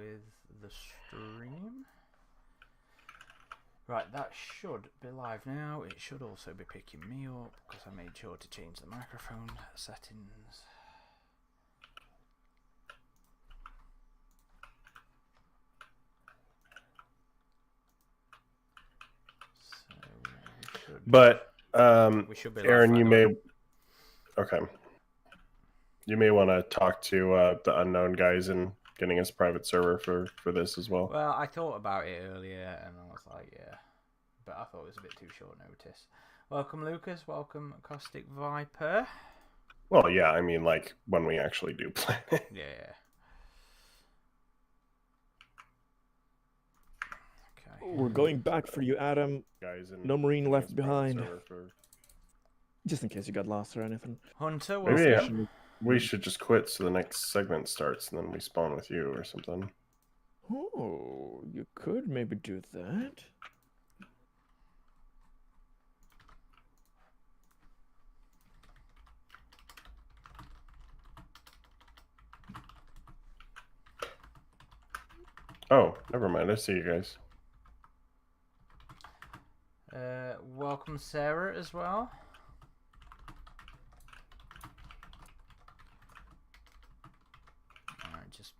with the stream. Right, that should be live now. It should also be picking me up because I made sure to change the microphone settings. But we should be Aaron, live, you may you may want to talk to the unknown guys and getting us a private server for this as well. Well, I thought about it earlier and I was like, yeah, but I thought it was a bit too short notice. Welcome, Lucas. Welcome, Caustic Viper. Well, yeah, I mean, like when we actually do plan it. Yeah. Okay. We're going back for you, Adam. Guys, and no Marine left behind. For... Just in case you got lost or anything. Hunter, maybe we should just quit so the next segment starts and then we spawn with you or something. Oh, you could maybe do that. Oh, never mind. I see you guys. Welcome, Sarah, as well. Alright, just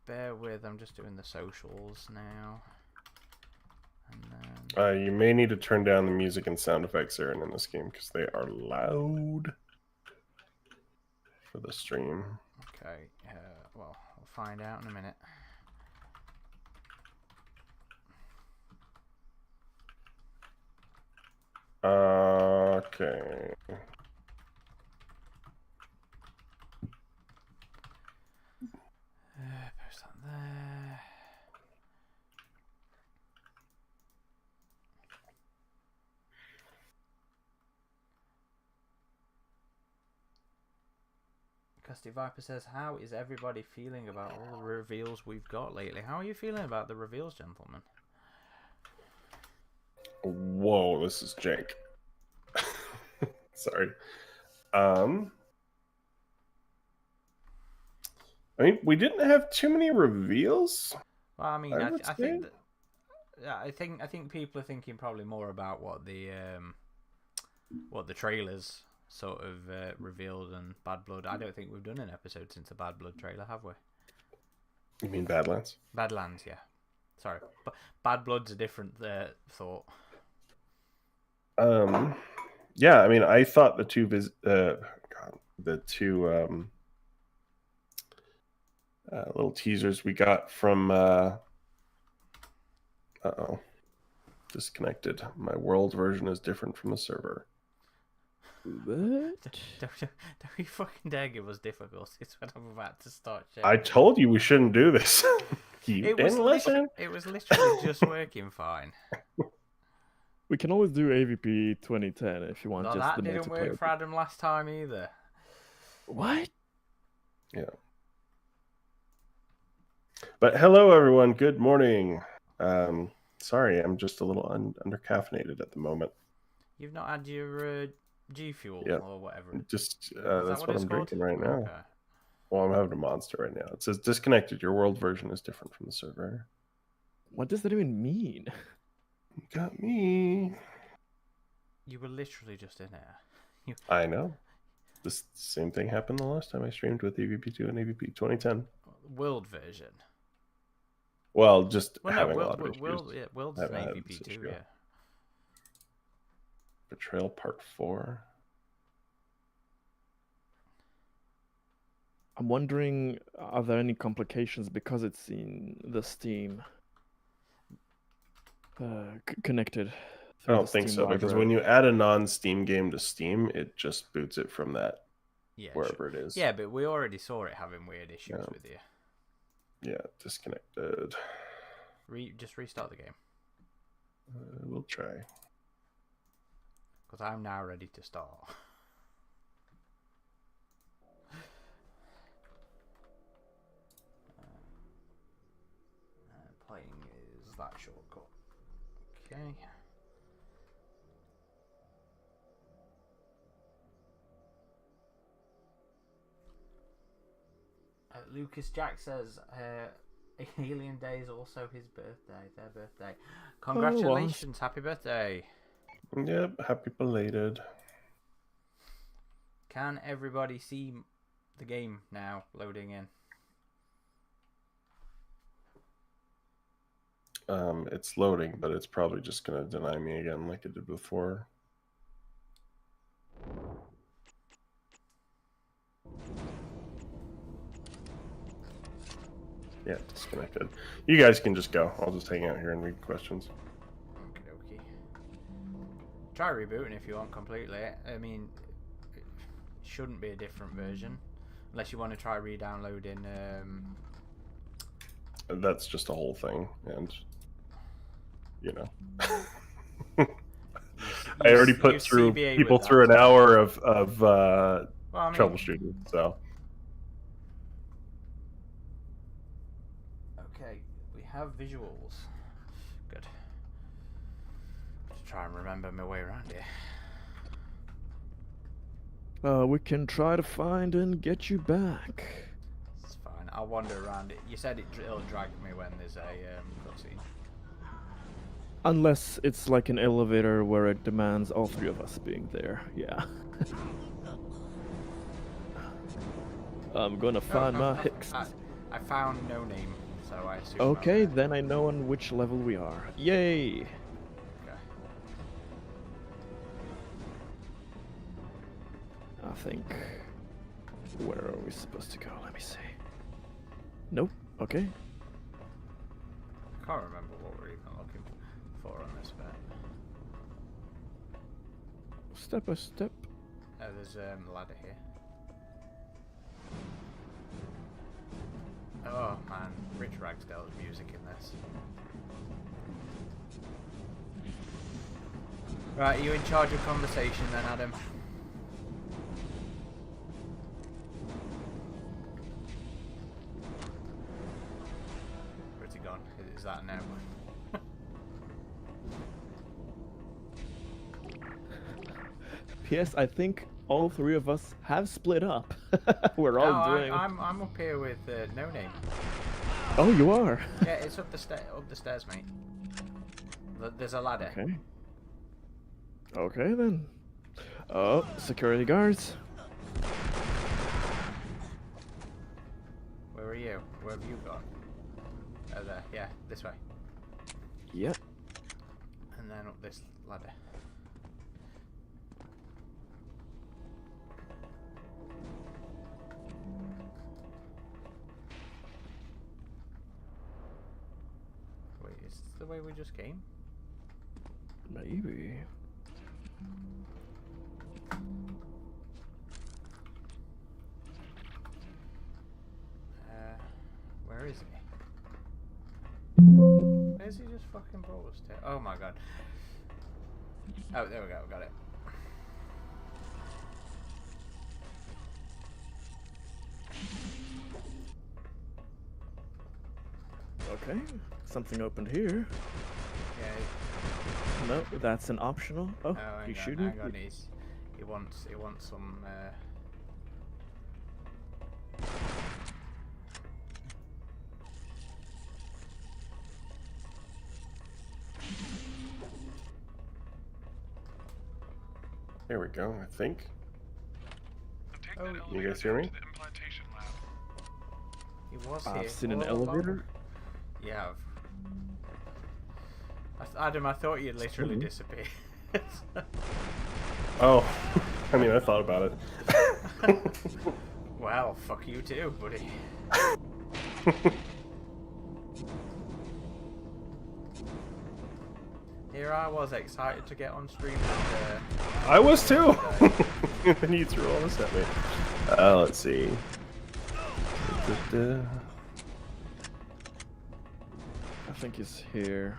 bear with. I'm just doing the socials now. And then... you may need to turn down the music and sound effects, Aaron, in this game because they are loud for the stream. Okay. Well, we'll find out in a minute. Okay. Post that there. Custy Viper says, how is everybody feeling about all the reveals we've got lately? How are you feeling about the reveals, gentlemen? Whoa, this is jank. Sorry. I mean, we didn't have too many reveals. Well, I mean, I think people are thinking probably more about what the trailers sort of revealed and Bad Blood. I don't think we've done an episode since the Bad Blood trailer, have we? You mean Badlands? Badlands, yeah. Sorry, but Bad Blood's a different thought. Yeah, I mean, I thought the two little teasers we got from disconnected. My world version is different from the server. What? Don't you fucking dare give us difficulties when I'm about to start sharing. I told you we shouldn't do this. You didn't listen. It was literally just working fine. We can always do AVP 2010 if you want. No, just that the didn't work for Adam last time either. What? Yeah. But hello, everyone. Good morning. Sorry, I'm just a little under-caffeinated at the moment. You've not had your G Fuel or whatever. Just that's what I'm drinking right now. Okay. Well, I'm having a monster right now. It says disconnected. Your world version is different from the server. What does that even mean? You got me. You were literally just in there. I know. This same thing happened the last time I streamed with EVP2 and EVP 2010. World version. Well, just having a lot of issues. World's an AVP2, yeah. Betrayal Part 4. I'm wondering, are there any complications because it's in the Steam connected? I don't think so, because when you add a non-Steam game to Steam, it just boots it from that wherever it is. Yeah, but we already saw it having weird issues with you. Yeah, disconnected. Just restart the game. We'll try. Because I'm now ready to start. Playing is that shortcut. Okay. Lucas Jack says, Alien Day is also his birthday. Their birthday. Congratulations! Happy birthday! Yep, happy belated. Can everybody see the game now loading in? It's loading, but it's probably just gonna deny me again like it did before. Yeah, disconnected. You guys can just go. I'll just hang out here and read questions. Okie dokie. Try rebooting if you want completely. I mean, it shouldn't be a different version. Unless you want to try re-downloading... That's just a whole thing, and... You know. I already put through people through an hour of troubleshooting, so... Okay, we have visuals. Good. Just try and remember my way around here. We can try to find and get you back. It's fine. I'll wander around it. You said it'll drag me when there's a cutscene. Unless it's like an elevator where it demands all three of us being there. Yeah. I'm gonna find my Hicks. I found no name, so I assume. Okay, then I know on which level we are. Yay! Okay. I think. Where are we supposed to go? Let me see. Nope. Okay. I can't remember what we're even looking for on this bit. Step by step. Oh, there's a ladder here. Oh man, Rich Ragsdale's music in this. Right, are you in charge of conversation then, Adam? Where's he gone? Is that now? P.S. I think all three of us have split up. We're all doing. I'm up here with No Name. Oh, you are. Yeah, it's up the stairs, mate. There's a ladder. Okay. Okay then. Oh, security guards. Where are you? Where have you gone? Oh, there. Yeah, this way. Yep. And then up this ladder. Wait, is this the way we just came? Maybe. Where is he? Where's he just fucking brought us to? Oh my god. Oh, there we go, got it. Okay, something opened here. Yeah. No, that's an optional. Oh, he's shooting. Hang on, he wants some. There we go, I think. Oh, you guys hear me? He was I've here. seen an all along. elevator. Yeah. Adam, I thought you'd literally disappeared. Oh, I mean, I thought about it. Well, fuck you too, buddy. Here I was excited to get on stream and, I was too! And you threw all this at me. Let's see. I think he's here.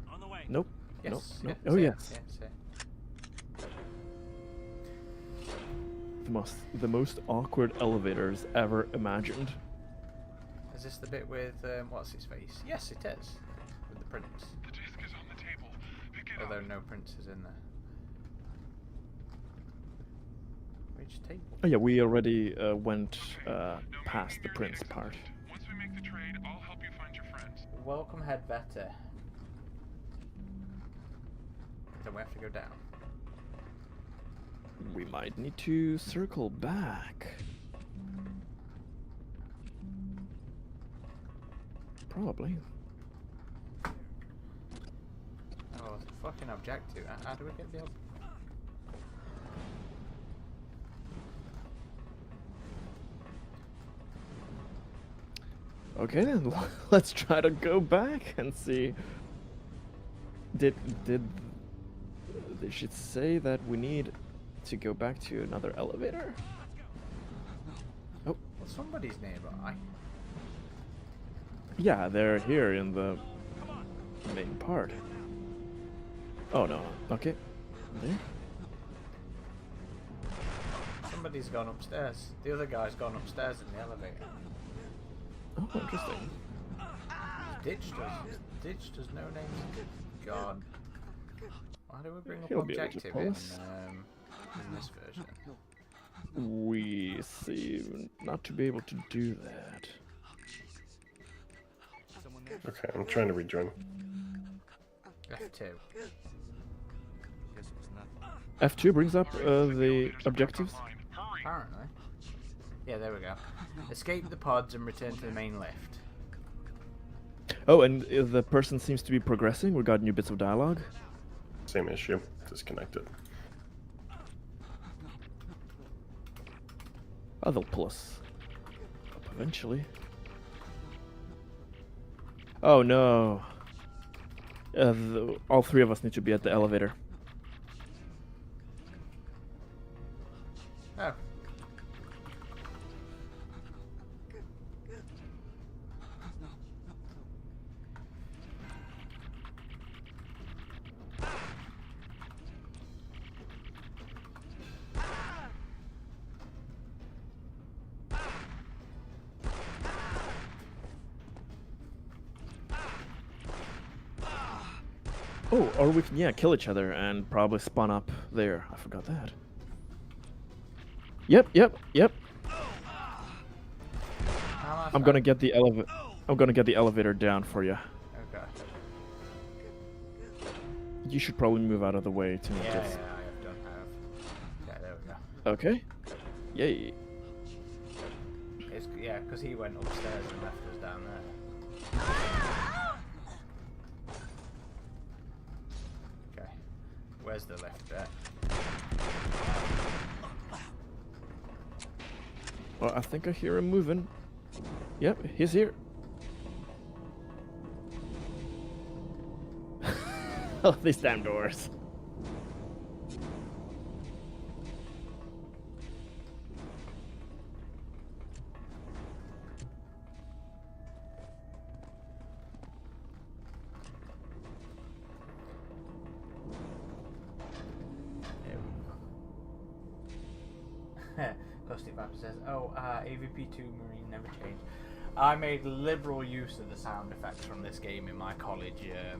On the way. Nope. yes, Nope. yeah, Nope. Oh say it, yes. say it. The most awkward elevators ever imagined. Is this the bit with what's his face? Yes, it is. With the prince. The disc is on the table. Pick it Although up. no prince is in there. Which table? Oh yeah, we already went No past the making prince your part. Once we make the trade, I'll help you find welcome head better. Then we have to go down. We might need to circle back. Probably. Oh, it's a fucking objective. How do we get the Okay then, let's try to go back and see. Did they should say that we need to go back to another elevator? Oh, Well, somebody's nearby. yeah, they're here in the main part. Oh no, okay. There. Somebody's gone upstairs. The other guy's gone upstairs in the elevator. Oh, interesting. Ditched us. Ditched us. No names. God. Why do we bring up He'll be able to objective pull in us. this version? We seem not to be able to do that. Okay, I'm trying to rejoin. F2. F2 brings up the objectives. Apparently. Yeah, there we go. Escape the pods and return to the main lift. Oh, and the person seems to be progressing. We got new bits of dialogue. Same issue. Disconnected. Oh, they'll pull us up eventually. Oh no. All three of us need to be at the elevator. Oh. Oh, or we can, kill each other and probably spawn up there. I forgot that. Yep. I'm gonna get the elevator down for you. Okay. You should probably move out of the way to make Yeah, this. I have done. Okay, there we go. Okay. Yay. Yeah, because he went upstairs and left us down there. Okay. Where's the left bit? Well, I think I hear him moving. Yep, he's here. Oh, these damn doors. Ghosty Viper says, "Oh, AVP2 Marine never changed." I made liberal use of the sound effects from this game in my college years,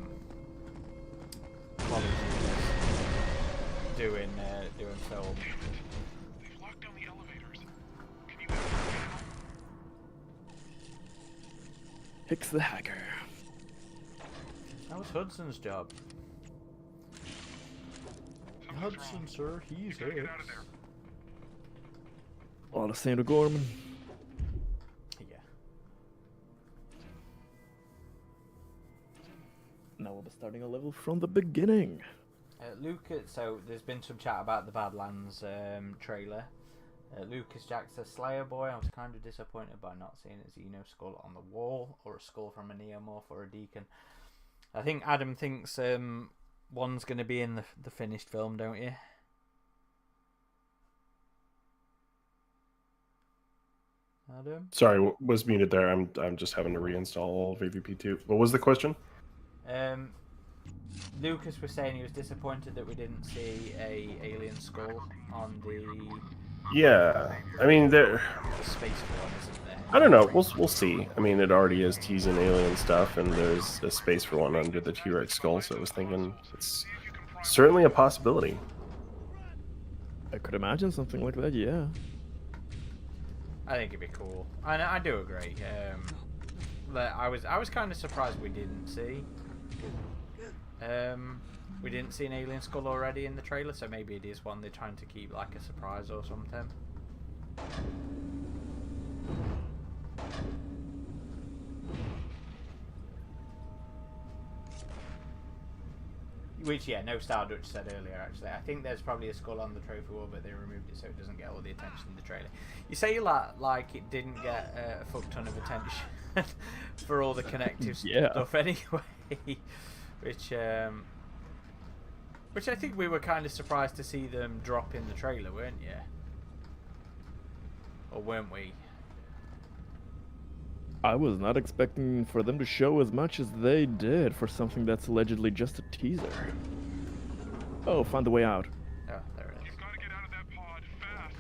doing film. They've locked down the elevators. Can you Fix the hacker. That was Hudson's job. Hudson, sir, he's gotta here. get out of there. Alexander Gorman. Yeah. Now we'll be starting a level from the beginning. Lucas, so there's been some chat about the Badlands trailer. Lucas Jack says, Slayer Boy, I was kind of disappointed by not seeing a Xeno skull on the wall, or a skull from a Neomorph or a Deacon. I think Adam thinks one's going to be in the finished film, don't you? Adam? Sorry, was muted there. I'm just having to reinstall all of AVP2. What was the question? Lucas was saying he was disappointed that we didn't see a alien skull on the Yeah, I mean there. space one, isn't there? I don't know. We'll see. I mean, it already is teasing alien stuff, and there's a space for one under the T-Rex skull. So I was thinking it's certainly a possibility. I could imagine something like that, yeah. I think it'd be cool. I do agree. that I was kind of surprised we didn't see. We didn't see an alien skull already in the trailer, so maybe it is one they're trying to keep like a surprise or something. Which, yeah, no Star Dutch said earlier, actually. I think there's probably a skull on the trophy wall, but they removed it so it doesn't get all the attention in the trailer. You say like it didn't get a fuck ton of attention for all the connective stuff anyway. Which I think we were kind of surprised to see them drop in the trailer, weren't you? Or weren't we? I was not expecting for them to show as much as they did for something that's allegedly just a teaser. Oh, found the way out. Oh, there it is. You've got to get out of that pod fast.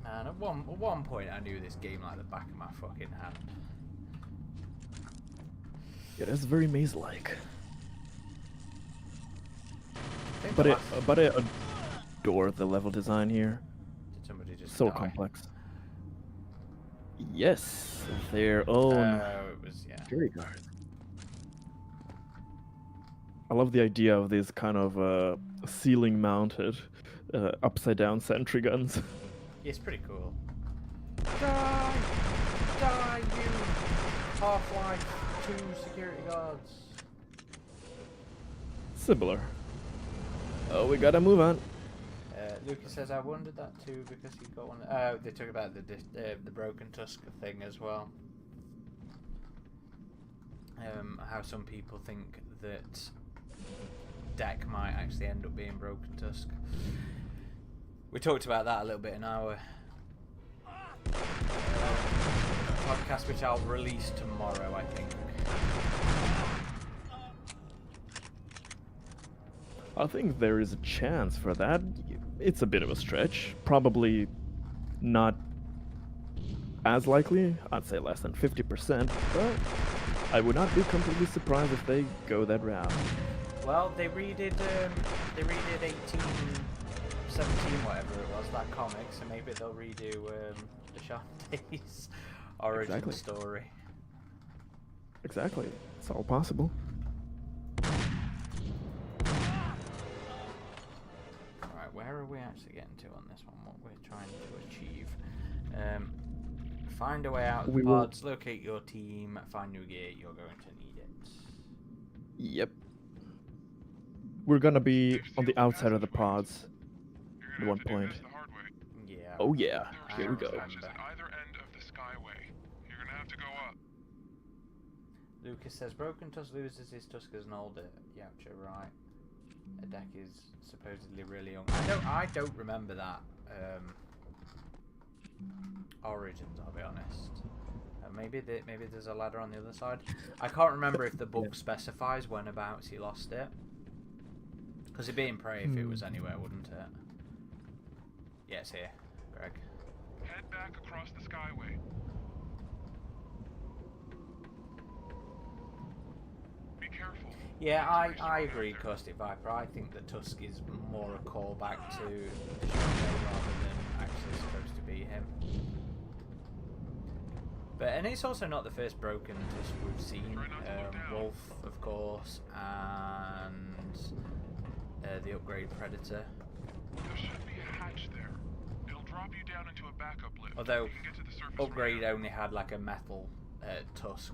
Man, at one point I knew this game like the back of my fucking hand. It is very maze-like. I think But the I last- adore the level design here. Did somebody just So die? complex. Yes, their own It was, yeah. security guard. I love the idea of these kind of ceiling-mounted, upside-down sentry guns. Yeah, it's pretty cool. Die! Die, you Half-Life 2 security guards. Similar. Oh, we gotta move on. Lucas says, I wondered that too because he got one. They talk about the broken tusk thing as well. How some people think that deck might actually end up being broken tusk. We talked about that a little bit in our podcast, which I'll release tomorrow, I think. I think there is a chance for that. It's a bit of a stretch. Probably not as likely. I'd say less than 50%, but I would not be completely surprised if they go that route. Well, they redid 18, 17, whatever it was, that comic, so maybe they'll redo the Shantae's origin story. Exactly. It's all possible. Right, where are we actually getting to on this one? What we're trying to achieve? Find a way out of the pods, locate your team, find new gear, you're going to need it. Yep. We're gonna be on the outside of the pods at one point. Yeah. Oh yeah, I here we go. remember. At either end of the skyway. You're gonna have to go up. Lucas says, Broken Tusk loses his tusk as an older Yautja, right? A deck is supposedly really young. I don't remember that. Origins, I'll be honest. Maybe there's a ladder on the other side. I can't remember if the book specifies when abouts he lost it. Because it'd be in Prey if it was anywhere, wouldn't it? Yeah, it's here, Greg. Head back across the skyway. Be careful. Yeah, I agree, Caustic Viper. I think the Tusk is more a callback to the Shantae rather than actually supposed to be him. And it's also not the first broken Tusk we've seen. Wolf, of course, and the upgrade Predator. There should be a hatch there. It'll drop you down into a backup lift. Although You can get to the surface upgrade right only had like a metal Tusk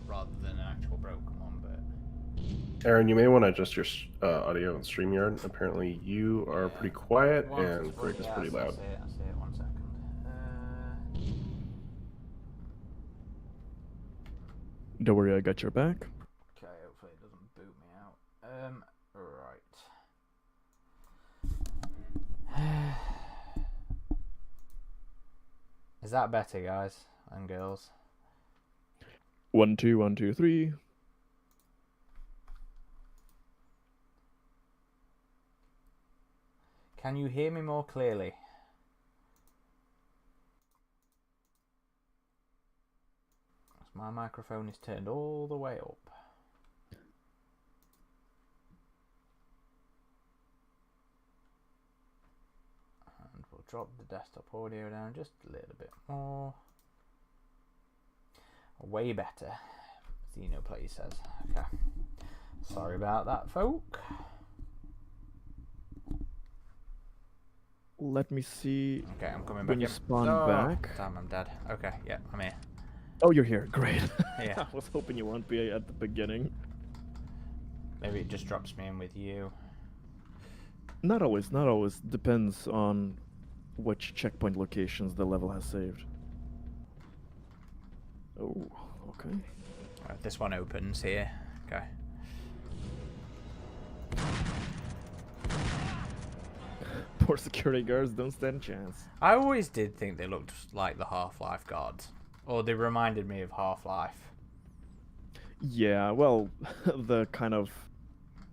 rather than an actual broken one. But Aaron, you may want to adjust your audio and StreamYard. Apparently, you are pretty quiet and Greg is pretty loud. I see it. 1 second. Don't worry, I got your back. Okay, hopefully it doesn't boot me out. Right. Is that better, guys and girls? 1 2 1 2 3. Can you hear me more clearly? My microphone is turned all the way up. drop the desktop audio down just a little bit more. Way better, Xenoplay says. Okay. Sorry about that, folk. Let me see. Okay, I'm coming back When you in. spawn Oh, back. damn, I'm dead. Okay, yeah, I'm here. Oh, you're here. Great. Yeah. I was hoping you won't be at the beginning. Maybe it just drops me in with you. Not always. Not always. Depends on which checkpoint locations the level has saved. Oh, okay. Right, this one opens here. Okay. Poor security guards don't stand a chance. I always did think they looked like the Half-Life guards. Or they reminded me of Half-Life. Yeah, well, the kind of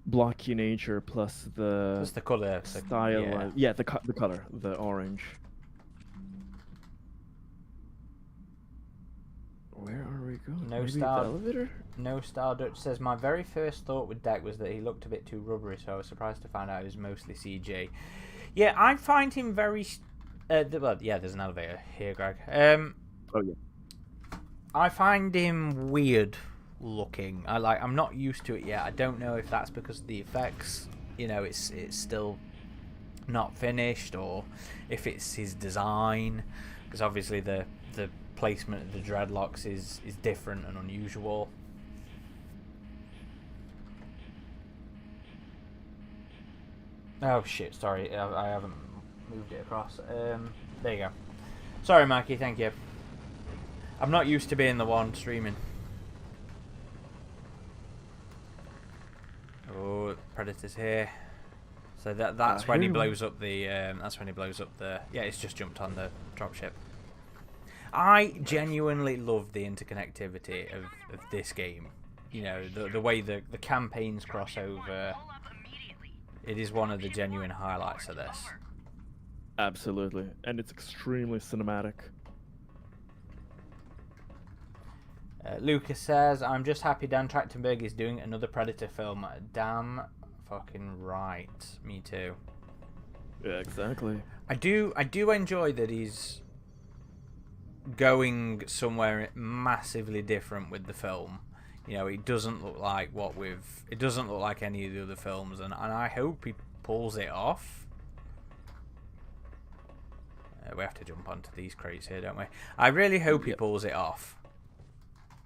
blocky nature plus the Just the colour. style. Yeah, the color, the orange. Where are we going? No Maybe style. the elevator? No Star Dutch says, my very first thought with Deck was that he looked a bit too rubbery, so I was surprised to find out he was mostly CG. Yeah, I find him very... well, yeah, there's an elevator here, Greg. Oh, yeah. I find him weird looking. I'm not used to it yet. I don't know if that's because of the effects. You know, it's still not finished, or if it's his design. Because obviously the placement of the dreadlocks is different and unusual. Oh shit, sorry, I haven't moved it across. There you go. Sorry, Mikey, thank you. I'm not used to being the one streaming. Oh, Predator's here. So that's when he blows up the. That's when he blows up the. Yeah, it's just jumped on the dropship. I genuinely love the interconnectivity of this game. You know, the way the campaigns cross over. It is one of the genuine highlights of this. Absolutely, and it's extremely cinematic. Lucas says, I'm just happy Dan Trachtenberg is doing another Predator film. Damn fucking right. Me too. Yeah, exactly. I do enjoy that he's going somewhere massively different with the film. You know, it doesn't look like it doesn't look like any of the other films, and I hope he pulls it off. We have to jump onto these crates here, don't we? I really hope he pulls it off.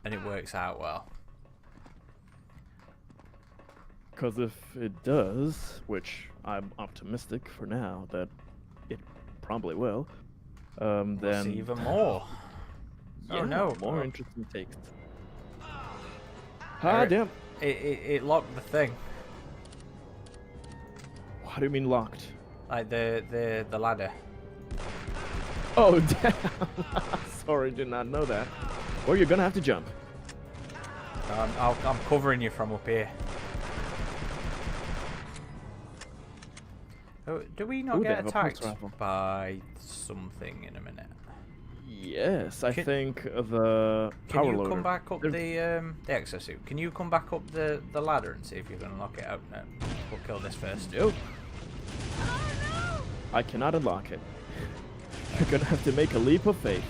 And it works out well. Because if it does, which I'm optimistic for now that it probably will, then we'll see even more. Yeah, oh no! More interesting takes. Ah, damn! It locked the thing. What do you mean locked? Like the ladder. Oh damn! Sorry, did not know that. Or you're gonna have to jump. I'm covering you from up here. Oh, do we not get attacked by something in a minute? Yes, I think the power Can you loader. come back up the exosuit? Can you come back up the ladder and see if you can unlock it out? No, we'll kill this first. Nope. I cannot unlock it. You're gonna have to make a leap of faith.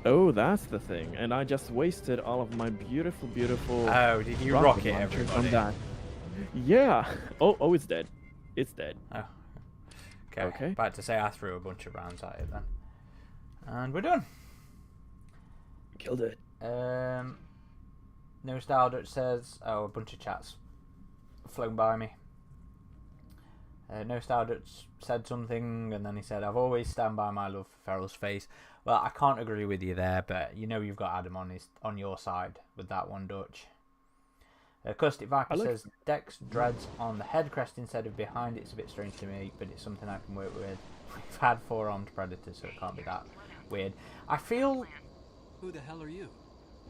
Oh, that's the thing. And I just wasted all of my beautiful, beautiful. Oh, did you rocket everybody? That. Yeah. Oh, it's dead. It's dead. Oh. Okay. About to say I threw a bunch of rounds at it then. And we're done. Killed it. No Style Dutch says, oh, a bunch of chats flown by me. No Style Dutch said something, and then he said, I've always stand by my love for Ferrell's face. Well, I can't agree with you there, but you know you've got Adam on your side with that one, Dutch. Caustic Viper says, Dex dreads on the head crest instead of behind. It's a bit strange to me, but it's something I can work with. We've had 4-armed predators, so it can't be that weird. I feel... Who the hell are you?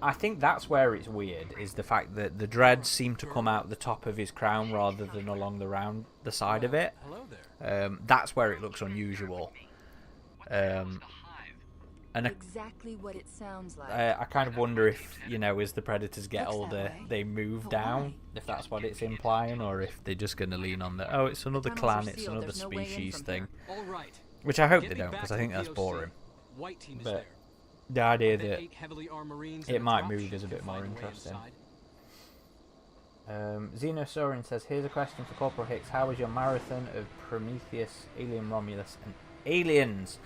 I think that's where it's weird, is the fact that the dreads seem to come out the top of his crown rather than along the side of it. Hello there. That's where it looks unusual. And Exactly what it sounds like. I kind of wonder if, as the predators get Looks that older, way. they move But down, why? if that's what it's implying, or if they're just going to lean on the, it's another tunnels clan, are it's sealed, another there's no way in species from thing. All right. Which I hope Get they me don't, back because I to think the that's POC. boring. White team is But there. the idea Then that 8 heavily armed Marines it and a might drop move ship is a to bit more find a way interesting. inside. Xenosorin says, here's a question for Corporal Hicks. How was your marathon of Prometheus, Alien Romulus, and Aliens?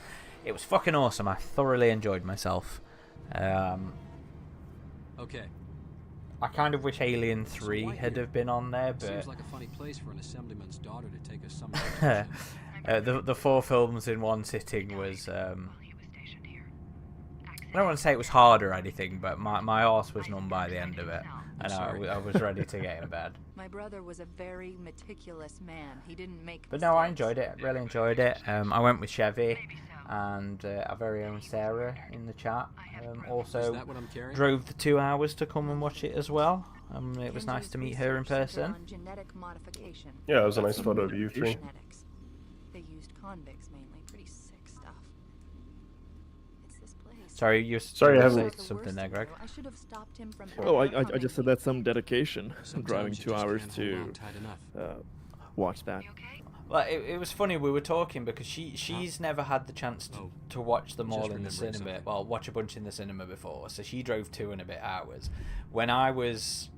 It was fucking awesome. I thoroughly enjoyed myself. Okay. I kind of wish Alien 3 white had here. have been on there, Seems but like a funny place for an assemblyman's daughter to take a summer vacation. the 4 films in one sitting was... I don't want to say it was hard or anything, but my arse was numb by the end of it. And I was ready to get in bed. My brother was a very meticulous man. He didn't make But no, I mistakes. enjoyed it. Really enjoyed it. I went with Chevy and our very own Sarah in the chat. Is Also that what I'm carrying? drove the 2 hours to come and watch it as well. It was nice Kenji's to meet her in research centered person. on genetic modification. Yeah, it was a nice photo of you three. Genetics. They used convicts mainly. Pretty sick stuff. It's this place. Sorry, you Sorry, I say haven't- The something worst there, Greg. thing, though, I should have stopped him from Oh, ever I coming just said here. that's some dedication. Sometimes Driving you 2 just hours can't hold on to tight enough. watch that. Well, it was funny. We were talking because she's never had the chance to watch them Just all in the remembering cinema. something. Well, watch a bunch in the cinema before. So she drove 2 and a bit hours. When I was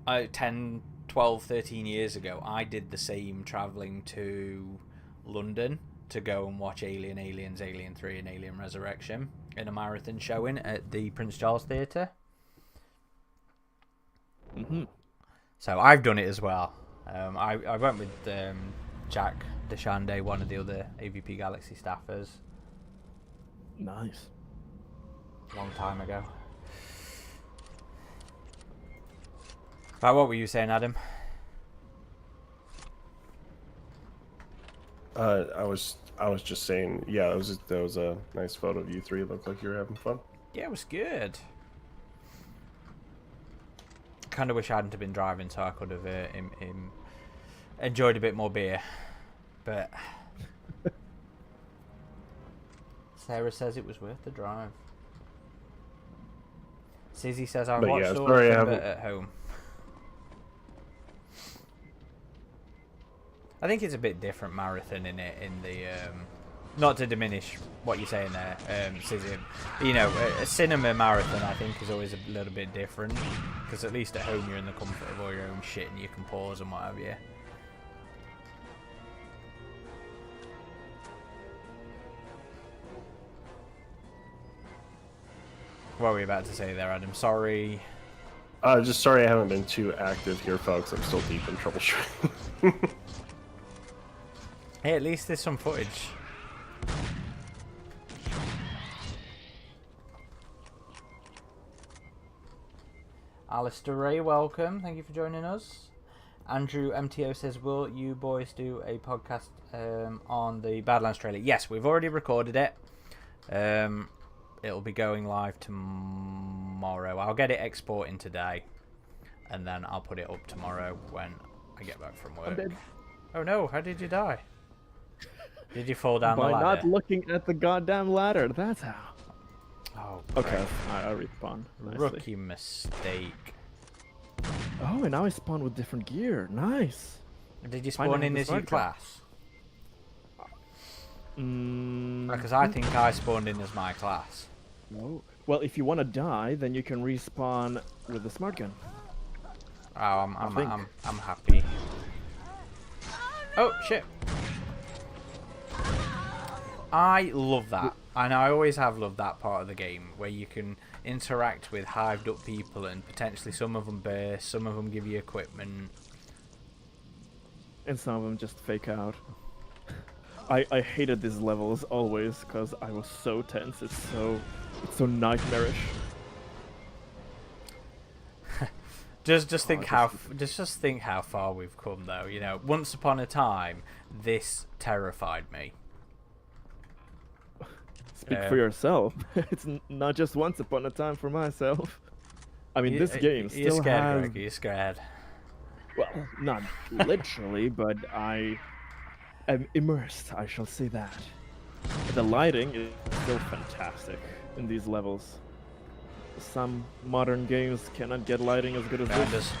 10, 12, 13 years ago, I did the same travelling to London to go and watch Aliens, Alien 3 and Alien Resurrection in a marathon showing at the Prince Charles Theatre. So I've done it as well. I went with Jack Deshande, one of the other AVP Galaxy staffers, Nice. a long time ago. But what were you saying, Adam? I was just saying, yeah, that was a nice photo of you three. It looked like you were having fun. Yeah, it was good. Kind of wish I hadn't have been driving, so I could have enjoyed a bit more beer. But Sarah says it was worth the drive. Sizzy says I But watched yeah, all sorry, I of them haven't- at home. I think it's a bit different marathon in it. In the not to diminish what you're saying there, Sizzy. A cinema marathon I think is always a little bit different because at least at home you're in the comfort of all your own shit and you can pause and what have you. What were we about to say there, Adam? Sorry. Just sorry I haven't been too active here, folks. I'm still deep in troubleshooting. Hey, at least there's some footage. Alistair Ray, welcome. Thank you for joining us. Andrew MTO says, will you boys do a podcast on the Badlands trailer? Yes, we've already recorded it. It'll be going live tomorrow. I'll get it exporting today, and then I'll put it up tomorrow when I get back from work. I'm dead. Oh no, how did you die? Did you fall down the By ladder? not looking at the goddamn ladder, that's how. Oh, Okay, great. I respawn. Nicely. Rookie mistake. Oh, and now I spawn with different gear. Nice. Did you Find spawn out in the as your smart gun. class? Because Because I think I spawned in as my class. No. Well, if you want to die, then you can respawn with the smart gun. Oh, think. I'm happy. Oh shit! I love that, and I always have loved that part of the game where you can interact with hived up people, and potentially some of them burst, some of them give you equipment. And some of them just fake out. I hated these levels always because I was so tense. It's so nightmarish. Just think Oh, just think how far we've come, though. You know, once upon a time, this terrified me. Speak for yourself. It's not just once upon a time for myself. I mean, this game You're still scared, has... Greg. You're scared. Well, not literally, but I am immersed, I shall say that. the lighting is still fantastic in these levels. Some modern games cannot get lighting as good as Behind this. us.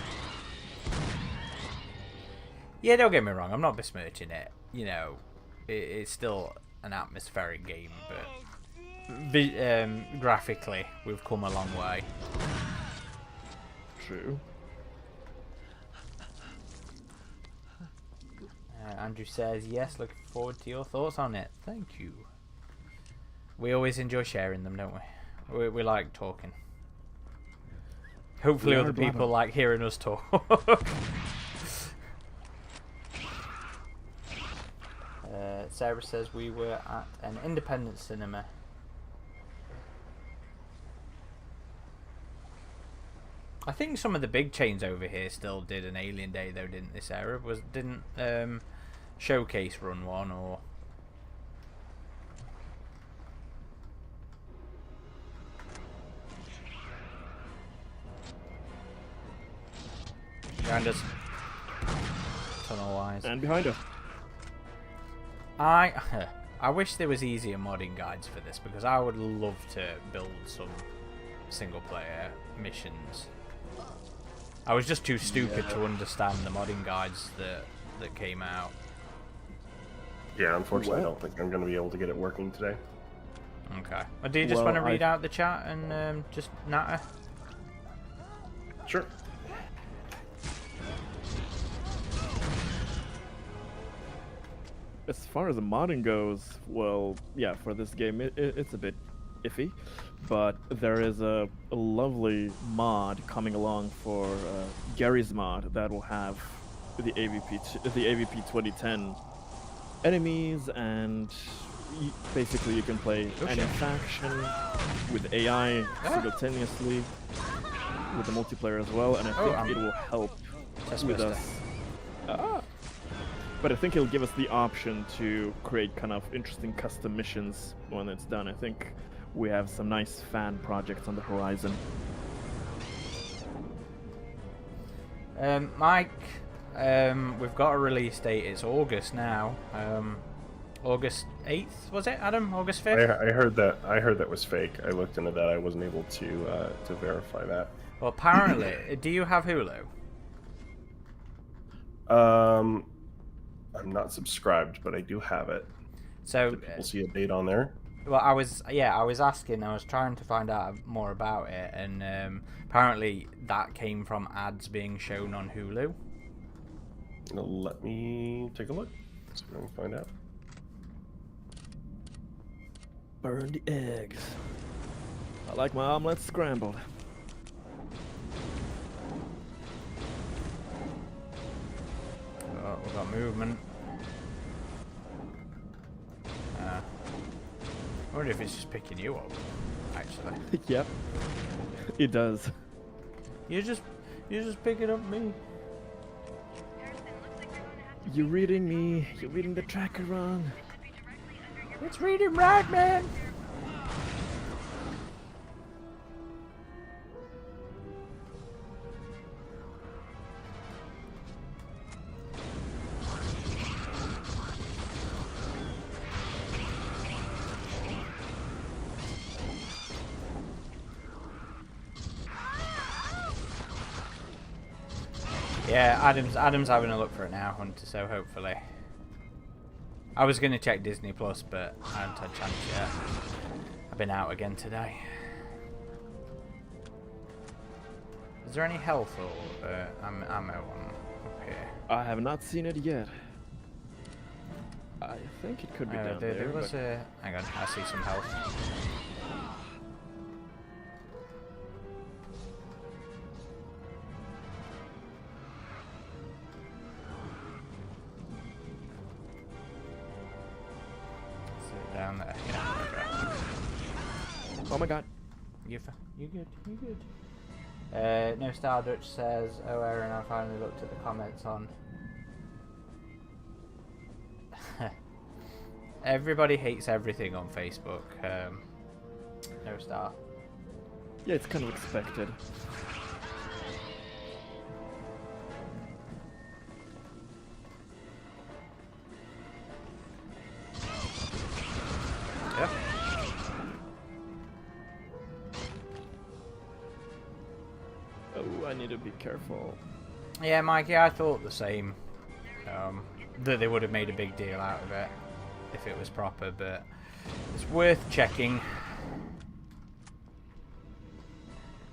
Yeah, don't get me wrong. I'm not besmirching it. You know, it's still an atmospheric game, but graphically, we've come a long way. True. Andrew says, yes, looking forward to your thoughts on it. Thank you. We always enjoy sharing them, don't we? We like talking. Hopefully other people like hearing us talk. Sarah says we were at an independent cinema. I think some of the big chains over here still did an Alien Day though, didn't they, Sarah? Didn't Showcase run one, or behind us, tunnel wise, And behind us. I wish there was easier modding guides for this, because I would love to build some single player missions. I was just too stupid to understand the modding guides that came out. Yeah, unfortunately, I don't think I'm going to be able to get it working today. Okay. Well, do you just want to read out the chat and just natter? Sure. As far as the modding goes, well, yeah, for this game it's a bit iffy, but there is a lovely mod coming along for Gary's mod that will have the AVP 2010 enemies, and basically you can play any faction with AI simultaneously with the multiplayer as well, and I think it will help with us. But I think it'll give us the option to create kind of interesting custom missions when it's done. I think we have some nice fan projects on the horizon. Mike, we've got a release date. It's August now. August 8th, was it, Adam? August 5th? I heard that was fake. I looked into that. I wasn't able to verify that. Well, apparently, do you have Hulu? I'm not subscribed, but I do have it. So Did people see a date on there? well, I was asking. I was trying to find out more about it, and apparently that came from ads being shown on Hulu. Let me take a look. See if I can find out. Burn the eggs. I like my omelette scrambled. Oh, we've got movement. I wonder if it's just picking you up, actually. Yep, it does. You're just picking up me. You're reading me. You're reading the tracker wrong. It's reading right, man. Yeah, Adam's having a look for it now, Hunter, so hopefully. I was going to check Disney Plus, but I haven't had a chance yet. I've been out again today. Is there any health or ammo up here? I have not seen it yet. I think it could be down there. There was a... Hang on, I see some health. Down there. Yeah, okay. Oh my god. You good? You good? No Star Dutch says, "Oh, Aaron, I finally looked at the comments on." Everybody hates everything on Facebook. No Star. Yeah, it's kind of expected. need to be careful. Yeah, Mikey, I thought the same. That they would have made a big deal out of it if it was proper, but it's worth checking.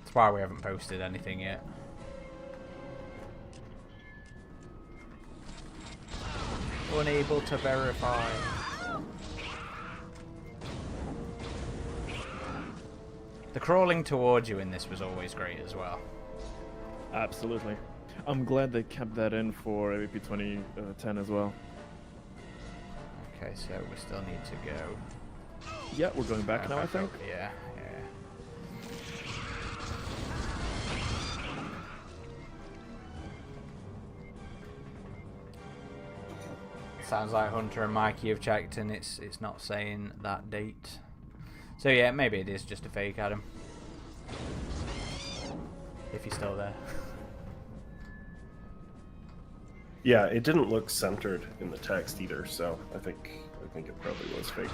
That's why we haven't posted anything yet. Unable to verify. The crawling towards you in this was always great as well. Absolutely. I'm glad they kept that in for AVP 2010 as well. Okay, so we still need to go. Yeah, we're going back now, I think. Yeah, Sounds like Hunter and Mikey have checked and it's not saying that date. So yeah, maybe it is just a fake, Adam. If you're still there. Yeah, it didn't look centered in the text either, so I think it probably was fake.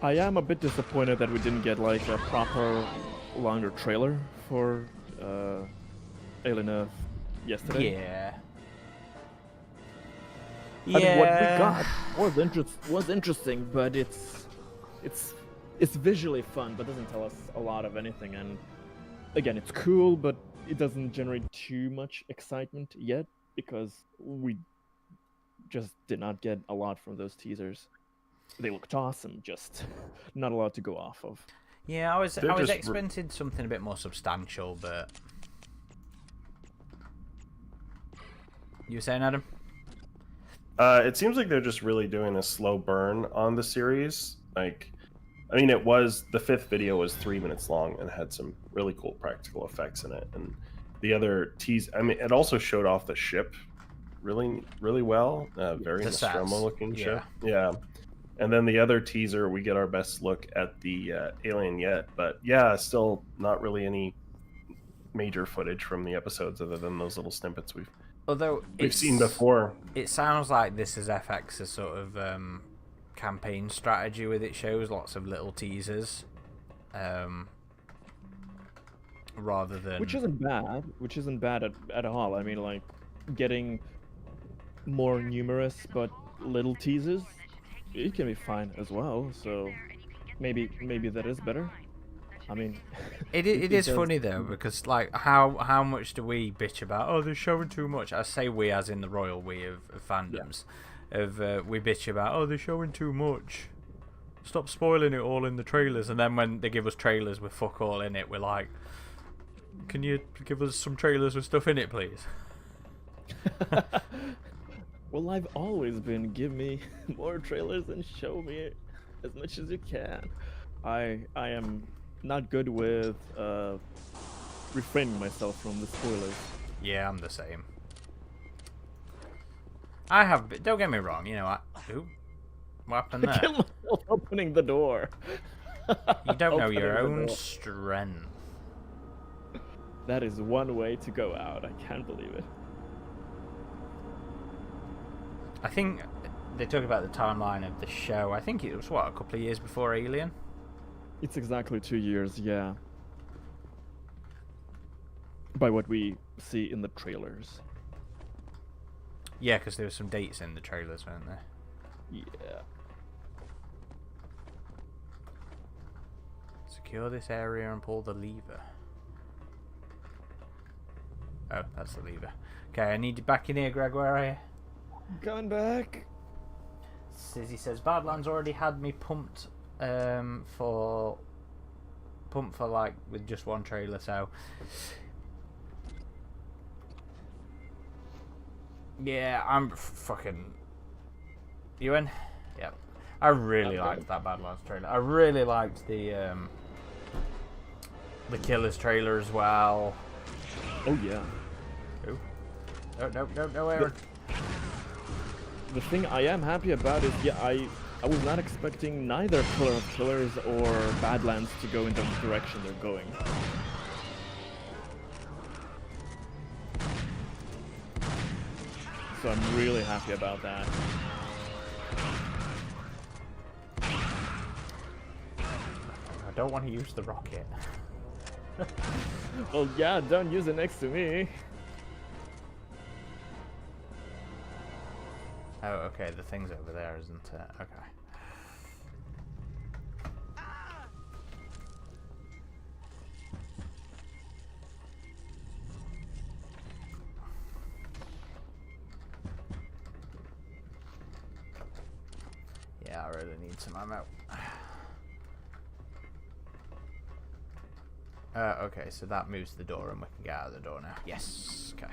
I am a bit disappointed that we didn't get like a proper longer trailer for Alien Earth yesterday. Yeah. I mean, what we got was interesting, but it's visually fun, but doesn't tell us a lot of anything. And again, it's cool, but it doesn't generate too much excitement yet because we just did not get a lot from those teasers. They looked awesome, just not a lot to go off of. Yeah, I was expecting something a bit more substantial, but you were saying, Adam? It seems like they're just really doing a slow burn on the series. Like, I mean, the fifth video was 3 minutes long and had some really cool practical effects in it. And the other I mean, it also showed off the ship really, really well. Very Nostromo-looking ship. Yeah. And then the other teaser, we get our best look at the alien yet. But yeah, still not really any major footage from the episodes other than those little snippets we've seen before. It sounds like this is FX's sort of campaign strategy with it. Shows lots of little teasers, rather than which isn't bad at all. I mean, like getting more numerous but little teasers, it can be fine as well. So maybe that is better. I mean, it is funny though, because like how much do we bitch about? Oh, they're showing too much. I say we as in the royal we of fandoms, we bitch about, oh, they're showing too much. Stop spoiling it all in the trailers. And then when they give us trailers with fuck all in it, we're like, can you give us some trailers with stuff in it, please? Well, I've always been, give me more trailers and show me as much as you can. I am not good with refraining myself from the spoilers. Yeah, I'm the same. I have, don't get me wrong, you know, what happened there? I killed myself opening the door. You don't know your own strength. That is one way to go out. I can't believe it. I think they talk about the timeline of the show. I think it was, what, a couple of years before Alien? It's exactly 2 years, yeah. By what we see in the trailers. Yeah, because there were some dates in the trailers, weren't there? Yeah. Secure this area and pull the lever. Oh, that's the lever. Okay, I need you back in here, Greg. Where are you? Going back. Sizzy says Badlands already had me pumped for like with just one trailer, so yeah, I'm fucking. You in? Yep. I really liked that Badlands trailer. I really liked the Killers trailer as well. Oh yeah. Who? No, Aaron. The thing I am happy about is, yeah, I was not expecting neither Killer of Killers or Badlands to go in the direction they're going. So I'm really happy about that. I don't want to use the rocket. Well, yeah, don't use it next to me. Oh, okay, the thing's over there, isn't it? Okay. Yeah, I really need some ammo. Okay, so that moves the door and we can get out of the door now. Yes, okay.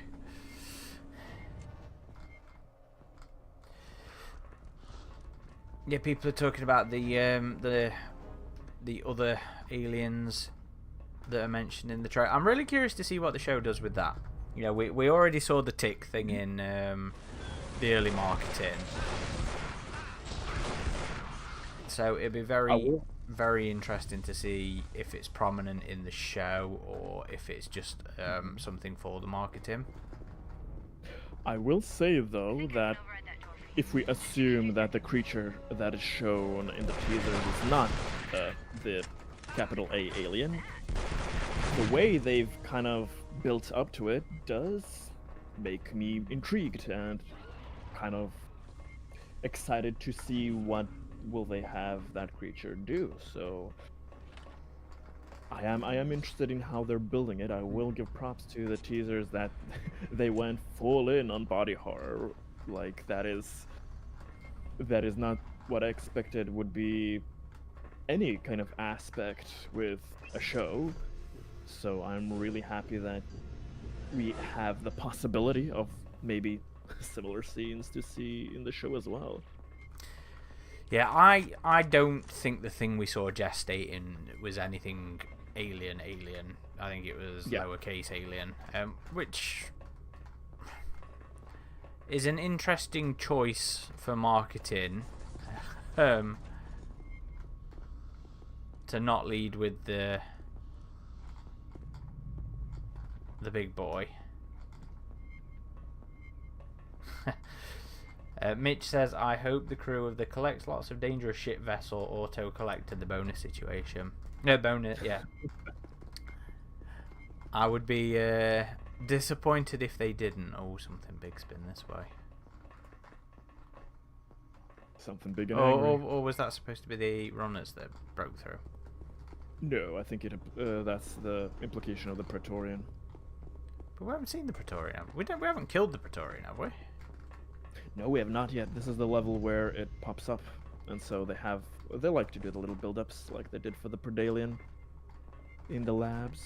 Yeah, people are talking about the other aliens that are mentioned in the trailer. I'm really curious to see what the show does with that. You know, we already saw the tick thing in the early marketing, so it'd be very interesting to see if it's prominent in the show or if it's just something for the marketing. I will say though that if we assume that the creature that is shown in the teaser is not the capital A alien, the way they've kind of built up to it does make me intrigued and kind of excited to see what will they have that creature do. So I am interested in how they're building it. I will give props to the teasers that they went full in on body horror. Like that is not what I expected would be any kind of aspect with a show. So I'm really happy that we have the possibility of maybe similar scenes to see in the show as well. Yeah, I don't think the thing we saw gestating was anything alien. I think it was lowercase alien, which is an interesting choice for marketing, to not lead with the big boy. Mitch says, I hope the crew of the Collects Lots of Dangerous Shit vessel auto-collected the bonus situation. No, bonus, yeah. I would be disappointed if they didn't. Oh, something big spin this way. Something big and angry. Or was that supposed to be the runners that broke through? No, I think that's the implication of the Praetorian. But we haven't seen the Praetorian, have we? We haven't killed the Praetorian, have we? No, we have not yet. This is the level where it pops up, and so they like to do the little build-ups like they did for the Predalien in the labs.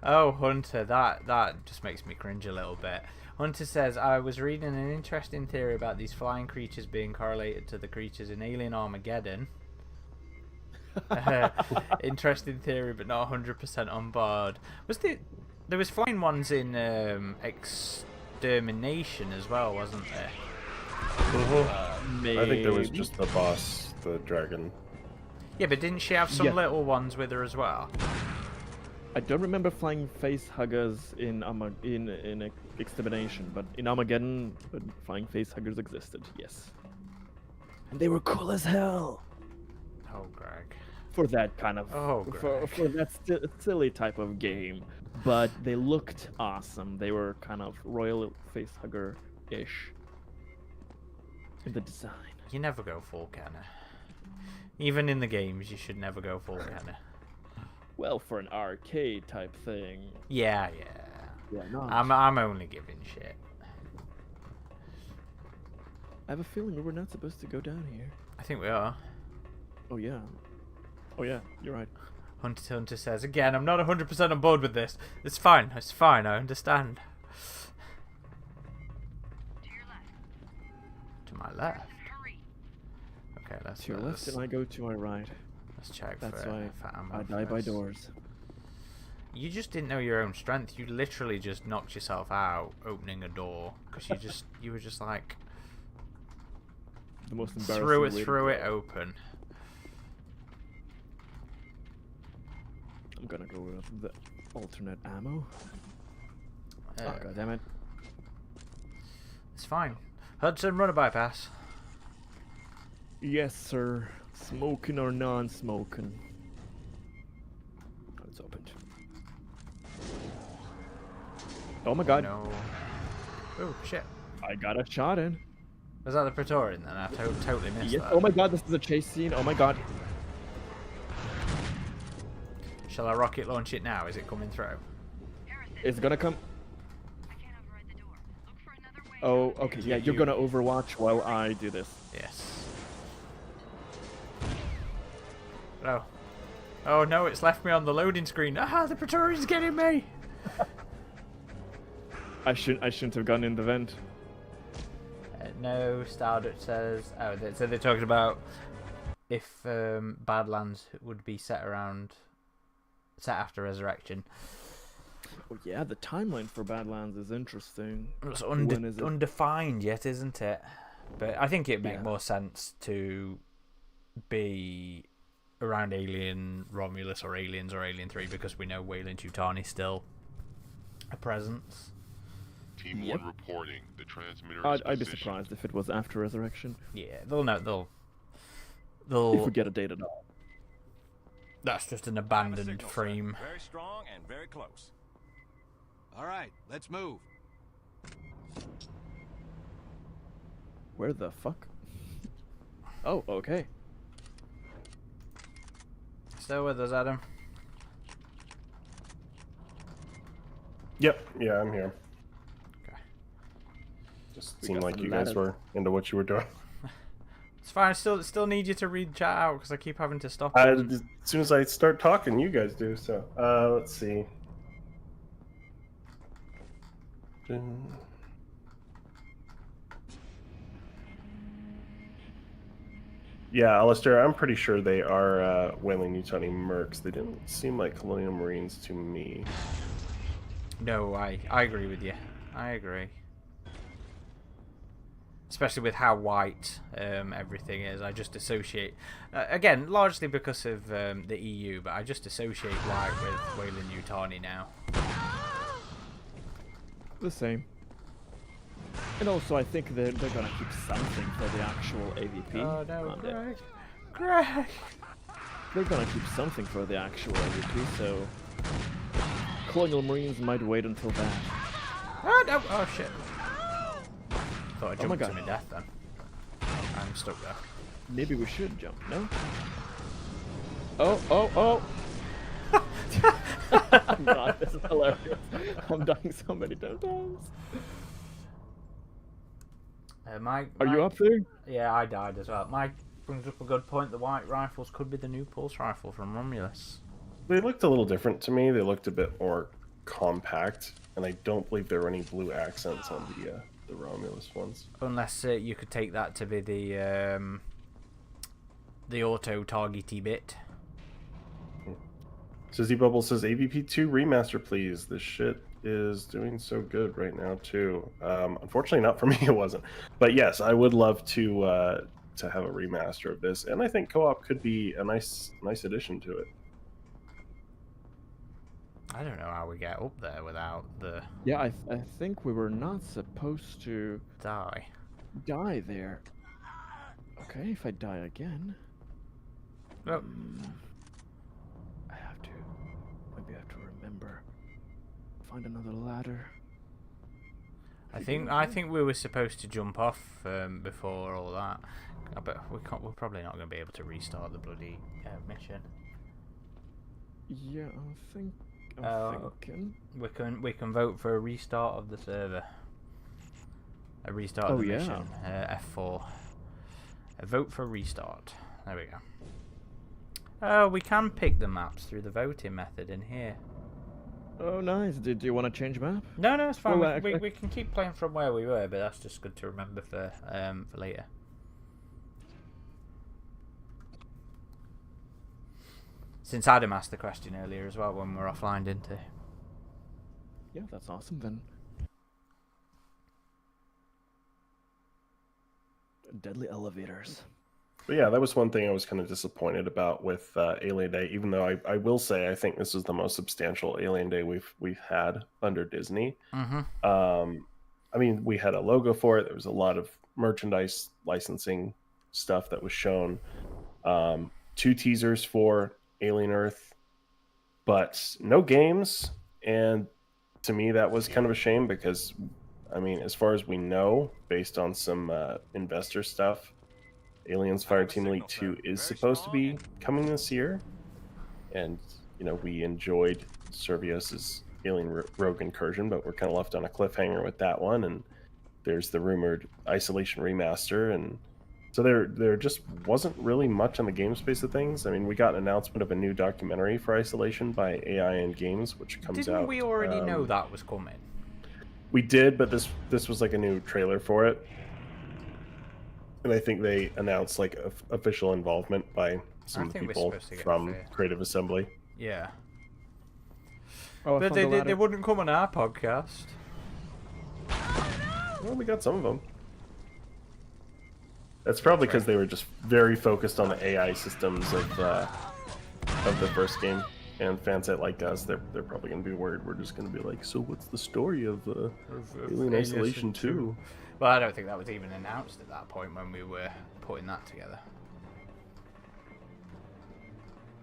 Oh, Hunter, that just makes me cringe a little bit. Hunter says, I was reading an interesting theory about these flying creatures being correlated to the creatures in Alien Armageddon. Interesting theory, but not 100% on board. There was flying ones in Extermination as well, wasn't there? I think there was just the boss, the dragon. Yeah, but didn't she have some little ones with her as well? I don't remember flying face huggers in Extermination, but in Armageddon, flying face huggers existed. Yes, and they were cool as hell. Oh, Greg. For that kind of for that silly type of game, but they looked awesome. They were kind of royal face hugger ish in the design. You never go full canner. Even in the games, you should never go full canner. Well, for an arcade type thing. Yeah. Not. I'm only giving shit. I have a feeling we're not supposed to go down here. I think we are. Oh yeah, you're right. Hunter says, again, I'm not 100% on board with this. It's fine, I understand. To your left. To my left? Hurry. Okay, let's... To your left and I go to my right. Let's check That's for why ammo I die by first. doors. You just didn't know your own strength. You literally just knocked yourself out opening a door. Because you were just like... The most embarrassing threw it open. I'm gonna go with the alternate ammo. Oh, God damn it. It's fine. Hudson, run a bypass. Yes, sir. Smoking or non-smoking. Oh, it's open. Oh my god. No. Oh, shit. I got a shot in. Was that the Praetorian then? I totally missed Yes. that. Oh my god, this is a chase scene. Oh my god. Shall I rocket launch it now? Is it coming through? It's gonna come. I can't override the door. Look for another way. Oh, okay. Yeah, you're You- gonna overwatch while I do this. Yes. Oh. Oh no, it's left me on the loading screen. Ah, the Praetorian's getting me! I shouldn't have gone in the vent. No, Stardust says... Oh, so they're talking about if Badlands would be set after Resurrection. Oh yeah, the timeline for Badlands is interesting. It's When is it? undefined yet, isn't it? But I think it'd make Yeah. more sense to be around Alien Romulus or Aliens or Alien 3 because we know Wayland Yutani's still a presence. Team Yep. 1 reporting. The transmitter is I'd be positioned. surprised if it was after Resurrection. Yeah, they'll know. If They'll. we get a date at all. That's just an Have a abandoned signal, sir. frame. Very strong and very close. All right, let's move. Where the fuck? Oh, okay. Still with us, Adam? Yep. Yeah, I'm here. Okay. Just We seemed got like some you guys ladder. were into what you were doing. It's fine. I still need you to read chat out because I keep having to stop. As it. soon as I start talking, you guys do. So, let's see. Yeah, Alistair, I'm pretty sure they are Whaling Utani Mercs. They didn't seem like Colonial Marines to me. No, I agree with you. I agree. Especially with how white everything is. I just associate... again, largely because of the EU, but I just associate white with Wayland Yutani now. The same. And also, I think they're gonna keep something for the actual AVP. Oh no, on there. Greg! Greg! They're gonna keep something for the actual AVP, so Colonial Marines might wait until that. Oh no! Oh shit! Thought I Oh my jumped to God. my death then. I'm stuck there. Maybe we should jump, no? Oh! God, this is hilarious. I'm dying so many damn times. Are you up there? Yeah, I died as well. Mike brings up a good point. The white rifles could be the new pulse rifle from Romulus. They looked a little different to me. They looked a bit more compact, and I don't believe there were any blue accents on the Romulus ones. Unless you could take that to be the auto targety bit. Sizzy Bubble says AVP2 remaster, please. This shit is doing so good right now too. Unfortunately, not for me. It wasn't, but yes, I would love to have a remaster of this, and I think co-op could be a nice addition to it. I don't know how we get up there without the Yeah, I think we were not supposed to die. die there. Okay, if I die again, Oh, maybe I have to remember. Find another ladder. I think we were supposed to jump off before all that. But we're probably not going to be able to restart the bloody mission. Yeah, I'm Oh. thinking. We can vote for a restart of the server. A restart of Oh, the yeah. mission. F4. A vote for restart. There we go. Oh, we can pick the maps through the voting method in here. Oh, nice. Do you want to change map? No, it's fine. Well, We can keep playing from where we were, but that's just good to remember for later. Since Adam asked the question earlier as well when we were offline, didn't he? Yeah, that's awesome then. Deadly elevators. But yeah, that was one thing I was kind of disappointed about with Alien Day. Even though I will say I think this is the most substantial Alien Day we've had under Disney. Mm-hmm. I mean, we had a logo for it. There was a lot of merchandise licensing stuff that was shown. 2 teasers for Alien Earth, but no games. And to me, that was kind of a shame because, I mean, as far as we know, based on some investor stuff, Aliens Fireteam Elite 2 is supposed to be coming this year. And, we enjoyed Servios's Alien Rogue Incursion, but we're kind of left on a cliffhanger with that one. And there's the rumored Isolation remaster, and so there just wasn't really much on the game space of things. I mean, we got an announcement of a new documentary for Isolation by AI and Games, which comes out. Didn't we already know that was coming? We did, but this was like a new trailer for it, and I think they announced like official involvement by some of the people from Creative Assembly. Yeah. Oh, but they wouldn't come on our podcast. Well, we got some of them. That's probably because they were just very focused on the AI systems of the first game, and fans that like us, they're probably gonna be worried. We're just gonna be like, so what's the story of Alien Isolation 2? Well, I don't think that was even announced at that point when we were putting that together.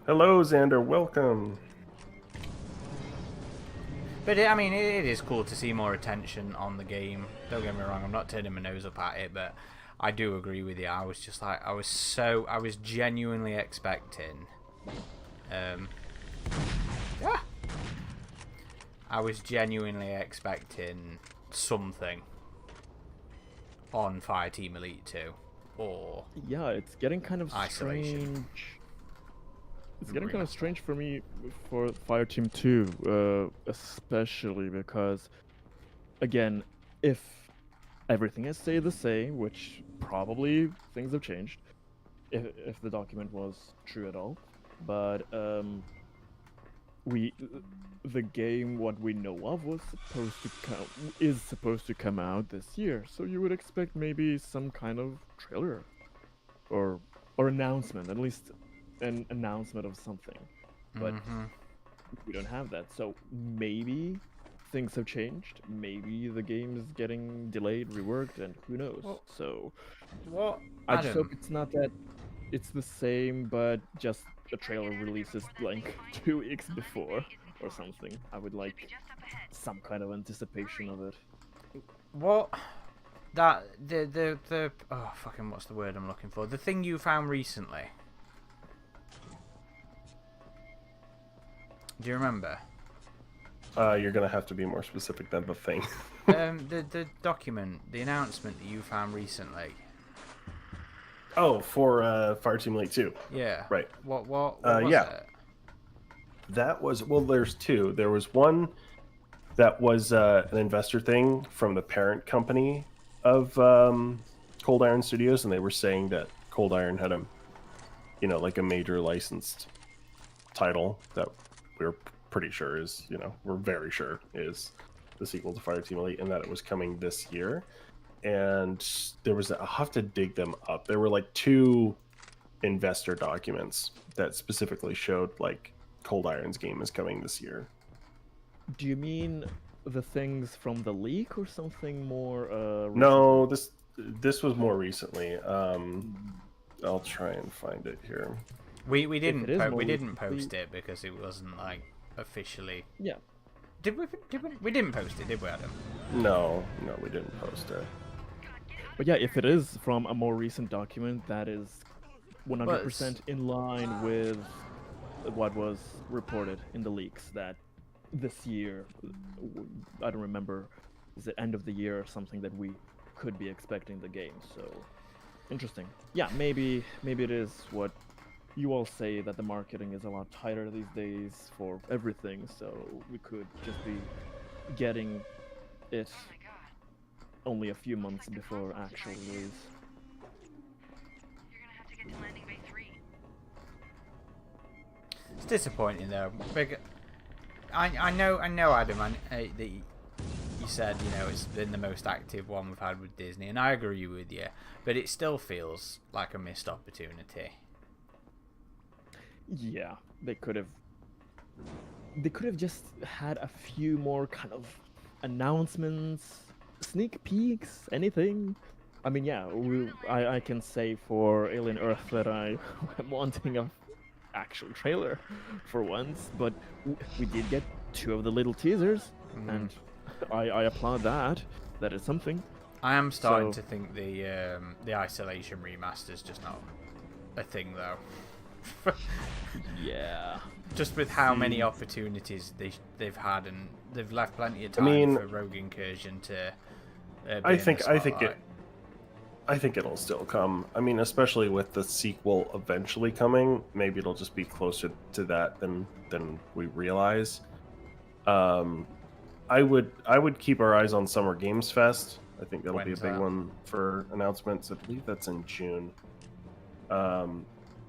Hello, Xander. Welcome. But it is cool to see more attention on the game. Don't get me wrong, I'm not turning my nose up at it, but I do agree with you. I was just like, I was genuinely expecting, I was genuinely expecting something on Fireteam Elite 2, or yeah, it's getting kind of Isolation. Strange. It's getting kind of strange for me for Fireteam 2, especially because, again, if everything has stayed the same, which probably things have changed, if the document was true at all, but the game, what we know of, is supposed to come out this year, so you would expect maybe some kind of trailer or announcement, at least an announcement of something, but we don't have that. So maybe things have changed. Maybe the game is getting delayed, reworked, and who knows. What? I just hope it's not that it's the same, but just a trailer releases like 2 weeks before or something. I would like some kind of anticipation of it. What? That the oh fucking what's the word I'm looking for? The thing you found recently. Do you remember? You're gonna have to be more specific than the thing. The document, the announcement that you found recently. Oh, for Fireteam Elite 2. Yeah. Right. What was yeah. it? That was, well, there's two. There was one that was an investor thing from the parent company of Cold Iron Studios, and they were saying that Cold Iron had like a major licensed title that we're pretty sure is, we're very sure is the sequel to Fireteam Elite, and that it was coming this year. And there was, I'll have to dig them up. There were like 2 investor documents that specifically showed like Cold Iron's game is coming this year. Do you mean the things from the leak or something more? No, this was more recently. I'll try and find it here. We didn't post it because it wasn't like officially. Yeah. Did we didn't post it, did we, Adam? No, we didn't post it. But yeah, if it is from a more recent document, that is 100% in line with what was reported in the leaks, that this year, I don't remember, is it end of the year or something, that we could be expecting the game. So interesting. Yeah, maybe it is what you all say, that the marketing is a lot tighter these days for everything, so we could just be getting it only a few months before actual release. You're gonna have to get to landing bay 3. It's disappointing though. I know, Adam. That you said it's been the most active one we've had with Disney, and I agree with you. But it still feels like a missed opportunity. Yeah, they could have just had a few more kind of announcements, sneak peeks, anything. I mean, yeah, I can say for Alien Earth that I am wanting actual trailer for once, but we did get 2 of the little teasers, and I applaud that. That is something. I am starting So- to think the Isolation remaster's just not a thing though. Yeah. Just with how many See. opportunities they've had, and they've left plenty of I time mean, for Rogue Incursion to. Be I in the think spotlight. I think it'll still come. I mean, especially with the sequel eventually coming, maybe it'll just be closer to that than we realize. I would keep our eyes on Summer Games Fest. I think that'll be a When's big that? one for announcements. I believe that's in June.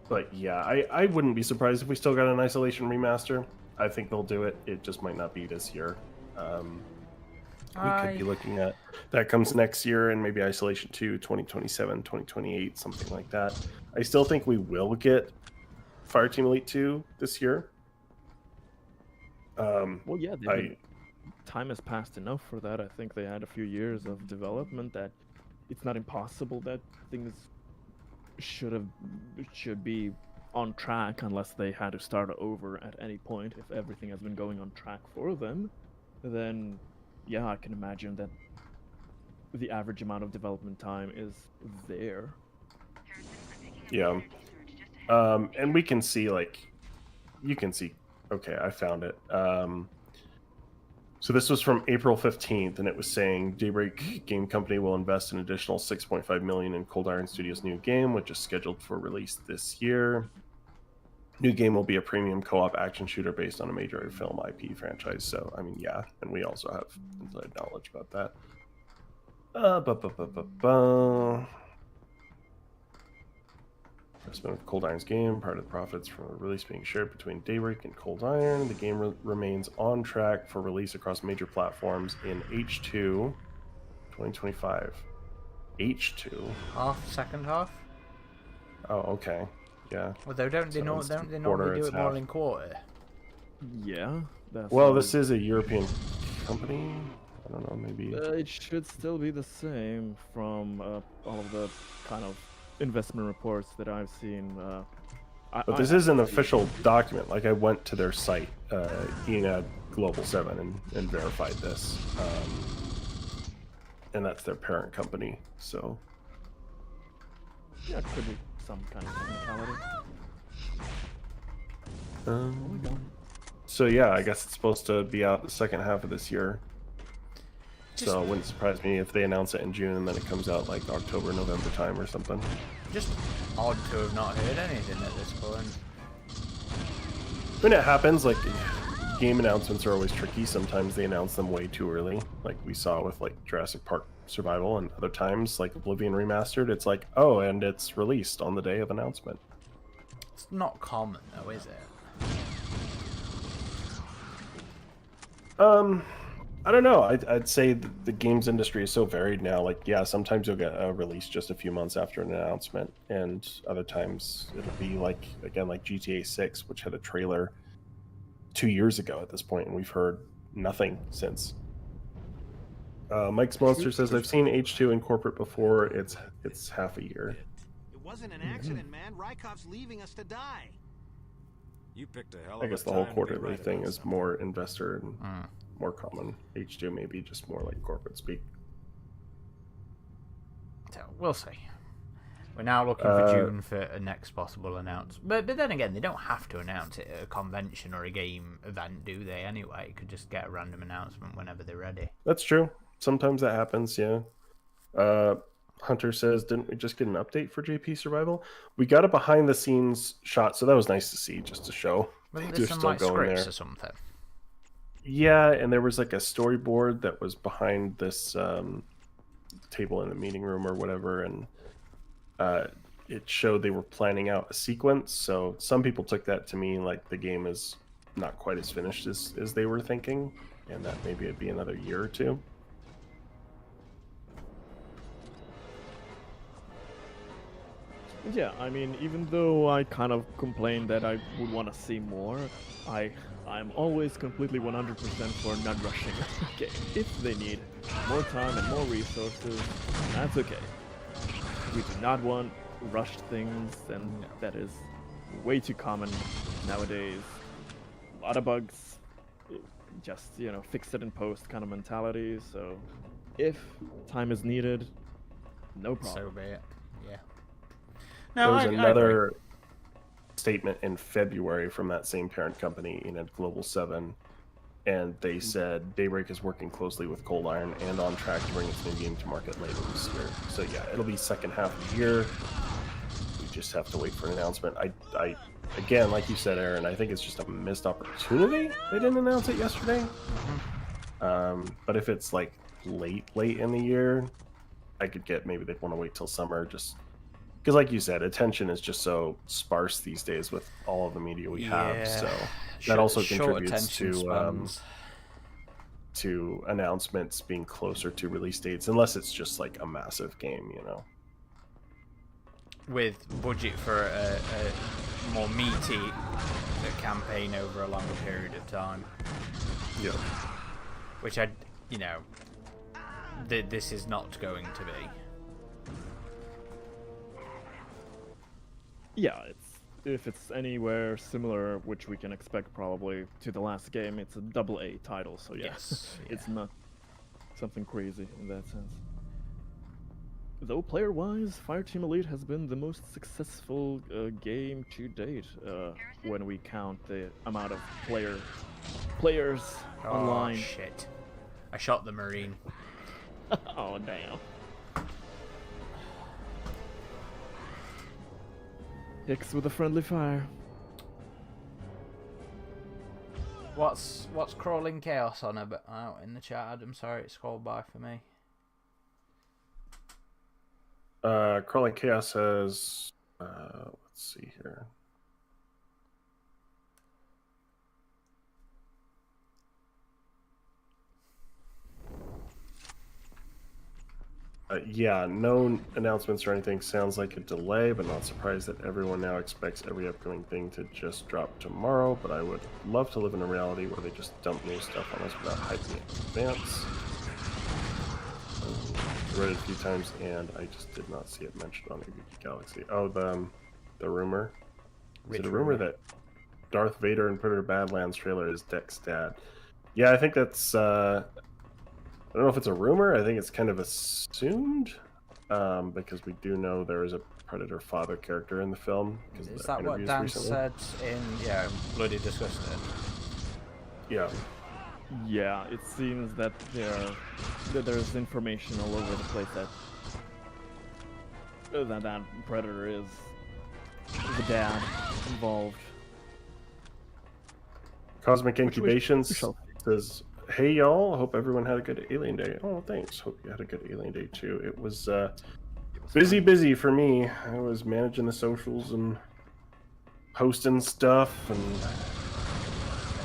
But yeah, I wouldn't be surprised if we still got an Isolation remaster. I think they'll do it. It just might not be this year. We could be looking at that comes next year, and maybe Isolation 2, 2027, 2028, something like that. I still think we will get Fireteam Elite 2 this year. Well, yeah, time has passed enough for that. I think they had a few years of development that it's not impossible that things should be on track unless they had to start over at any point. If everything has been going on track for them, then yeah, I can imagine that the average amount of development time is there. Yeah. And we can see, like, you can see, okay, I found it. So this was from April 15th, and it was saying Daybreak Game Company will invest an additional $6.5 million in Cold Iron Studios' new game, which is scheduled for release this year. New game will be a premium co-op action shooter based on a major film IP franchise. So, I mean, yeah, and we also have inside knowledge about that. Investment of Cold Iron's game, part of the profits from the release being shared between Daybreak and Cold Iron. The game remains on track for release across major platforms in H2 2025. H2? Second half. Oh, okay. Yeah. Well, don't they normally do it more in quarter? Yeah. That's Well, what this is a European company. I don't know, maybe. it should still be the same from all of the kind of investment reports that I've seen. But this is an official document. Like, I went to their site, ENAD Global 7, and verified this. And that's their parent company, so. Yeah, it could be some kind of technicality. So yeah, I guess it's supposed to be out the second half of this year. So it wouldn't surprise me if they announce it in June and then it comes out like October, November time or something. Just odd to have not heard anything at this point. When it happens, like, game announcements are always tricky. Sometimes they announce them way too early, like we saw with like Jurassic Park Survival, and other times like Oblivion Remastered, it's like, oh, and it's released on the day of announcement. It's not common though, is it? I don't know. I'd say the games industry is so varied now. Like, yeah, sometimes you'll get a release just a few months after an announcement, and other times it'll be like, again, like GTA 6, which had a trailer 2 years ago at this point, and we've heard nothing since. Mike's Monster says, I've seen H2 in corporate before. It's half a year. It wasn't an accident, man. Rykov's leaving us to die. You picked a hell of I guess a the whole time to be quarterly right thing about is something. more investor and more common. H2 maybe just more like corporate speak. So we'll see. We're now looking for June for a next possible announcement. But then again, they don't have to announce it at a convention or a game event, do they? Anyway, you could just get a random announcement whenever they're ready. That's true. Sometimes that happens, yeah. Hunter says, didn't we just get an update for JP Survival? We got a behind-the-scenes shot, so that was nice to see, just to show. Wasn't They're there some still like going scripts there. or something? Yeah, and there was like a storyboard that was behind this table in the meeting room or whatever, and it showed they were planning out a sequence. So some people took that to mean like the game is not quite as finished as they were thinking, and that maybe it'd be another year or two. Yeah, I mean, even though I kind of complained that I would want to see more, I'm always completely 100% for not rushing a game. If they need more time and more resources, that's okay. We do not want rushed things, and that is way too common nowadays. A lot of bugs, just fix it in post kind of mentality. So if time is needed, no problem. So be it. Yeah. There No, was I agree. another statement in February from that same parent company, Global 7, and they said Daybreak is working closely with Cold Iron and on track to bring its new game to market later this year. So yeah, it'll be second half of the year. We just have to wait for an announcement. I again, like you said, Aaron, I think it's just a missed opportunity they didn't announce it yesterday. But if it's like late in the year, I could get maybe they'd want to wait till summer, just because, like you said, attention is just so sparse these days with all of the media we have. So that also contributes to announcements being closer to release dates, unless it's just like a massive game, With budget for a more meaty campaign over a longer period of time. Yeah. Which this is not going to be. Yeah, if it's anywhere similar, which we can expect probably to the last game, it's a AA title, so yeah, Yes, it's not something crazy in that sense. Though player-wise, Fireteam Elite has been the most successful game to date, when we count the amount of players online. Oh shit! I shot the Marine. Oh damn. Hicks with a friendly fire. What's Crawling Chaos on out in the chat? I'm sorry, it scrolled by for me. Crawling Chaos says, let's see here. Yeah, no announcements or anything. Sounds like a delay, but not surprised that everyone now expects every upcoming thing to just drop tomorrow. But I would love to live in a reality where they just dump new stuff on us without hyping it in advance. I read it a few times, and I just did not see it mentioned on AVG Galaxy. Oh, the rumor. Is it a rumor that Darth Vader in Predator Badlands trailer is Deck's dad? Yeah, I think that's... I don't know if it's a rumor. I think it's kind of assumed, because we do know there is a Predator father character in the film. Is that what Dan said in Bloody Disgusting? Yeah. Yeah, it seems that there's information all over the place that Predator is the dad involved. Cosmic Incubations says, "Hey y'all, hope everyone had a good Alien Day." Oh, thanks. Hope you had a good Alien Day too. It was busy for me. I was managing the socials and posting stuff, and I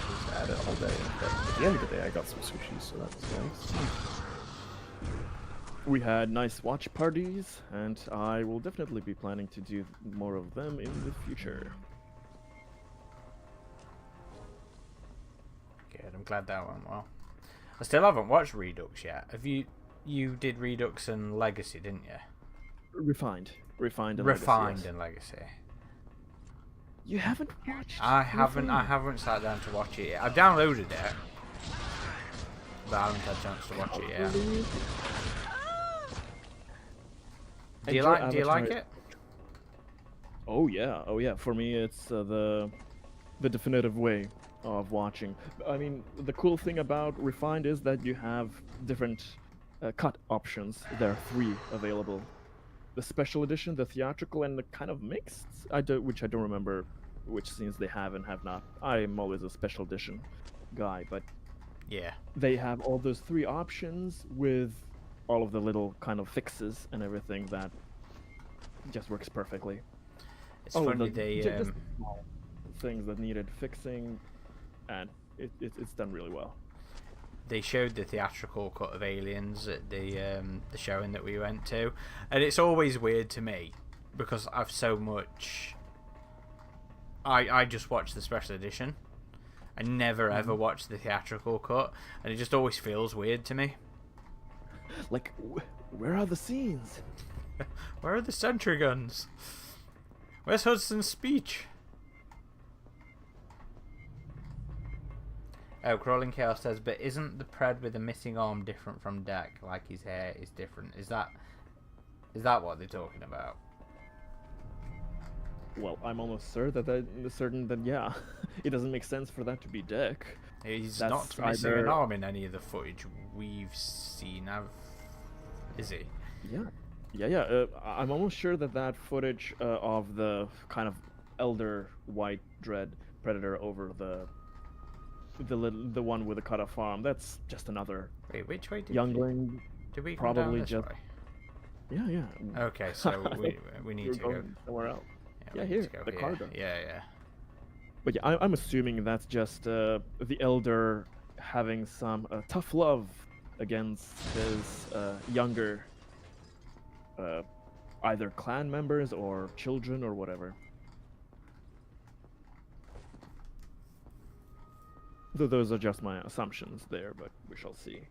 was at it all day. But at the end of the day, I got some sushi, so that was nice. We had nice watch parties, and I will definitely be planning to do more of them in the future. Good, I'm glad that went well. I still haven't watched Redux yet. Have you? You did Redux and Legacy, didn't you? Refined and Refined Legacy, yes. and Legacy. You haven't watched? I haven't sat down to watch it yet. I've downloaded it, but I haven't had a chance to watch it yet. Do you like it? Oh yeah. For me, it's the definitive way of watching. I mean, the cool thing about Refined is that you have different cut options. There are 3 available: the special edition, the theatrical, and the kind of mixed. Which I don't remember which scenes they have and have not. I'm always a special edition guy, but yeah, they have all those 3 options with all of the little kind of fixes and everything that just works perfectly. It's funny just small things that needed fixing, and it's done really well. They showed the theatrical cut of Aliens at the showing that we went to, and it's always weird to me because I've so much. I just watch the special edition. I never ever watch the theatrical cut, and it just always feels weird to me. Like, where are the scenes? Where are the sentry guns? Where's Hudson's speech? Oh, Crawling Chaos says, but isn't the Pred with a missing arm different from Deck? Like his hair is different. Is that what they're talking about? Well, I'm almost certain that yeah, it doesn't make sense for that to be Deck. He's That's not missing either- an arm in any of the footage we've seen. Is he? Yeah. I'm almost sure that footage of the kind of elder white dread predator over the one with the cut off arm. That's just another Wait, which way youngling. did we come down probably this just- way? Yeah. Okay, so we need You're to go going somewhere else. we Yeah, need here, to go the here. cargo. Yeah. But yeah, I'm assuming that's just the elder having some tough love against his younger, either clan members or children or whatever. Though those are just my assumptions there, but we shall see.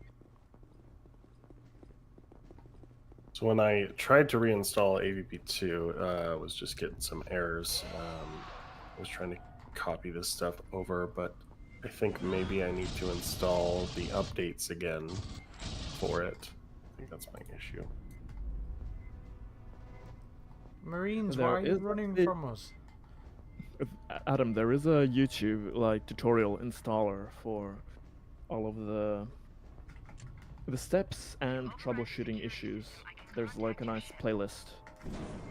So when I tried to reinstall AVP2, was just getting some errors. I was trying to copy this stuff over, but I think maybe I need to install the updates again for it. I think that's my issue. Marines, There why are you is running a- from us? Adam, there is a YouTube tutorial installer for all of the steps and troubleshooting issues. There's like a nice playlist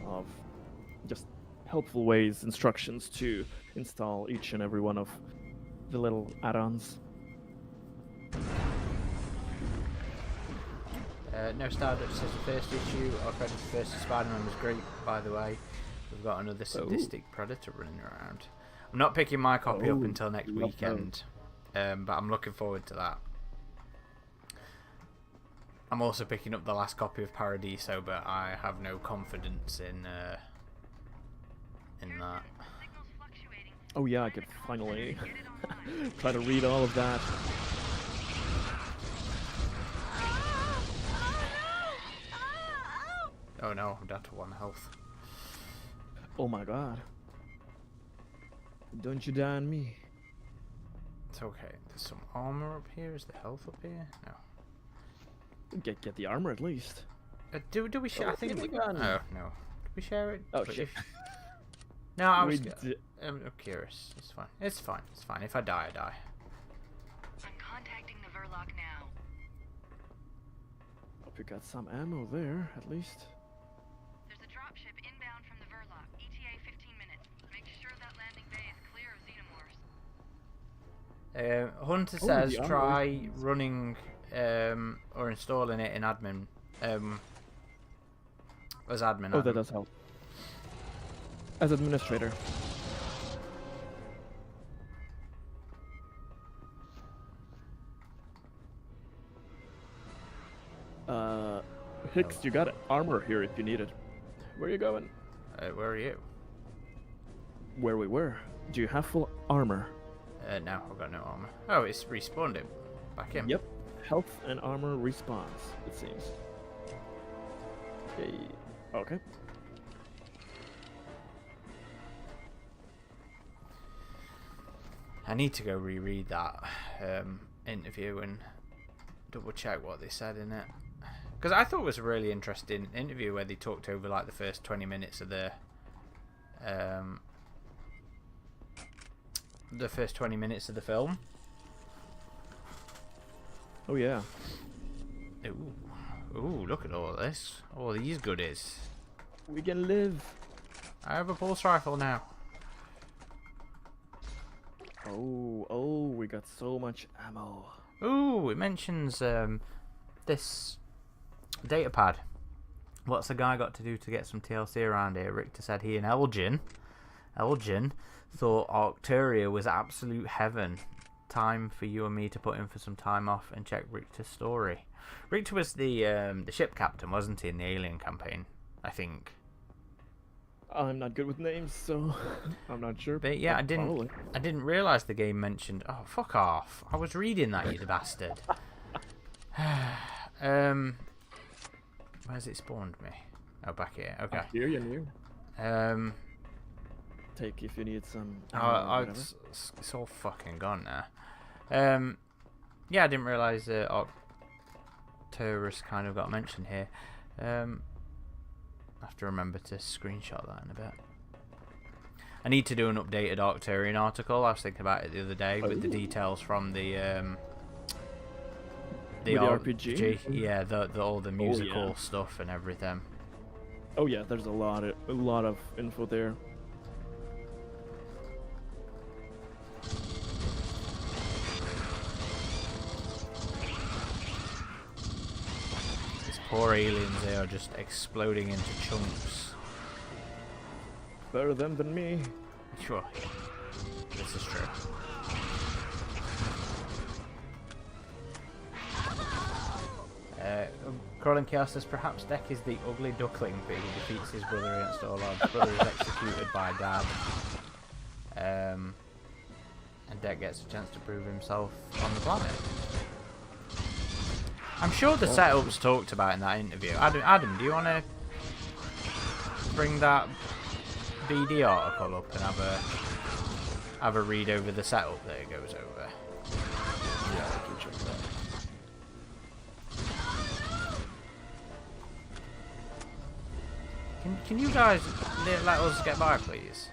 of just helpful ways, instructions to install each and every one of the little add-ons. No Stardust says the first issue of Predator vs Spider-Man was great, by the way. We've got another sadistic predator running around. I'm not picking my copy up until next love weekend, but I'm looking forward to that. I'm also picking up the last copy of Paradiso, but I have no confidence in that. Oh yeah, I could finally try to read all of that. Oh no, I'm down to 1 health. Oh my god. Don't you die on me. It's okay. There's some armor up here. Is the health up here? No. Get the armor at least. Do we share? I think give we. me a gun. Oh no. Do we share it? Oh But shit. if- No, I was. We di- I'm curious. It's fine. It's fine. It's fine. If I die, I die. I'm contacting the Verloc now. Hope you got some ammo there, at least. There's a dropship inbound from the Verloc. ETA 15 minutes. Make sure that landing bay is clear of xenomorphs. Hunter Oh, says the armor try is- running or installing it in admin. As admin. Oh, that Adam. does help. As administrator. Hicks, you got armor here if you need it. Where are you going? Where are you? Where we were. Do you have full armor? No, I've got no armor. Oh, it's respawned it. Back in. Yep. Health and armor respawns, it seems. Okay. I need to go reread that interview and double check what they said in it, because I thought it was a really interesting interview where they talked over like the first 20 minutes of the film. Oh yeah. Ooh, look at all this. All these goodies. We can live. I have a pulse rifle now. Oh, we got so much ammo. Ooh, it mentions this data pad. What's the guy got to do to get some TLC around here? Richter said he and Elgin thought Arcturia was absolute heaven. Time for you and me to put in for some time off and check Richter's story. Richter was the ship captain, wasn't he, in the Alien campaign? I think. I'm not good with names, so I'm not sure. But yeah, Probably. I didn't realise the game mentioned. Oh, fuck off! I was reading that, you bastard. Where's it spawned me? Oh, back here. Okay. Here you knew. Take if you need some. Oh, ammo or whatever. it's all fucking gone now. Yeah, I didn't realise Arcturus kind of got mentioned here. I have to remember to screenshot that in a bit. I need to do an updated Arcturian article. I was thinking about it the other day with the details from the RPG. Yeah, all the musical stuff and everything. Oh yeah, there's a lot of info there. These poor aliens, they are just exploding into chunks. Better them than me. Sure. This is true. Crawling Chaos says perhaps Deck is the ugly duckling pig who defeats his brother against all odds. Brother is executed by Dad. And Deck gets a chance to prove himself on the planet. I'm sure the setup's talked about in that interview. Adam, do you want to bring that BD article up and have a read over the setup that it goes over? Yeah, I can check that. Can you guys let us get by, please?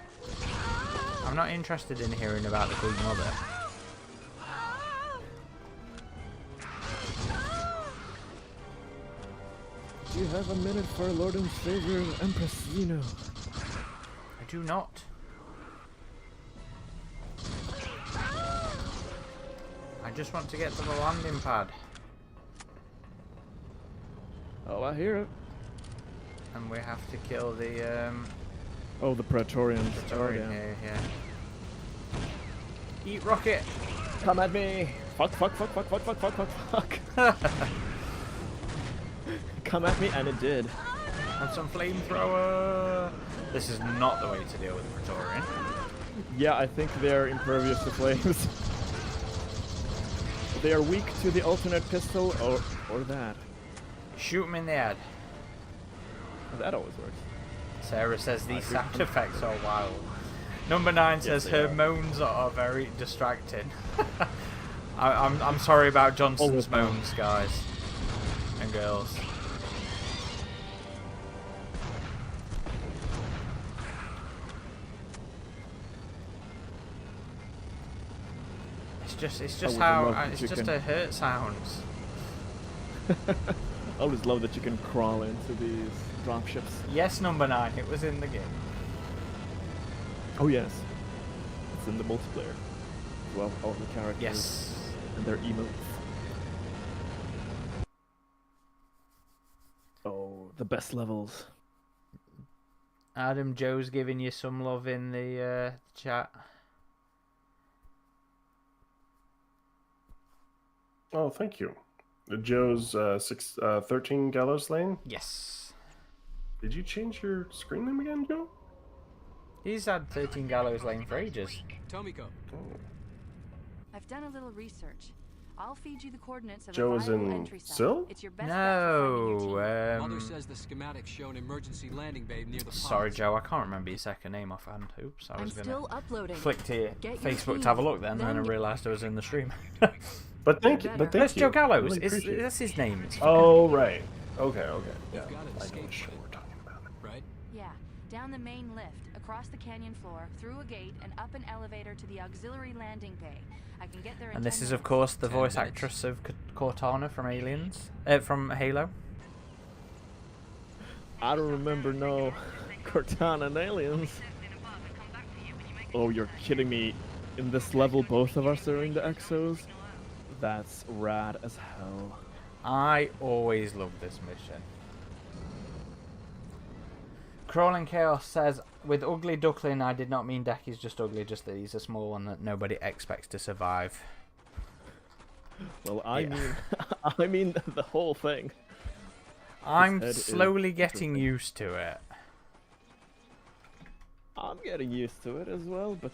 I'm not interested in hearing about the Queen Mother. Do you have a minute for Lord and Savior Empress Zeno? I do not. I just want to get to the landing pad. Oh, I hear it. And we have to kill the Oh, the Praetorians. Praetorian Oh, yeah. here, yeah. Eat rocket! Come at me! Fuck. Come at me, and it did. And some flamethrower! This is not the way to deal with the Praetorian. Yeah, I think they're impervious to flames. They are weak to the alternate pistol, or that. Shoot him in the head. That always works. Sarah says these sound effects are wild. Number 9 says her moans are very distracting. I'm sorry about Johnson's moans, guys and girls. It's just how it's just a hurt sounds. I always love that you can crawl into these dropships. Yes, number 9, it was in the game. Oh yes, it's in the multiplayer. Well, all the characters Yes. and their emotes. Oh, the best levels. Adam Joe's giving you some love in the chat. Oh, thank you. Joe's 13 Gallows Lane. Yes. Did you change your screen name again, Joe? He's had 13 Gallows Lane for ages. Tomiko. I've done a little research. I'll feed you the coordinates of Joe a is viable in entry site. Sill? It's your best bet for finding your team. Mother says the schematics show an emergency landing bay near the Sorry, pods. Joe, I can't remember your second name offhand. Oops, I I'm was gonna still uploading. flick to your Get your Facebook team, to have a look then, then and I get- realised I was in the stream. But thank you. But thank That's you. Joe Gallows. Really appreciate it. That's his name. It's Oh, right. Okay. Yeah. You've got an I know escape what show plan, we're talking about. right? Yeah, down the main lift, across the canyon floor, through a gate, and up an elevator to the auxiliary landing bay. I can get there in And this 10 is, of minutes. course, the 10 voice minutes. actress of Cortana from from Halo. I don't remember no Cortana and aliens. Oh, you're kidding me. In this level, both of us are in the Exos? That's rad as hell. I always loved this mission. Crawling Chaos says, with Ugly Duckling, I did not mean Deck is just ugly, just that he's a small one that nobody expects to survive. Well, I Yeah. mean, I mean the whole thing. I'm head is slowly getting interesting. used to it. I'm getting used to it as well, but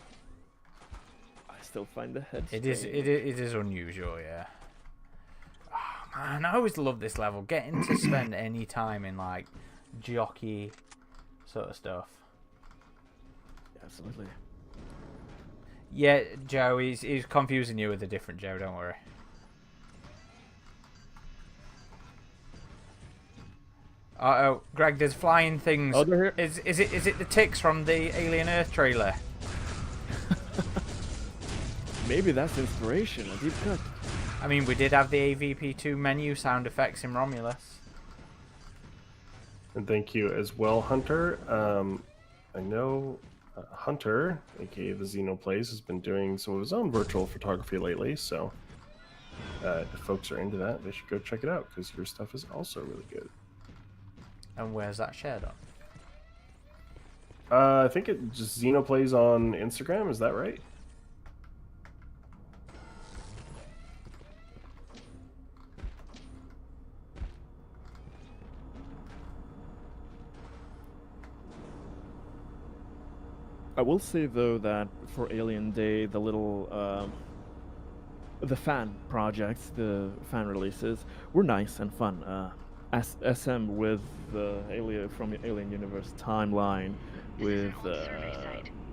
I still find the head. It is strange. it is unusual, yeah. Oh, man, I always love this level. Getting to spend any time in like jockey sort of stuff. Absolutely. Yeah, Joe, he's confusing you with a different Joe. Don't worry. Uh-oh, Greg, there's flying things. Oh, they're here. Is it the ticks from the Alien Earth trailer? Maybe that's inspiration. A deep cut. I mean, we did have the AVP2 menu sound effects in Romulus. And thank you as well, Hunter. I know Hunter, aka the Xenoplays, has been doing some of his own virtual photography lately, so if folks are into that, they should go check it out, because your stuff is also really good. And where's that shared on? I think it just Xenoplays on Instagram, is that right? I will say though that for Alien Day, the little the fan projects, the fan releases, were nice and fun. SM with the Alien from the Alien Universe timeline, with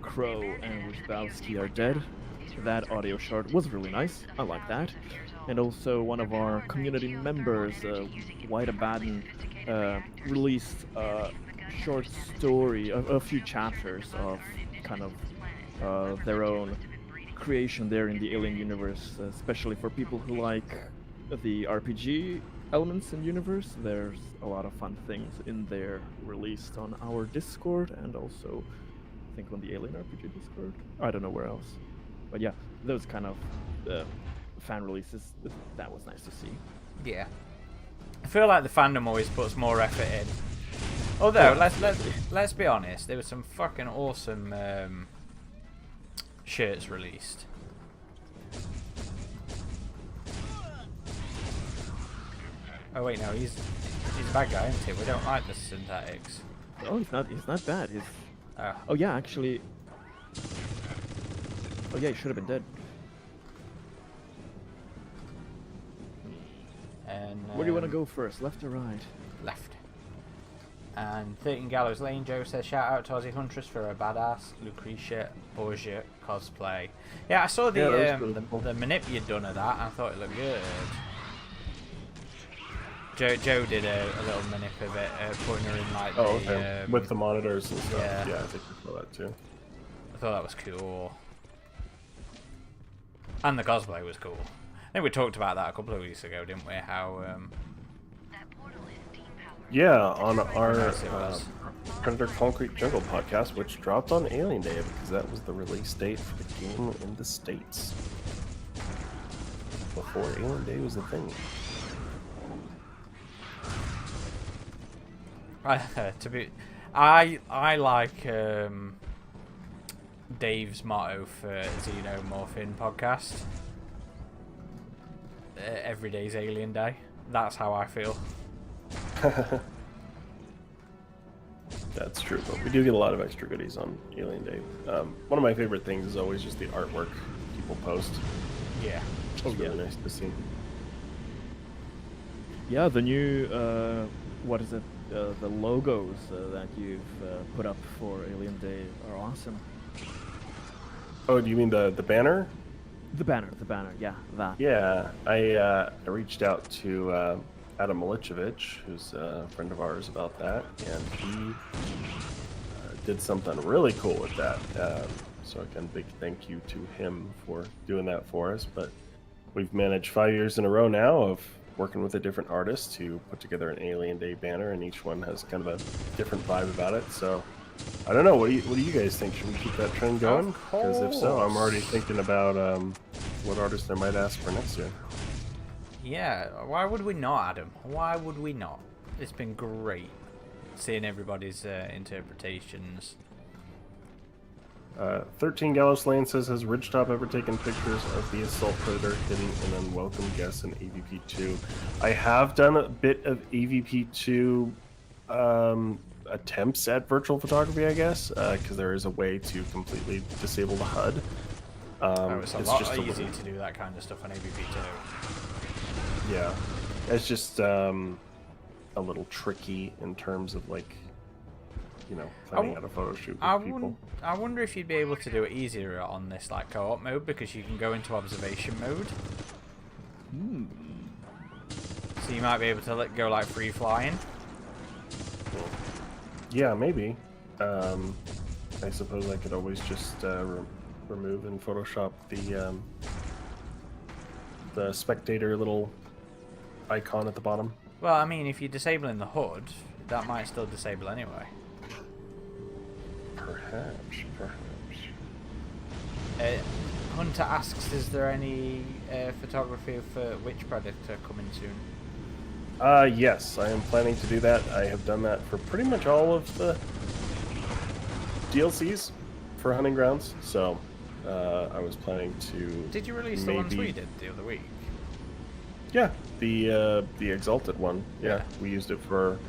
Crow and Wojciechowski are dead. That audio short was really nice. I like that. And also one of our community members, White Abaddon, released a short story, a few chapters of kind of their own creation there in the Alien universe, especially for people who like the RPG elements in universe. There's a lot of fun things in there released on our Discord, and also I think on the Alien RPG Discord. I don't know where else, but yeah, those kind of fan releases, that was nice to see. Yeah, I feel like the fandom always puts more effort in. Although, let's be honest, there were some fucking awesome shirts released. Oh wait, no, he's a bad guy, isn't he? We don't like the synthetics. Oh, he's not bad. He's Oh, oh yeah, actually. Oh yeah, he should have been dead. and Where do you want to go first, left or right? left. And 13 Gallows Lane Joe says, shout out to Aussie Huntress for a badass Lucretia Borgia cosplay. Yeah, I saw the that was really cool. the manip you'd done of that, and I thought it looked good. Joe did a little manip of it, putting her in like Oh, okay. With the monitors and stuff. yeah. Yeah, I think we saw that too. I thought that was cool. And the cosplay was cool. I think we talked about that a couple of weeks ago, didn't we? How Yeah, on our nice it was. Predator Concrete Jungle podcast, which dropped on Alien Day, because that was the release date for the game in the States. Before Alien Day was a thing. I like Dave's motto for Xenomorphin podcast. Every day's Alien Day. That's how I feel. That's true, but we do get a lot of extra goodies on Alien Day. One of my favorite things is always just the artwork people post. Yeah. It's really nice to see. Yeah, the new what is it? The logos that you've put up for Alien Day are awesome. Oh, do you mean the banner? The banner, yeah, that. Yeah, I reached out to Adam Milicevic, who's a friend of ours, about that, and he did something really cool with that. So again, big thank you to him for doing that for us. But we've managed 5 years in a row now of working with a different artist to put together an Alien Day banner, and each one has kind of a different vibe about it. So I don't know. What do you guys think? Should we keep that trend going? Because if so, I'm already thinking about what artist I might ask for next year. Yeah, why would we not, Adam? Why would we not? It's been great seeing everybody's interpretations. 13 Gallows Lane says, has Ridgetop ever taken pictures of the Assault Predator hitting an unwelcome guest in AVP2? I have done a bit of AVP2 attempts at virtual photography, I guess, because there is a way to completely disable the HUD. It's a lot easier to do that kind of stuff on AVP2. Yeah, it's just a little tricky in terms of like planning out a photo shoot with people. I wonder if you'd be able to do it easier on this like co-op mode, because you can go into observation mode. So you might be able to go like free flying. Yeah, maybe. I suppose I could always just remove and Photoshop the spectator little icon at the bottom. Well, I mean, if you're disabling the HUD, that might still disable anyway. Perhaps. Hunter asks, is there any photography for Witch Predator coming soon? Yes, I am planning to do that. I have done that for pretty much all of the DLCs for Hunting Grounds, so I was planning to. Did you release the ones we did the other week? Yeah, the Exalted one. Yeah, we used it for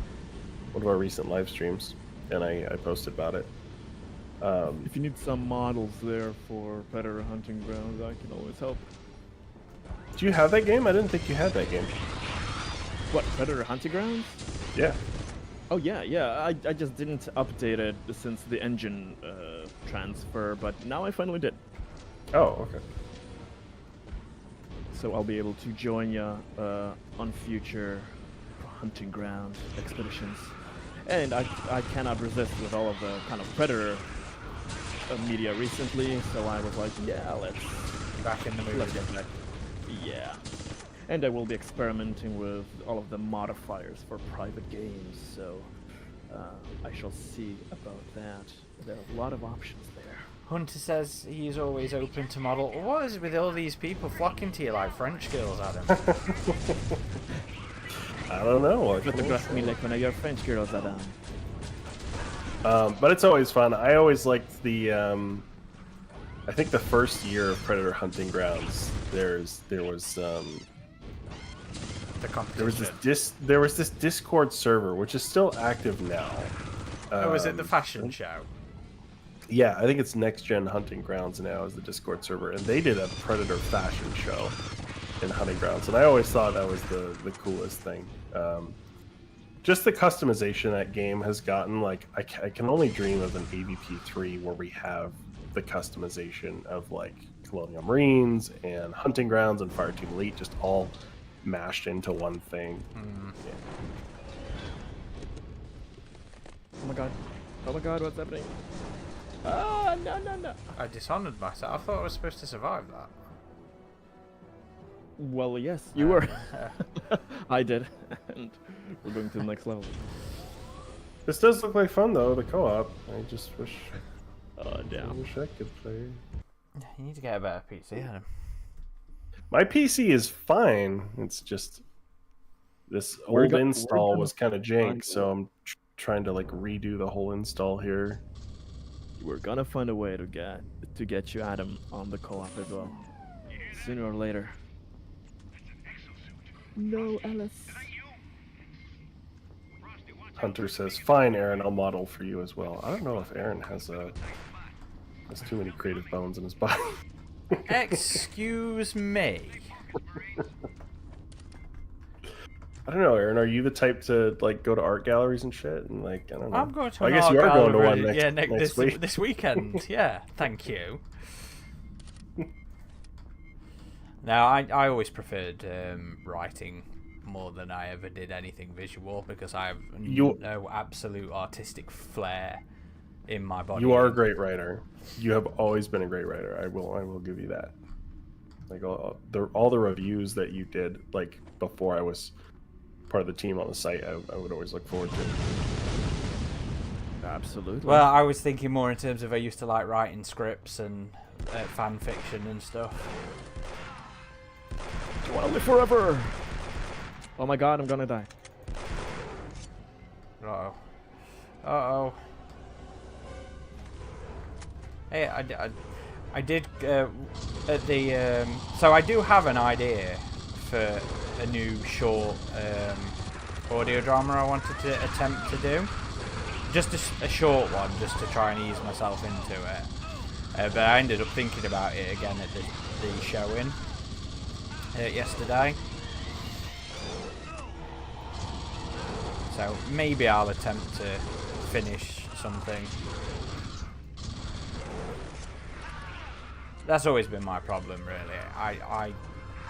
one of our recent live streams, and I posted about it. If you need some models there for Predator Hunting Grounds, I can always help. Do you have that game? I didn't think you had that game. What, Predator Hunting Grounds? Yeah. Oh yeah. I just didn't update it since the engine transfer, but now I finally did. Oh, okay. So I'll be able to join you on future Hunting Ground expeditions. And I cannot resist with all of the kind of Predator media recently, so I was like, yeah, let's Back in the movie. let's get back. Yeah. And I will be experimenting with all of the modifiers for private games, so I shall see about that. There are a lot of options there. Hunter says he's always open to model. What is it with all these people flocking to you like French girls, Adam? I don't know. Photograph me like one of your French girls, Adam. But it's always fun. I always liked the. I think the first year of Predator Hunting Grounds, there was this Discord server, which is still active now. Oh, is it the fashion show? Yeah, I think it's Next Gen Hunting Grounds now is the Discord server, and they did a Predator fashion show in Hunting Grounds, and I always thought that was the coolest thing. Just the customization that game has gotten, like, I can only dream of an AVP3 where we have the customization of, like, Colonial Marines and Hunting Grounds and Fireteam Elite just all mashed into one thing. Yeah. Oh my god, what's happening? Ah, no. I dishonored myself. I thought I was supposed to survive that. Well, yes, you were. I did. And we're going to the next level. This does look like fun, though, the co-op. I just wish... damn. I wish I could play. You need to get a better PC, Adam. My PC is fine. It's just... This old install was kind of jank, so I'm trying to, like, redo the whole install here. We're gonna find a way to get you, Adam, on the co-op as well. Sooner or later. No, Alice. Hunter says, "Fine, Aaron. I'll model for you as well." I don't know if Aaron has too many creative bones in his body. Excuse me. I don't know, Aaron. Are you the type to like go to art galleries and shit? And like, I don't know. I'm going to. I guess you are going to one next, yeah, next week. This weekend. Yeah, thank you. Now, I always preferred writing more than I ever did anything visual because I have no absolute artistic flair in my body. You are a great writer. You have always been a great writer. I will give you that. Like all the reviews that you did, like before I was part of the team on the site, I would always look forward to. Absolutely. Well, I was thinking more in terms of I used to like writing scripts and fan fiction and stuff. I want to live forever. Oh my god, I'm gonna die. Uh-oh. Hey, I did at the so I do have an idea for a new short audio drama I wanted to attempt to do. Just a short one, just to try and ease myself into it. But I ended up thinking about it again at the showing yesterday. So maybe I'll attempt to finish something. That's always been my problem, really. I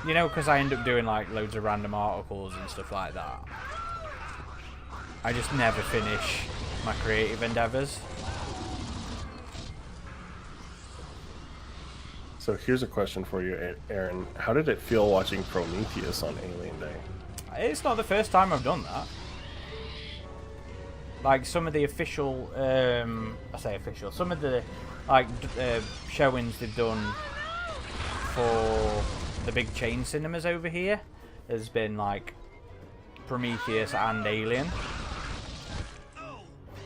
you know, because I end up doing like loads of random articles and stuff like that. I just never finish my creative endeavors. So here's a question for you, Aaron. How did it feel watching Prometheus on Alien Day? It's not the first time I've done that. Like some of the official, I say official, some of the like showings they've done for the big chain cinemas over here has been like Prometheus and Alien.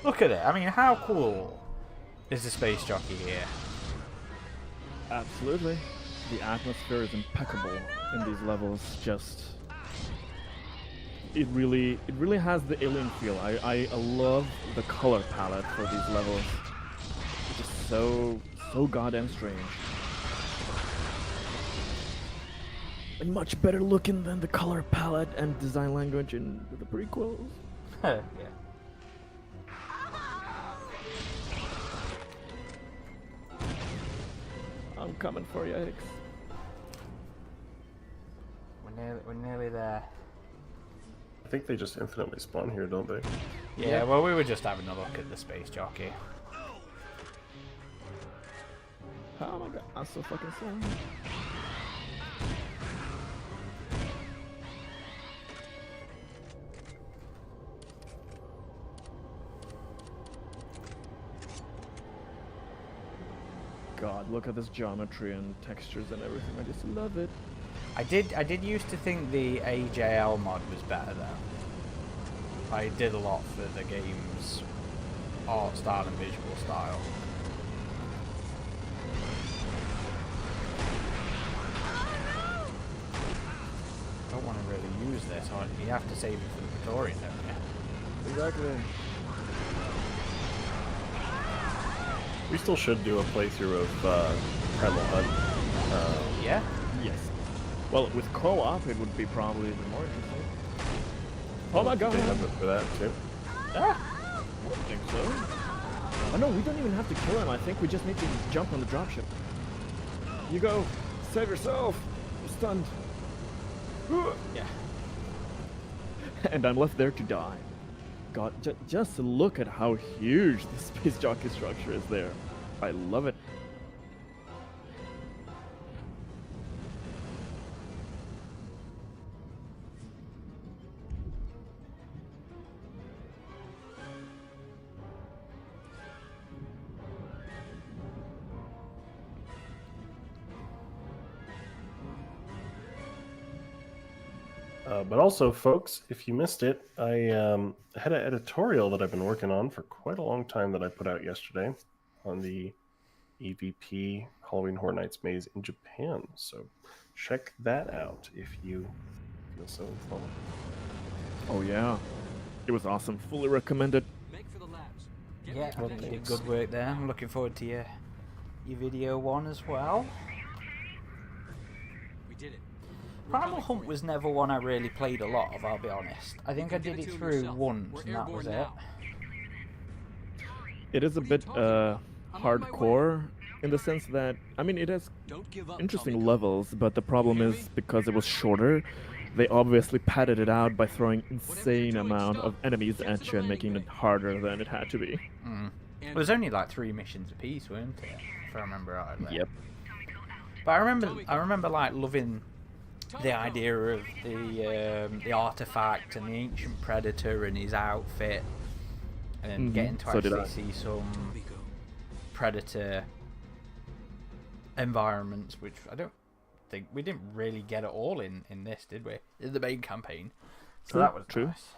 Look at it. I mean, how cool is the space jockey here? Absolutely. The atmosphere is impeccable in these levels. Just it really has the alien feel. I love the color palette for these levels. It's just so goddamn strange. And much better looking than the color palette and design language in the prequels. Yeah. I'm coming for you, Hicks. We're nearly there. I think they just infinitely spawn here, don't they? Yeah, well, we were just having a look at the space jockey. Oh my god, I'm so fucking slow. God, look at this geometry and textures and everything. I just love it. I did used to think the AJL mod was better though. I did a lot for the game's art style and visual style. I don't want to really use this. You have to save it for the tutorial, don't you? Exactly. We still should do a playthrough of Primal Hunt. Yeah? Yes. Well, with co-op, it would be probably even more interesting. Oh my god! They have it for that too. Ah! I don't think so. Oh no, we don't even have to kill him. I think we just need to jump on the dropship. You go. Save yourself. You're stunned. Yeah. And I'm left there to die. God, just look at how huge the space jockey structure is there. I love it. But also, folks, if you missed it, I had an editorial that I've been working on for quite a long time that I put out yesterday on the EVP Halloween Horror Nights Maze in Japan. So check that out if you feel so inclined. Oh yeah, it was awesome. Fully recommended. Make for the labs. Yeah, Well, you did thanks. good work there. I'm looking forward to your video one as well. We did it. Primal Hunt was never one I really played a lot of, I'll be honest. I think I did it through once and that was it. It is a bit hardcore in the sense that, I mean, it has Don't give up, interesting Tommy. levels, but the problem is because it was shorter, they obviously padded it out by throwing insane amount of enemies at you and making it harder than it had to be. Well, there's only like 3 missions apiece, weren't it? If I remember rightly. Yep. But I remember like loving the idea of the artifact and the ancient predator and his outfit, and getting to So did I. actually see some predator environments, which I don't think we didn't really get it all in this, did we? In the main campaign, so that was True. nice.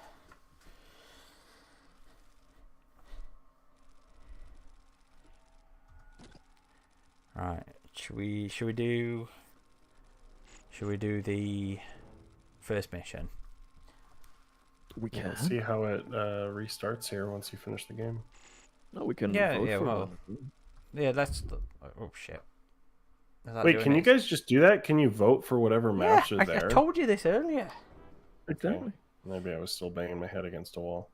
Right, should we do the first mission? We Yeah, can. see how it restarts here once you finish the game. No, we can. Yeah, vote yeah, for well, one. Yeah, that's oh shit. Is that Wait, doing can you it? guys just do that? Can you vote for whatever maps Yeah, are I there? told you this earlier. Exactly. Maybe I was still banging my head against a wall.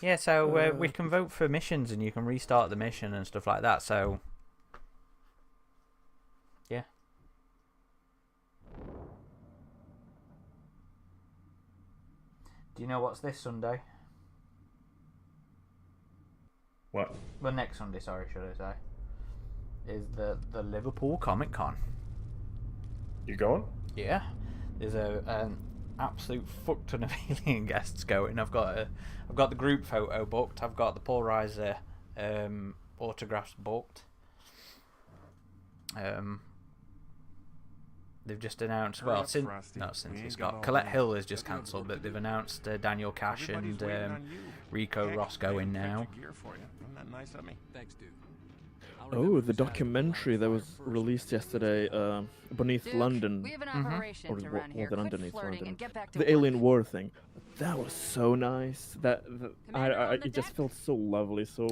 Yeah, so we can vote for missions and you can restart the mission and stuff like that, so... Yeah. Do you know what's this Sunday? What? Well, next Sunday, sorry, should I say. Is the Liverpool Comic Con. You going? Yeah. There's an absolute fuck ton of alien guests going. I've got the group photo booked. I've got the Paul Reiser autographs booked. They've just announced, well, not since it's got Colette Hill has just cancelled, but they've announced Daniel Cash and Rico Ross going now. Thanks, dude. Oh, the documentary that was released yesterday, Beneath Duke, London. we have an operation Or to more run here. than Quit underneath flirting London. and get back to The work. Alien War thing. That was so nice. Commander on the It just deck? felt so lovely, so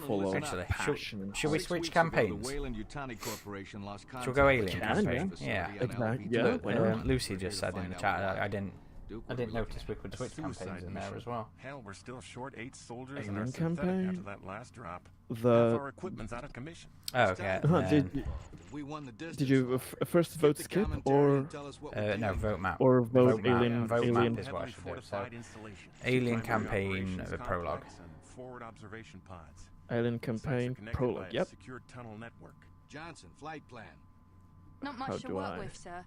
full of Actually, passion. should we switch campaigns? Should we go alien campaign? Yeah. Exactly. Yeah, Look, why not? Lucy just said in the chat, I didn't notice we could switch campaigns in there as well. Hell, we're still short 8 soldiers Alien and our synthetic campaign? after that last drop. Half The our equipment's out of commission. Oh, okay. did you first vote skip or No, vote map. or vote map. alien Vote alien? map is what I should do. So, Fortified installation. alien Primary campaign operations prologue. complex and forward observation pods. Alien Sites are campaign connected prologue. by a Yep. Secured tunnel network. Johnson, flight plan. Not How much to do work I? with, sir.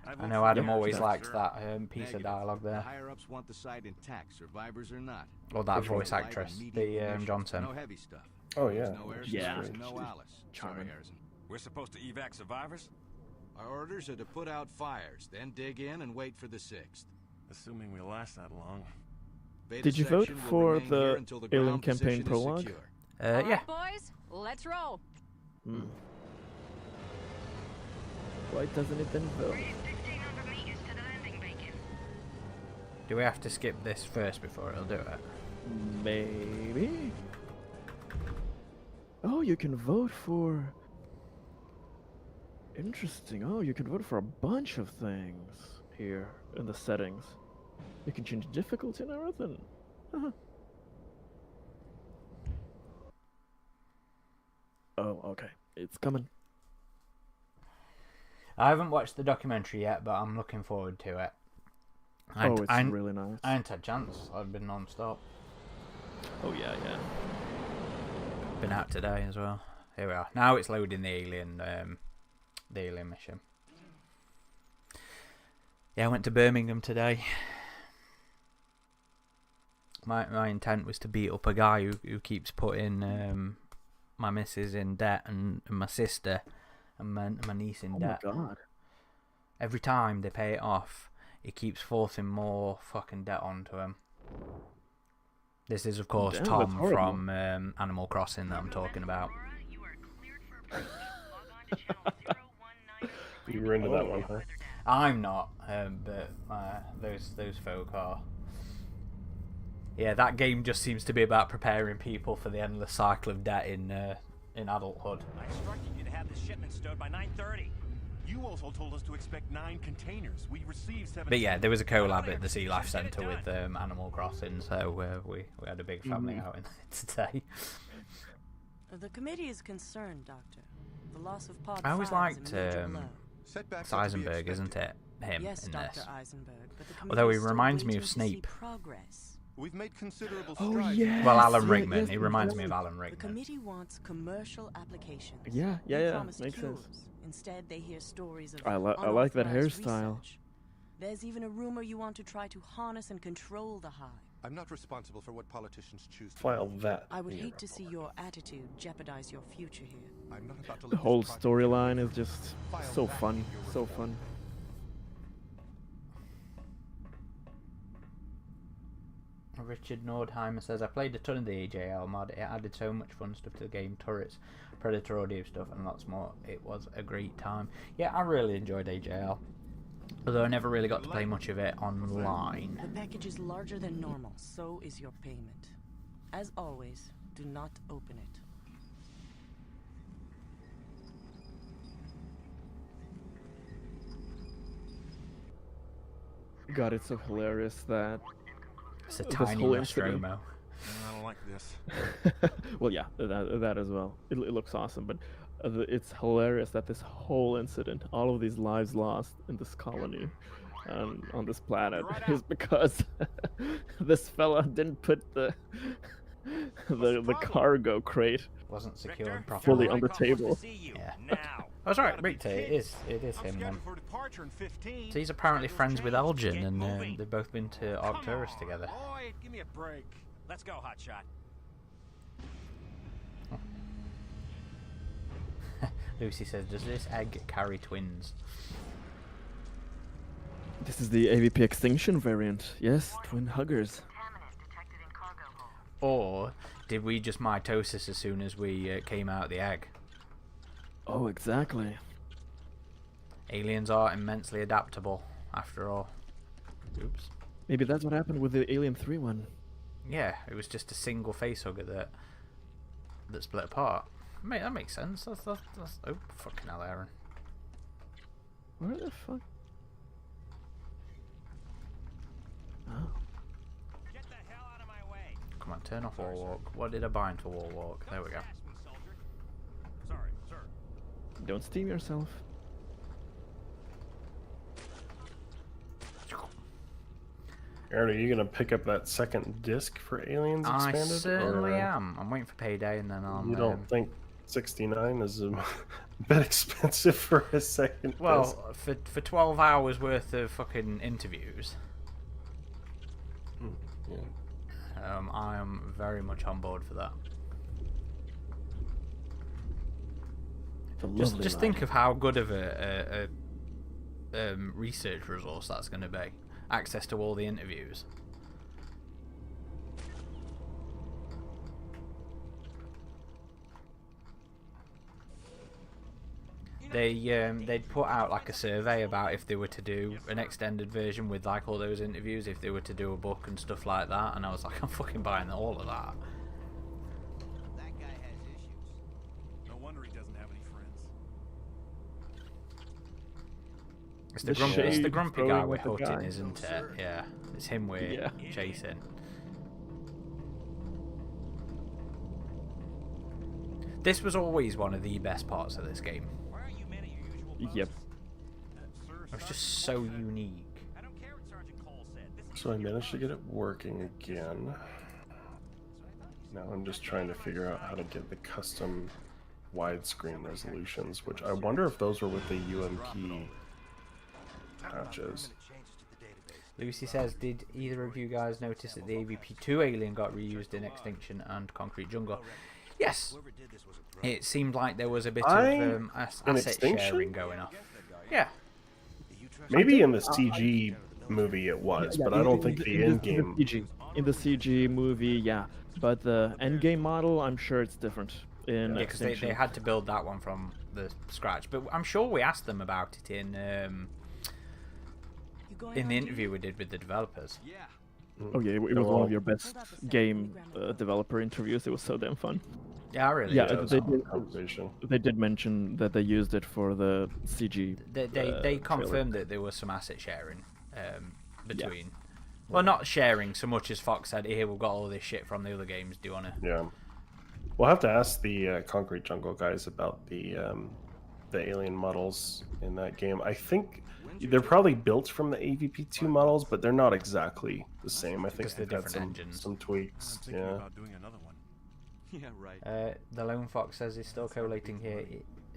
I know Adam Yeah, always sure. likes that piece of Negative. dialogue The there. higher ups want the site intact, survivors or not. Or that Which one? voice actress, Light, the immediate missions, Johnson. No heavy stuff. Oh yeah. No air Yeah. service, no Alice. Sorry, Charming. Harrison. We're supposed to evac survivors? Our orders are to put out fires, then dig in and wait for the 6th. Assuming we last that long. Beta Did you vote section will for remain the here until the Alien ground campaign position is prologue? secure. All Yeah. right, boys, let's roll. Hmm. Why doesn't it then vote? Do we have to skip this first before it'll do it? Maybe. Oh, you can vote for. Interesting. Oh, you can vote for a bunch of things here in the settings. You can change difficulty and everything. Uh-huh. Oh, okay. It's coming. I haven't watched the documentary yet, but I'm looking forward to it. Oh, it's really nice. I ain't had a chance. I've been non-stop. Oh, yeah, yeah. Been out today as well. Here we are. Now it's loading the alien mission. Yeah, I went to Birmingham today. My intent was to beat up a guy who keeps putting my missus in debt and my sister and my niece in debt. Oh my god. Every time they pay it off, it keeps forcing more fucking debt onto him. This is, of course, Damn, Tom that's horrible. from Animal Crossing that I'm talking about. You were into that one, huh? I'm not, but those folk are. Yeah, that game just seems to be about preparing people for the endless cycle of debt in adulthood. I instructed you to have this shipment stowed by 9:30. You also told us to expect 9 containers. We received 7. But yeah, there was a collab at the Sea Life Centre with Animal Crossing, so we had a big family outing today. The committee is concerned, Doctor. The loss of Pod I always 5 is liked a major blow. Eisenberg, isn't it? Him Yes, in Dr. this. Eisenberg, but the committee Although he is still reminds me waiting of to see Snape. progress. We've made considerable Oh, strides. yes. Well, Alan yeah, Rickman. yes, He reminds yes. me of Alan The Rickman. committee wants commercial applications. Yeah, They yeah, promised makes cures. sense. Instead, they hear stories of I like that unauthorized hairstyle. research. There's even a rumor you want to try to harness and control the hive. I'm not responsible for what politicians choose to File do. that. I would in your hate to see your attitude jeopardize your future here. I'm not about to The let whole this project storyline is just File so that fun, in your so report. fun. Richard Nordheimer says, I played a ton of the AJL mod. It added so much fun stuff to the game, turrets, Predator audio stuff, and lots more. It was a great time. Yeah, I really enjoyed AJL. Although I never really got to play much of it online. The package is larger than normal, so is your payment. As always, do not open it. God, it's so hilarious that It's a this tiny whole incident- Nostromo. this. Well, yeah, that as well. It looks awesome, but it's hilarious that this whole incident, all of these lives lost in this colony, on this planet, is because this fella didn't put the cargo crate Wasn't secured fully properly. on the table. Yeah. I was right, Richter. It is him then. So he's apparently friends with Elgin, and they've both been to Arcturus together. Boy, give me a break. Let's go, hotshot. Lucy says, "Does this egg carry twins?" This is the AVP extinction variant. Yes, twin huggers. Or did we just mitosis as soon as we came out the egg? Oh, exactly. Aliens are immensely adaptable, after all. Oops. Maybe that's what happened with the Alien 3 one. Yeah, it was just a single facehugger that split apart. Mate, that makes sense. That's oh, fucking hell, Aaron. Where the fuck? Oh. Get the hell out of my way. Come on, turn off wall walk. What did I bind for wall walk? There we go. Sorry, sir. Don't steam yourself. Aaron, are you gonna pick up that second disc for Aliens I Expanded? certainly or am. I'm waiting for payday, and then I'll. You don't think 69 is a bit expensive for a second disc? Well, for 12 hours worth of fucking interviews. Yeah. I am very much on board for that. Just think of how good of a research resource that's going to be. Access to all the interviews. They'd put out like a survey about if they were to do an extended version with like all those interviews, if they were to do a book and stuff like that, and I was like, I'm fucking buying all of that. That guy has issues. No wonder he doesn't have any friends. It's the grumpy guy we're with the hunting, guy. isn't it? Yeah, it's him we're chasing. This was always one of the best parts of this game. Why aren't you men at your usual post? Yep. It was just so unique. I don't care what Sergeant Cole said. This So I managed to get it working again. Now I'm just trying to figure out how to get the custom widescreen resolutions, which I wonder if those were with the UMP patches. Lucy says, did either of you guys notice that the AVP2 alien got reused in Extinction and Concrete Jungle? Yes. It seemed like there was a bit of asset sharing going off. Yeah. Maybe in the CG movie it was, but I don't think the in-game... In the CG movie, yeah. But the endgame model, I'm sure it's different. Yeah, because they had to build that one from the scratch. But I'm sure we asked them about it in the interview we did with the developers. Yeah. Oh yeah, it was one of your best game developer interviews. It was so damn fun. Yeah, really. Yeah, they did mention that they used it for the CG. They confirmed that there was some asset sharing between. Yeah. Well, not sharing so much as Fox said, here, we've got all this shit from the other games, do you want to... Yeah. We'll have to ask the Concrete Jungle guys about the alien models in that game. I think they're probably built from the AVP2 models, but they're not exactly the same. I think they've had some tweaks. Yeah. About doing another one. Yeah, right. The Lone Fox says he's still collating here.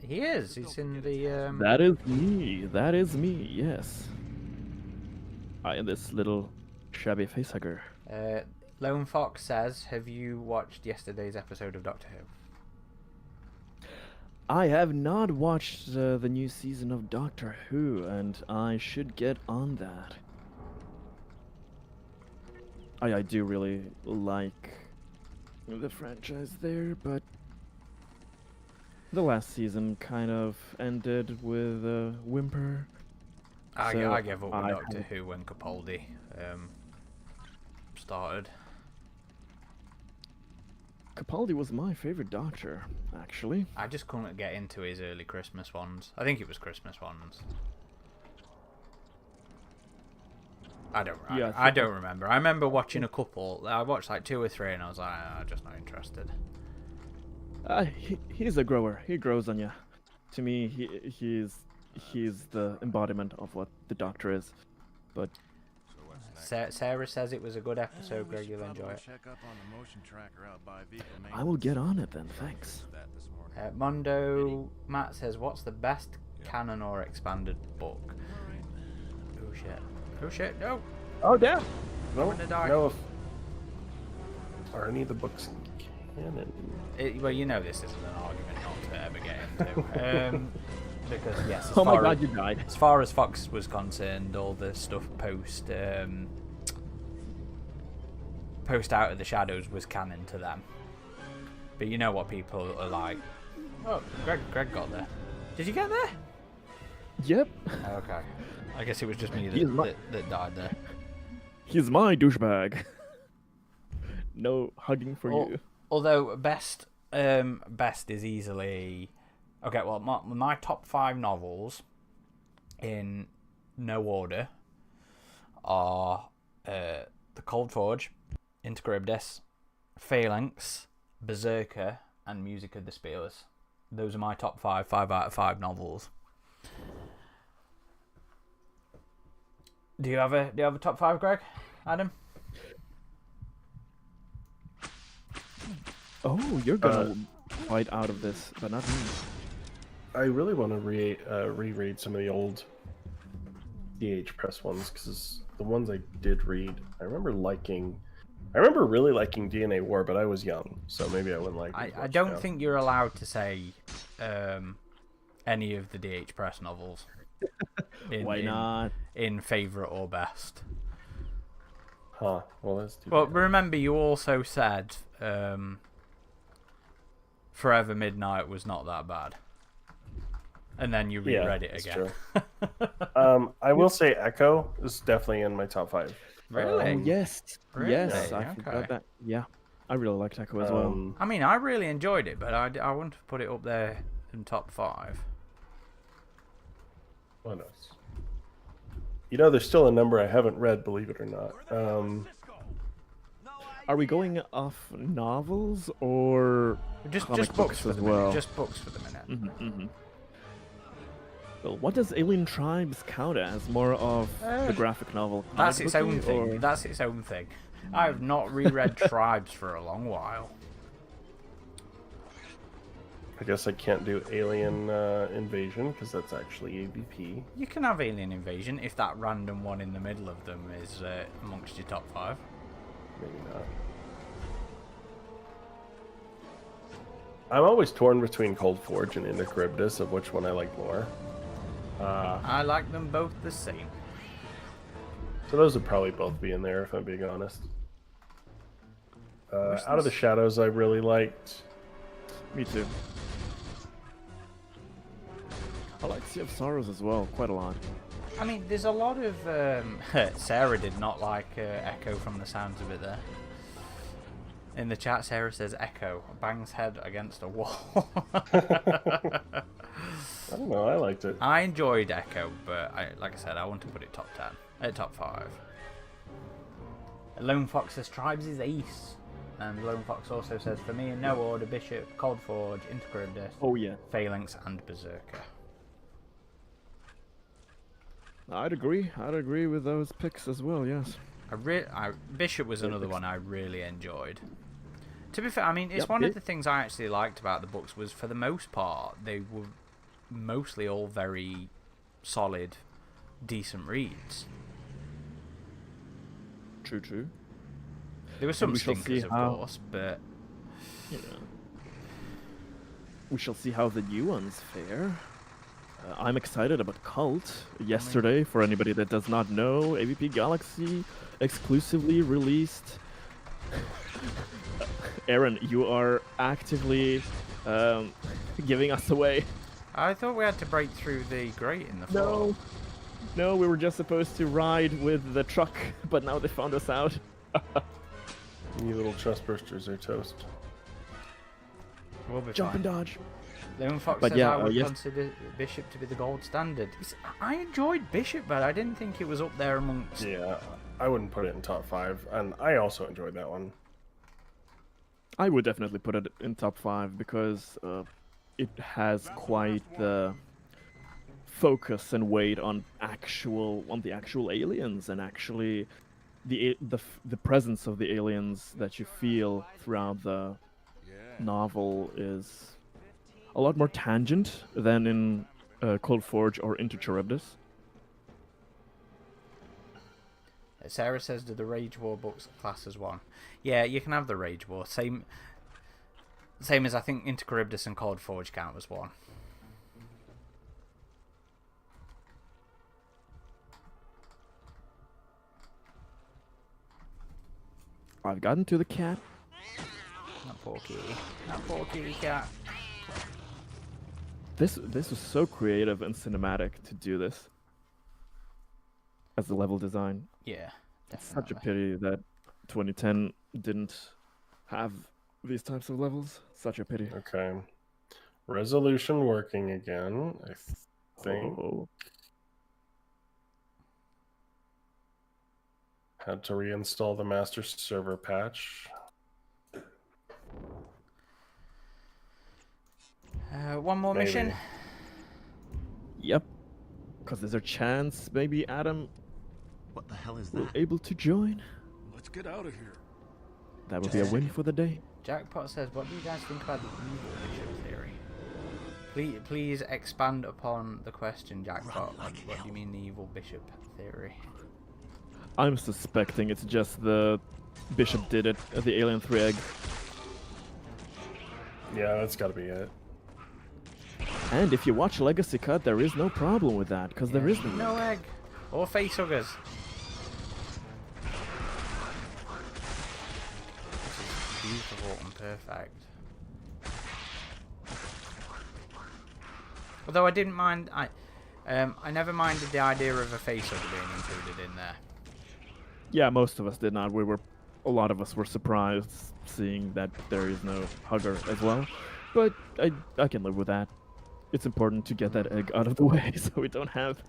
He is. He's in the... That is me. That is me, yes. I am this little shabby facehugger. Lone Fox says, have you watched yesterday's episode of Doctor Who? I have not watched the new season of Doctor Who, and I should get on that. I do really like the franchise there, but the last season kind of ended with a whimper. I gave up with Doctor Who when Capaldi started. Capaldi was my favorite Doctor, actually. I just couldn't get into his early Christmas ones. I think it was Christmas ones. I don't. Yeah, I don't remember. I remember watching a couple. I watched like 2 or 3, and I was like, I'm just not interested. He's a grower. He grows on you. To me, he's the embodiment of what the Doctor is. But Sarah says it was a good episode. Greg, you'll enjoy it. I will get on it then. Thanks. Mondo Matt says, "What's the best canon or expanded book?" Oh shit! Oh shit! No! Oh damn! No, I'm gonna die. no. Are any of the books canon? Well, you know this isn't an argument not to ever get into. Because yes, Oh my god, you died. As far as Fox was concerned, all the stuff post Out of the Shadows was canon to them. But you know what people are like. Oh, Greg got there. Did you get there? Yep. Okay. I guess it was just me that died there. He's my douchebag. No hugging for you. Although best is easily okay. Well, my top 5 novels in no order are The Cold Forge, Into Charybdis, Phalanx, Berserker, and Music of the Spears. Those are my top 5 out of 5 novels. Do you have a top 5, Greg? Adam? Oh, you're gonna fight out of this, but not me. I really want to reread some of the old DH Press ones, because the ones I did read, I remember really liking DNA War, but I was young, so maybe I wouldn't like it. I don't think you're allowed to say any of the DH Press novels. Why not? In favourite or best. Huh. Well, that's too Well, bad. remember you also said Forever Midnight was not that bad. And then you reread it again. True. I will say Echo is definitely in my top 5. Really? Yes. Really? Yes, I forgot that. Yeah. I really liked Echo as well. I mean, I really enjoyed it, but I wouldn't put it up there in top 5. What else? You know, there's still a number I haven't read, believe it or not. Are we going off novels or just books for as the well? minute. Just books for the minute. Well, what does Alien Tribes count as? More of the graphic novel? That's its own booky, thing. or- That's its own thing. I have not reread Tribes for a long while. I guess I can't do Alien Invasion because that's actually AVP. You can have Alien Invasion if that random one in the middle of them is amongst your top 5. Maybe not. I'm always torn between Cold Forge and Into Charybdis of which one I like more. I like them both the same. So those would probably both be in there if I'm being honest. Out of the Shadows I really liked. Me too. I like Sea of Sorrows as well, quite a lot. I mean, there's a lot of... Sarah did not like Echo from the sounds of it there. In the chat, Sarah says Echo bangs head against a wall. I don't know, I liked it. I enjoyed Echo, but like I said, I want to put it top 10, top 5. Lone Fox says Tribes is ace. And Lone Fox also says, for me in no order, Bishop, Cold Forge, Into Charybdis, Oh yeah, Phalanx, and Berserker. I'd agree with those picks as well. Yes. Bishop was another one I really enjoyed. To be fair, I mean, it's Yep, one of the things I actually liked about the books was, for the most part, they were mostly all very solid, decent reads. True. There were some we shall stinkers, see of how- course, but We shall see how the new ones fare. I'm excited about Cult. Yesterday, for anybody that does not know, AVP Galaxy exclusively released. Aaron, you are actively giving us away. I thought we had to break through the grate in the floor. No, we were just supposed to ride with the truck, but now they found us out. You little trust bursters are toast. We'll be Jump fine. and dodge. Lone Fox But says yeah, I would yes. consider Bishop to be the gold standard. I enjoyed Bishop, but I didn't think it was up there amongst. Yeah, I wouldn't put it in top 5, and I also enjoyed that one. I would definitely put it in top 5 because it has quite the focus and weight on the actual aliens, and actually the presence of the aliens that you feel throughout the novel is a lot more tangent than in Cold Forge or Into Charybdis. Sarah says, "Do the Rage War books class as one?" Yeah, you can have the Rage War. Same as I think Into Charybdis and Cold Forge count as one. I've gotten to the cat. That poor kitty. That poor kitty cat. This was so creative and cinematic to do this as a level design. Yeah, It's such a definitely. pity that 2010 didn't have these types of levels. Such a pity. Okay. Resolution working again, I think. Oh. Had to reinstall the master server patch. One more Maybe. mission. Yep. Because there's a chance maybe Adam What the hell is will that? able to join. Let's get out of here. That would be a win for the day. Jackpot says, "What do you guys think about the evil bishop theory?" Please expand upon the question, Jackpot. What do you mean the evil bishop theory? I'm suspecting it's just the Bishop did it, the Alien 3 egg. Yeah, that's got to be it. And if you watch Legacy Cut, there is no problem with that, because there is no egg or face huggers. This is beautiful and perfect. Although I didn't mind, I never minded the idea of a face hugger being included in there. Yeah, most of us did not. A lot of us were surprised seeing that there is no hugger as well. But I can live with that. It's important to get that egg out of the way so we don't have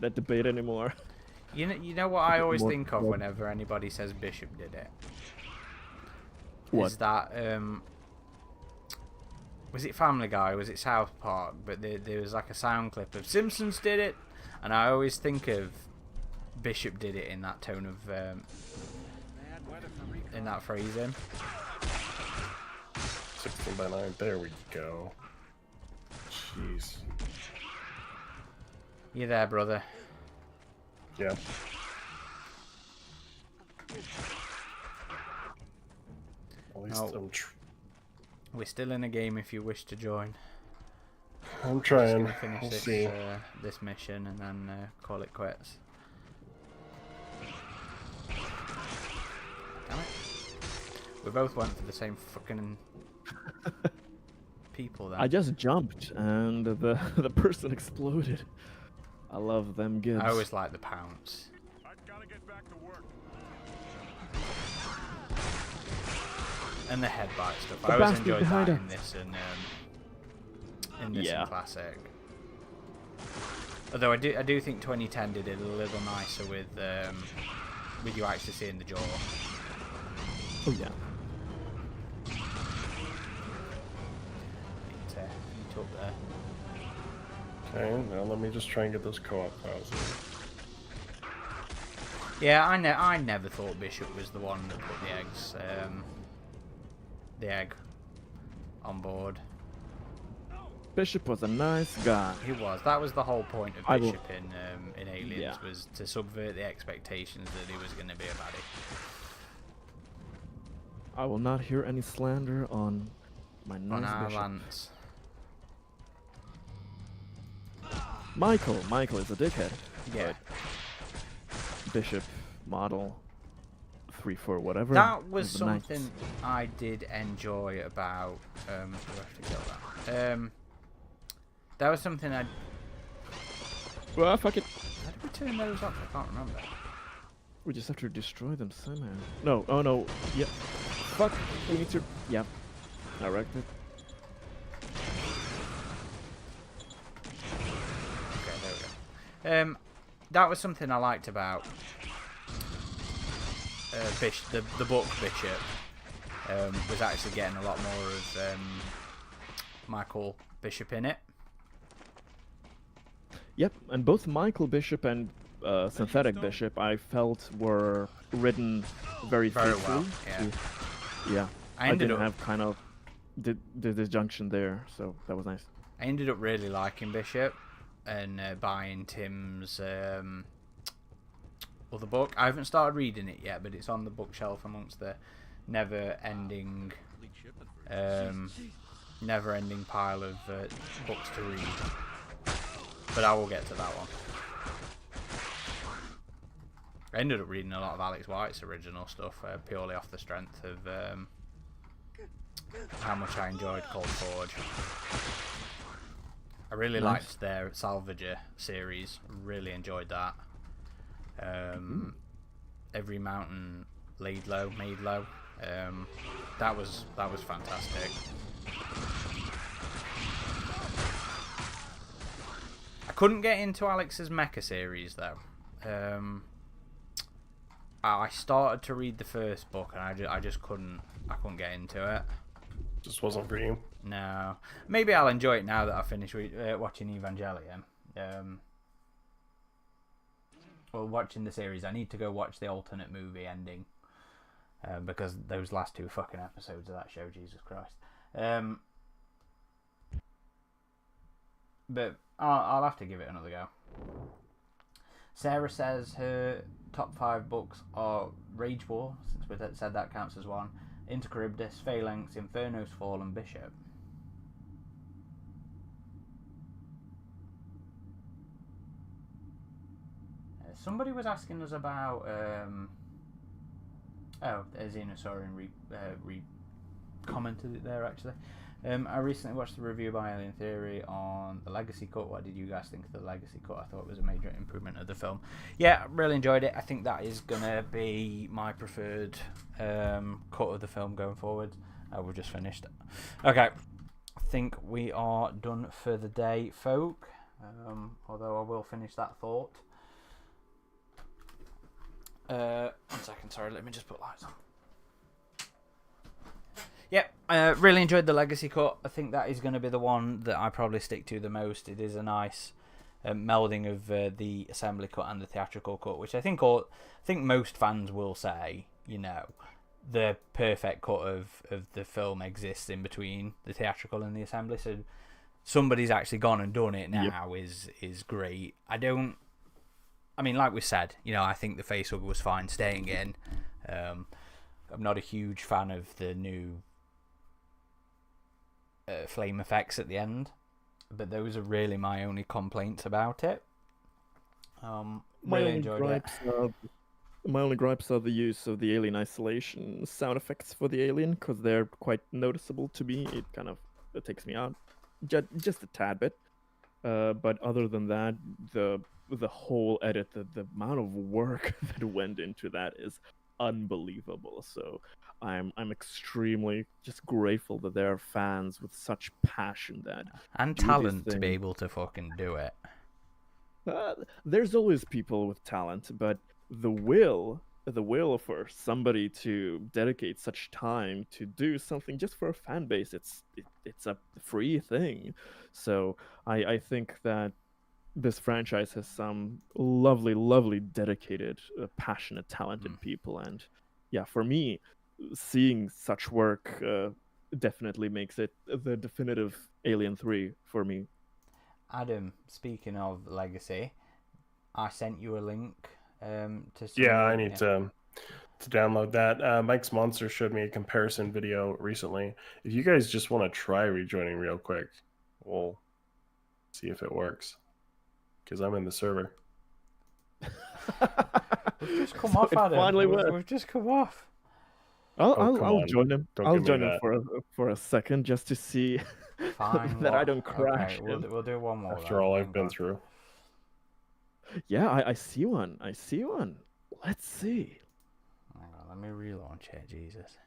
that debate anymore. You know what I always think of whenever anybody says Bishop did it? What? Is that, was it Family Guy? Was it South Park? But there was like a sound clip of Simpsons did it, and I always think of Bishop did it in that tone of, in that phrasing. 16 by 9. There we go. Jeez. You there, brother? Yeah. At least we're still in a game if you wish to join. I'm trying. Just gonna finish this mission and then call it quits. Damn it. We both went for the same fucking people then. I just jumped and the person exploded. I love them gigs. I always like the pounce. I've got to get back to work. And the headbutt stuff. The I always bastard enjoyed behind that her. in this in Classic. Although I do think 2010 did it a little nicer with you actually seeing the jaw. Oh yeah. Meet up there. Okay, now let me just try and get those co-op files in. Yeah, I never thought Bishop was the one that put the egg on board. Bishop was a nice guy. He was. That was the whole point of Bishop in Aliens, was to subvert the expectations that he was going to be a baddie. I will not hear any slander on my nice On our Bishop. Lance. Michael is a dickhead. Yeah. But Bishop model 3-4 whatever. That was the nice. something I did enjoy about. Do I have to kill that? That was something I. Well, fuck it. How did we turn those off? I can't remember. We just have to destroy them somehow. No, oh no. Yep. Fuck. We need to. Yep. I wrecked it. That was something I liked about the book Bishop. Was actually getting a lot more of Michael Bishop in it. Yep, and both Michael Bishop and Synthetic Bishop, I felt were written very well. faithfully. Yeah. Yeah. I I ended didn't up have kind of the disjunction there, so that was nice. I ended up really liking Bishop and buying Tim's other book. I haven't started reading it yet, but it's on the bookshelf amongst the never-ending pile of books to read. But I will get to that one. I ended up reading a lot of Alex White's original stuff purely off the strength of how much I enjoyed Cold Forge. I really liked their Salvager series. Really enjoyed that. Every mountain made low. That was fantastic. I couldn't get into Alex's Mecha series though. I started to read the first book and I just couldn't get into it. Just wasn't for you. No, maybe I'll enjoy it now that I've finished watching Evangelion. Well, watching the series, I need to go watch the alternate movie ending because those last 2 fucking episodes of that show, Jesus Christ. But I'll have to give it another go. Sarah says her top 5 books are Rage War, since we said that counts as one, Into Charybdis, Phalanx, Inferno's Fall, and Bishop. Somebody was asking us about Xenosaurian commented it there actually. I recently watched the review by Alien Theory on the Legacy Cut. What did you guys think of the Legacy Cut? I thought it was a major improvement of the film. Yeah, really enjoyed it. I think that is gonna be my preferred cut of the film going forward. We've just finished. Okay, I think we are done for the day, folk. Although I will finish that thought. 1 second, sorry, let me just put lights on. Yep, really enjoyed the Legacy Cut. I think that is going to be the one that I probably stick to the most. It is a nice melding of the assembly cut and the theatrical cut, which I think most fans will say, you know, the perfect cut of the film exists in between the theatrical and the assembly. So somebody's actually gone and done it now. Yep. is great. I mean, like we said, you know, I think the facehugger was fine staying in. I'm not a huge fan of the new flame effects at the end, but those are really my only complaints about it. Really enjoyed it. My only gripes are the use of the alien isolation sound effects for the alien, because they're quite noticeable to me. It takes me out just a tad bit. But other than that, the whole edit, the amount of work that went into that is unbelievable. So I'm extremely just grateful that there are fans with such passion that and talent to be able to fucking do it. There's always people with talent, but the will for somebody to dedicate such time to do something just for a fan base, it's a free thing. So I think that this franchise has some lovely, dedicated, passionate, talented people, and yeah, for me, seeing such work definitely makes it the definitive Alien 3 for me. Adam, speaking of Legacy, I sent you a link to see. Yeah, I need to download that. Mike's Monster showed me a comparison video recently. If you guys just want to try rejoining real quick, we'll see if it works. Because I'm in the server. We've just come off, Adam. We've just come off. I'll join him. I'll join him for a second just to see that I don't crash. Okay, we'll do one more. After all I've been through. Yeah, I see one. Let's see. Hang on, let me relaunch it. Jesus.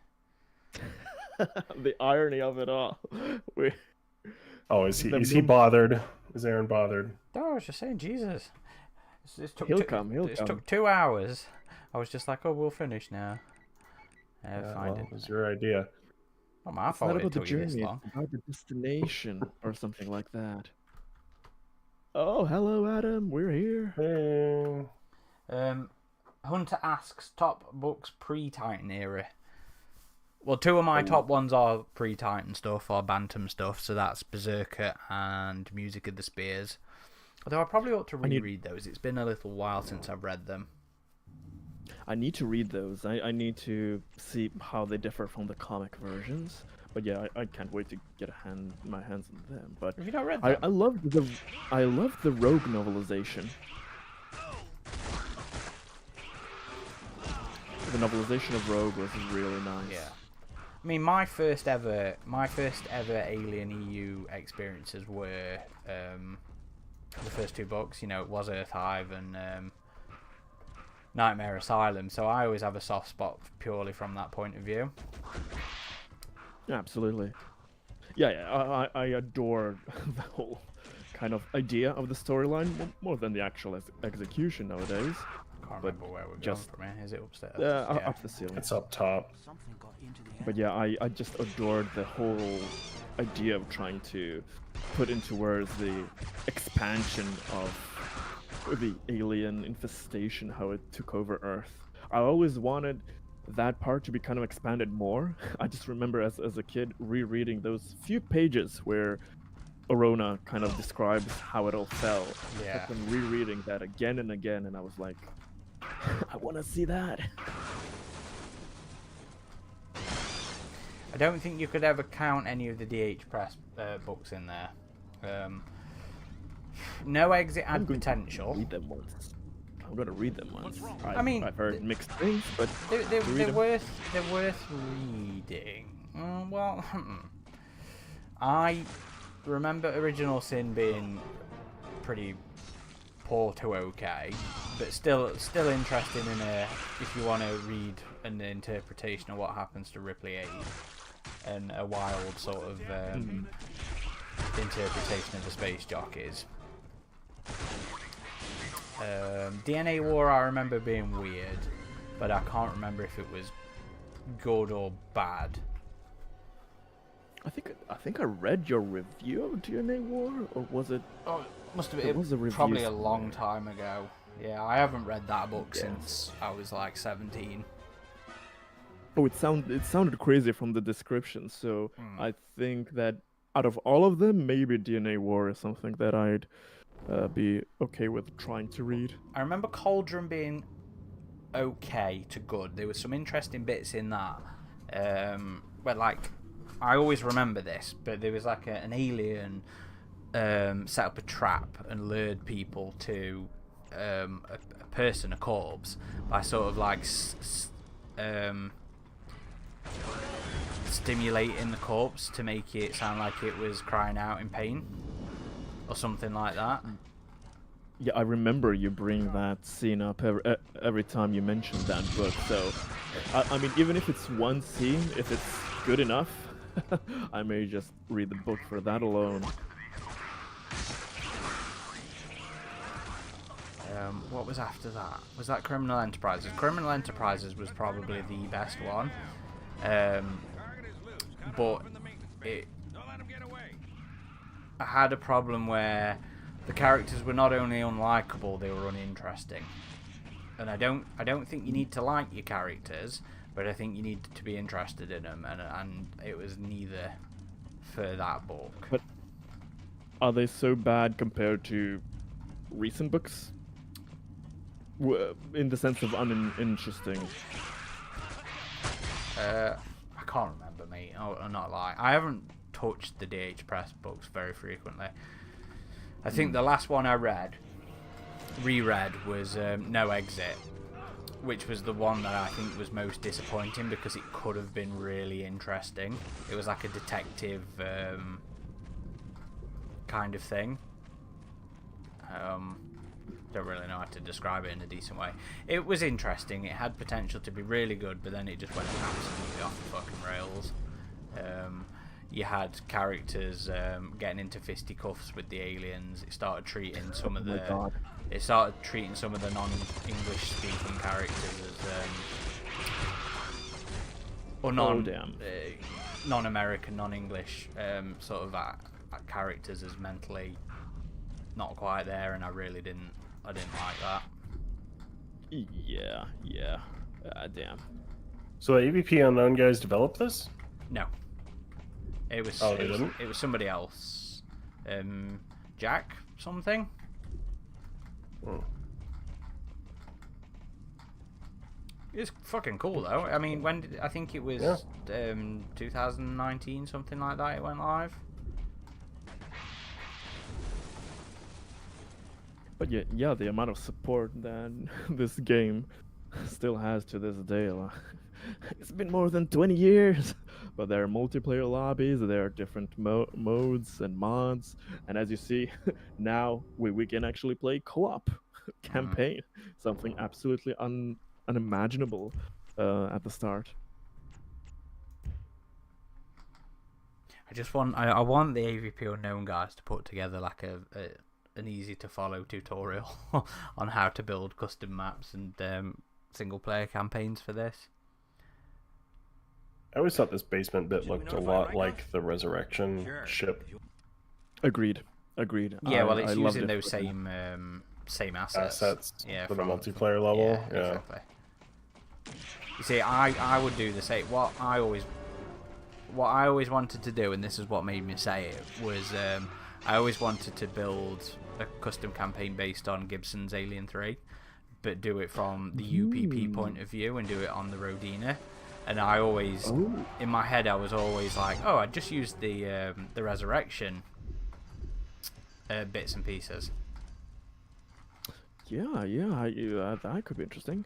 The irony of it all. Is he bothered? Is Aaron bothered? No, I was just saying, Jesus. He'll come. It took 2 hours. I was just like, oh, we'll finish now. Well, it was your idea. Not my It's fault. not It about the took you this journey, long. it's about the destination or something like that. Oh, hello, Adam. We're here. Hey. Hunter asks top books pre-Titan era. Well, 2 of my top ones are pre-Titan stuff or Bantam stuff, so that's Berserker and Music of the Spears. Although I probably ought to reread those. It's been a little while since I've read them. I need to read those. I need to see how they differ from the comic versions. But yeah, I can't wait to get my hands on them. But have you not read them? I loved the Rogue novelization. The novelization of Rogue was really nice. Yeah. I mean, my first ever Alien EU experiences were the first 2 books. You know, it was Earth Hive and Nightmare Asylum. So I always have a soft spot purely from that point of view. Yeah, absolutely. Yeah, I adore the whole kind of idea of the storyline more than the actual execution nowadays. I can't remember where we're just going from here. Is it upstairs? up the ceiling. It's up top. But yeah, I just adored the whole idea of trying to put into words the expansion of the alien infestation, how it took over Earth. I always wanted that part to be kind of expanded more. I just remember as a kid rereading those few pages where Orona kind of describes how it all fell. Yeah. I kept on rereading that again and again, and I was like, I want to see that. I don't think you could ever count any of the DH Press books in there. No Exit had potential. Read them once. I'm gonna read them once. I mean, I've heard mixed things, but they're worth reading. Well, I remember Original Sin being pretty poor to okay, but still interesting in if you want to read an interpretation of what happens to Ripley 8 and a wild sort of interpretation of the space jockeys. DNA War I remember being weird, but I can't remember if it was good or bad. I think I read your review of DNA War, or was it? Oh, must have been. It was a review probably a long time ago. Yeah, I haven't read that book since I was like 17. Oh, it sounded crazy from the description. So I think that out of all of them, maybe DNA War is something that I'd be okay with trying to read. I remember Cauldron being okay to good. There were some interesting bits in that. But like, I always remember this, but there was like an alien set up a trap and lured people to a corpse, by sort of like stimulating the corpse to make it sound like it was crying out in pain or something like that. Yeah, I remember you bring that scene up every time you mention that book. So, I mean, even if it's one scene, if it's good enough, I may just read the book for that alone. What was after that? Was that Criminal Enterprises? Criminal Enterprises was probably the best one. But I had a problem where the characters were not only unlikable, they were uninteresting. And I don't think you need to like your characters, but I think you need to be interested in them, and it was neither for that book. But are they so bad compared to recent books? In the sense of uninteresting? I can't remember, mate. I'll not lie. I haven't touched the DH Press books very frequently. I think the last one I reread was No Exit, which was the one that I think was most disappointing because it could have been really interesting. It was like a detective kind of thing. Don't really know how to describe it in a decent way. It was interesting. It had potential to be really good, but then it just went absolutely off the fucking rails. you had characters getting into fisticuffs with the aliens. It started treating some of the non-English speaking characters as or non-American, non-English sort of characters as mentally not quite there, and I didn't like that. Yeah. Damn. So AVP Unknown guys developed this? No. It was they didn't? It was somebody else. Jack something. It's fucking cool though. I mean, I think it was 2019, something like that. It went live. But yeah, the amount of support that this game still has to this day. It's been more than 20 years, but there are multiplayer lobbies, there are different modes and mods, and as you see, now we can actually play co-op campaign, something absolutely unimaginable at the start. I want the AVP Unknown guys to put together like an easy to follow tutorial on how to build custom maps and single player campaigns for this. I always thought this basement bit looked a lot like the Resurrection ship. Agreed. Yeah, well, it's using those same assets. Yeah, for the multiplayer level. Yeah, exactly. You see, I would do the same. What I always wanted to do, and this is what made me say it, was I always wanted to build a custom campaign based on Gibson's Alien 3, but do it from the UPP point of view and do it on the Rodina. And I always, in my head, I was always like, oh, I just used the Resurrection bits and pieces. Yeah, that could be interesting.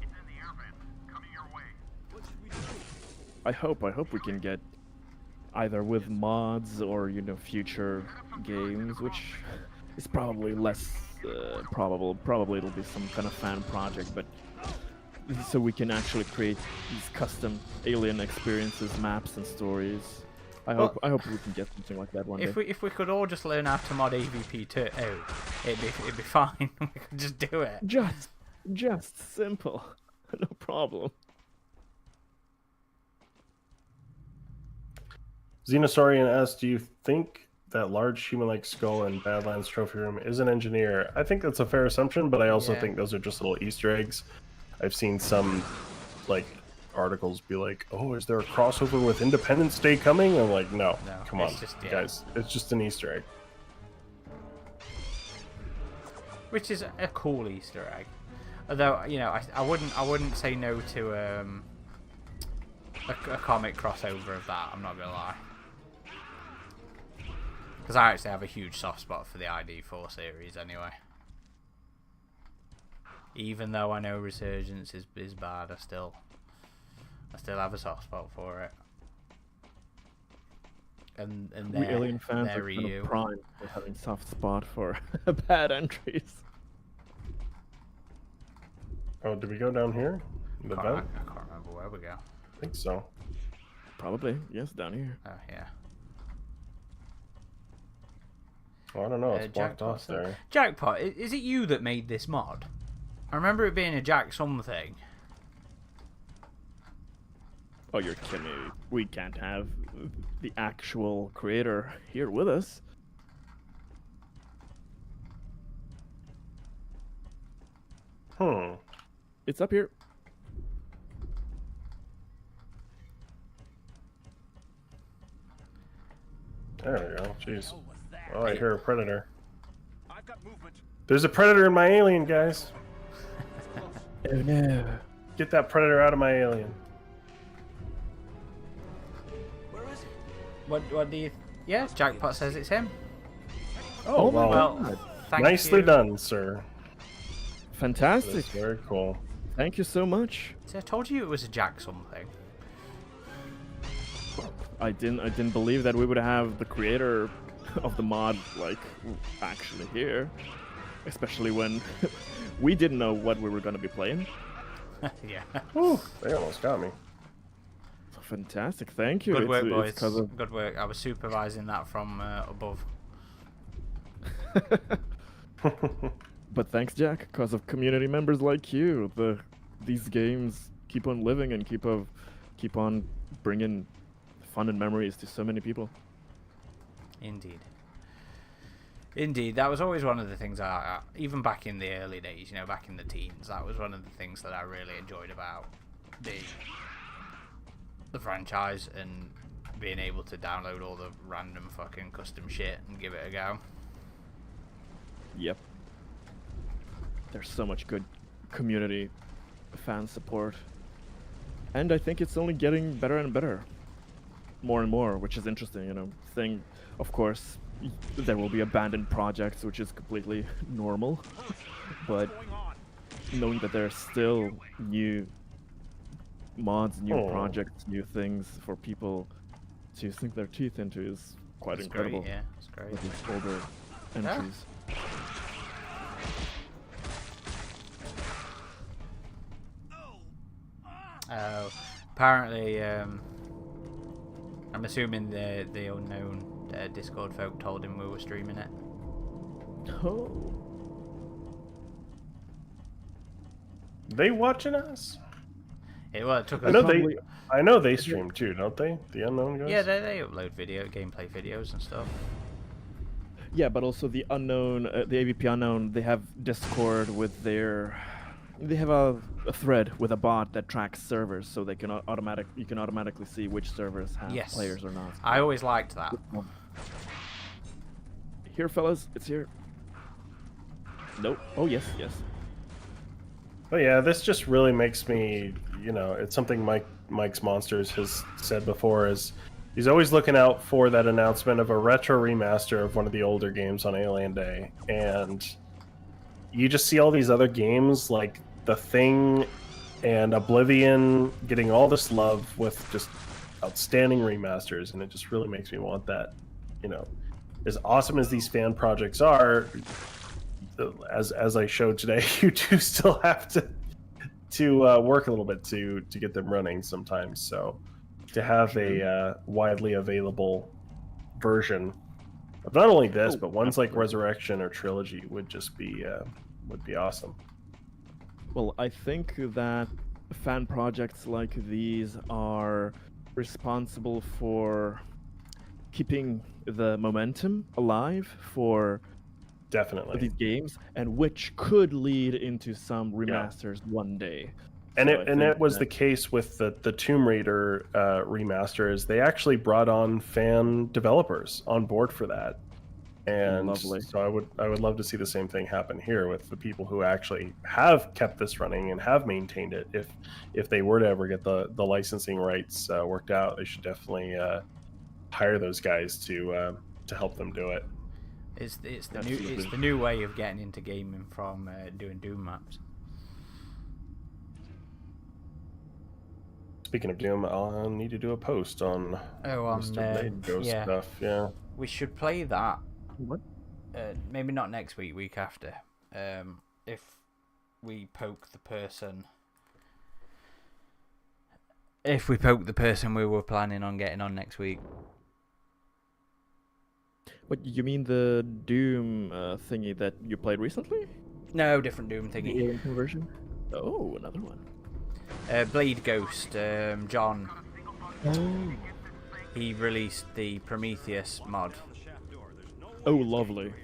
It's in the air vent, coming your way. What should we do? I hope we can get either with mods or future games, which is probably less probable. Probably it'll be some kind of fan project, but so we can actually create these custom alien experiences, maps, and stories. I hope we can get something like that one day. If we could all just learn how to mod AVP too, it'd be fine. We could just do it. Just simple, no problem. Xenosaurian asks, do you think that large human-like skull in Badlands trophy room is an engineer? I think that's a fair assumption, but I also think those are just little Easter eggs. I've seen some articles be like, oh, is there a crossover with Independence Day coming? I'm like, no, come on, guys. It's just an Easter egg. Which is a cool Easter egg. Although, I wouldn't say no to a comic crossover of that, I'm not going to lie. Because I actually have a huge soft spot for the ID4 series anyway. Even though I know Resurgence is bad, I still have a soft spot for it. And we Alien fans are kind of prime for having soft spot for bad entries. Oh, did we go down here? The vent? I can't remember where we go. I think so. Probably, yes, down here. Oh, yeah. Oh, I don't know, it's blocked off there. Jackpot, is it you that made this mod? I remember it being a Jack something. Oh, you're kidding me. We can't have the actual creator here with us. It's up here. There we go. Jeez. Oh, I hear a predator. I've got movement. There's a predator in my alien, guys. Oh no. Get that predator out of my alien. Where is he? What do you... Yeah, Jackpot says it's him. Oh, well thank nicely you. done, sir. Fantastic. That's very cool. Thank you so much. See, I told you it was a Jack something. I didn't believe that we would have the creator of the mod actually here, especially when we didn't know what we were going to be playing. Yeah. Whew, they almost got me. Fantastic, thank you. Good work, It's boys. 'cause of... Good work. I was supervising that from above. But thanks, Jack, because of community members like you, these games keep on living and keep on bringing fun and memories to so many people. Indeed. Indeed, that was always one of the things even back in the early days, you know, back in the teens, that was one of the things that I really enjoyed about the franchise, and being able to download all the random fucking custom shit and give it a go. Yep. There's so much good community fan support. And I think it's only getting better and better. More and more, which is interesting, you know. Of course, there will be abandoned projects, which is completely normal. But knowing that there are still new mods, new projects, new things for people to sink their teeth into is quite incredible. Great, yeah, it's great. With these older entries. Apparently, I'm assuming the unknown Discord folk told him we were streaming it. Oh. They watching us? It took. I know they stream too, don't they? The unknown guys. Yeah, they upload gameplay videos and stuff. Yeah, but also the unknown, the AVP unknown, they have Discord with their. They have a thread with a bot that tracks servers, so they can you can automatically see which servers have players or not. I always liked that. Here, fellas, it's here. Nope. Oh yes, yes. But yeah, this just really makes me, you know, it's something Mike's Monsters has said before, is he's always looking out for that announcement of a retro remaster of one of the older games on Alien Day, and you just see all these other games like The Thing and Oblivion getting all this love with just outstanding remasters, and it just really makes me want that. You know, as awesome as these fan projects are, as I showed today, you do still have to work a little bit to get them running sometimes. So to have a widely available version of not only this, but ones like Resurrection or Trilogy would just be awesome. Well, I think that fan projects like these are responsible for keeping the momentum alive for definitely these games, and which could lead into some remasters one day. And it was the case with the Tomb Raider remasters. They actually brought on fan developers on board for that. And lovely. So I would love to see the same thing happen here with the people who actually have kept this running and have maintained it. If they were to ever get the licensing rights worked out, they should definitely hire those guys to help them do it. It's the new way of getting into gaming from doing Doom maps. Speaking of Doom, I'll need to do a post on Ghost stuff. Yeah, we should play that. What? Maybe not next week, week after. If we poke the person, we were planning on getting on next week. What, you mean the Doom thingy that you played recently? No, different Doom thingy. The alien conversion? Oh, another one. Blade Ghost, John. Oh. He released the Prometheus mod. Oh, lovely.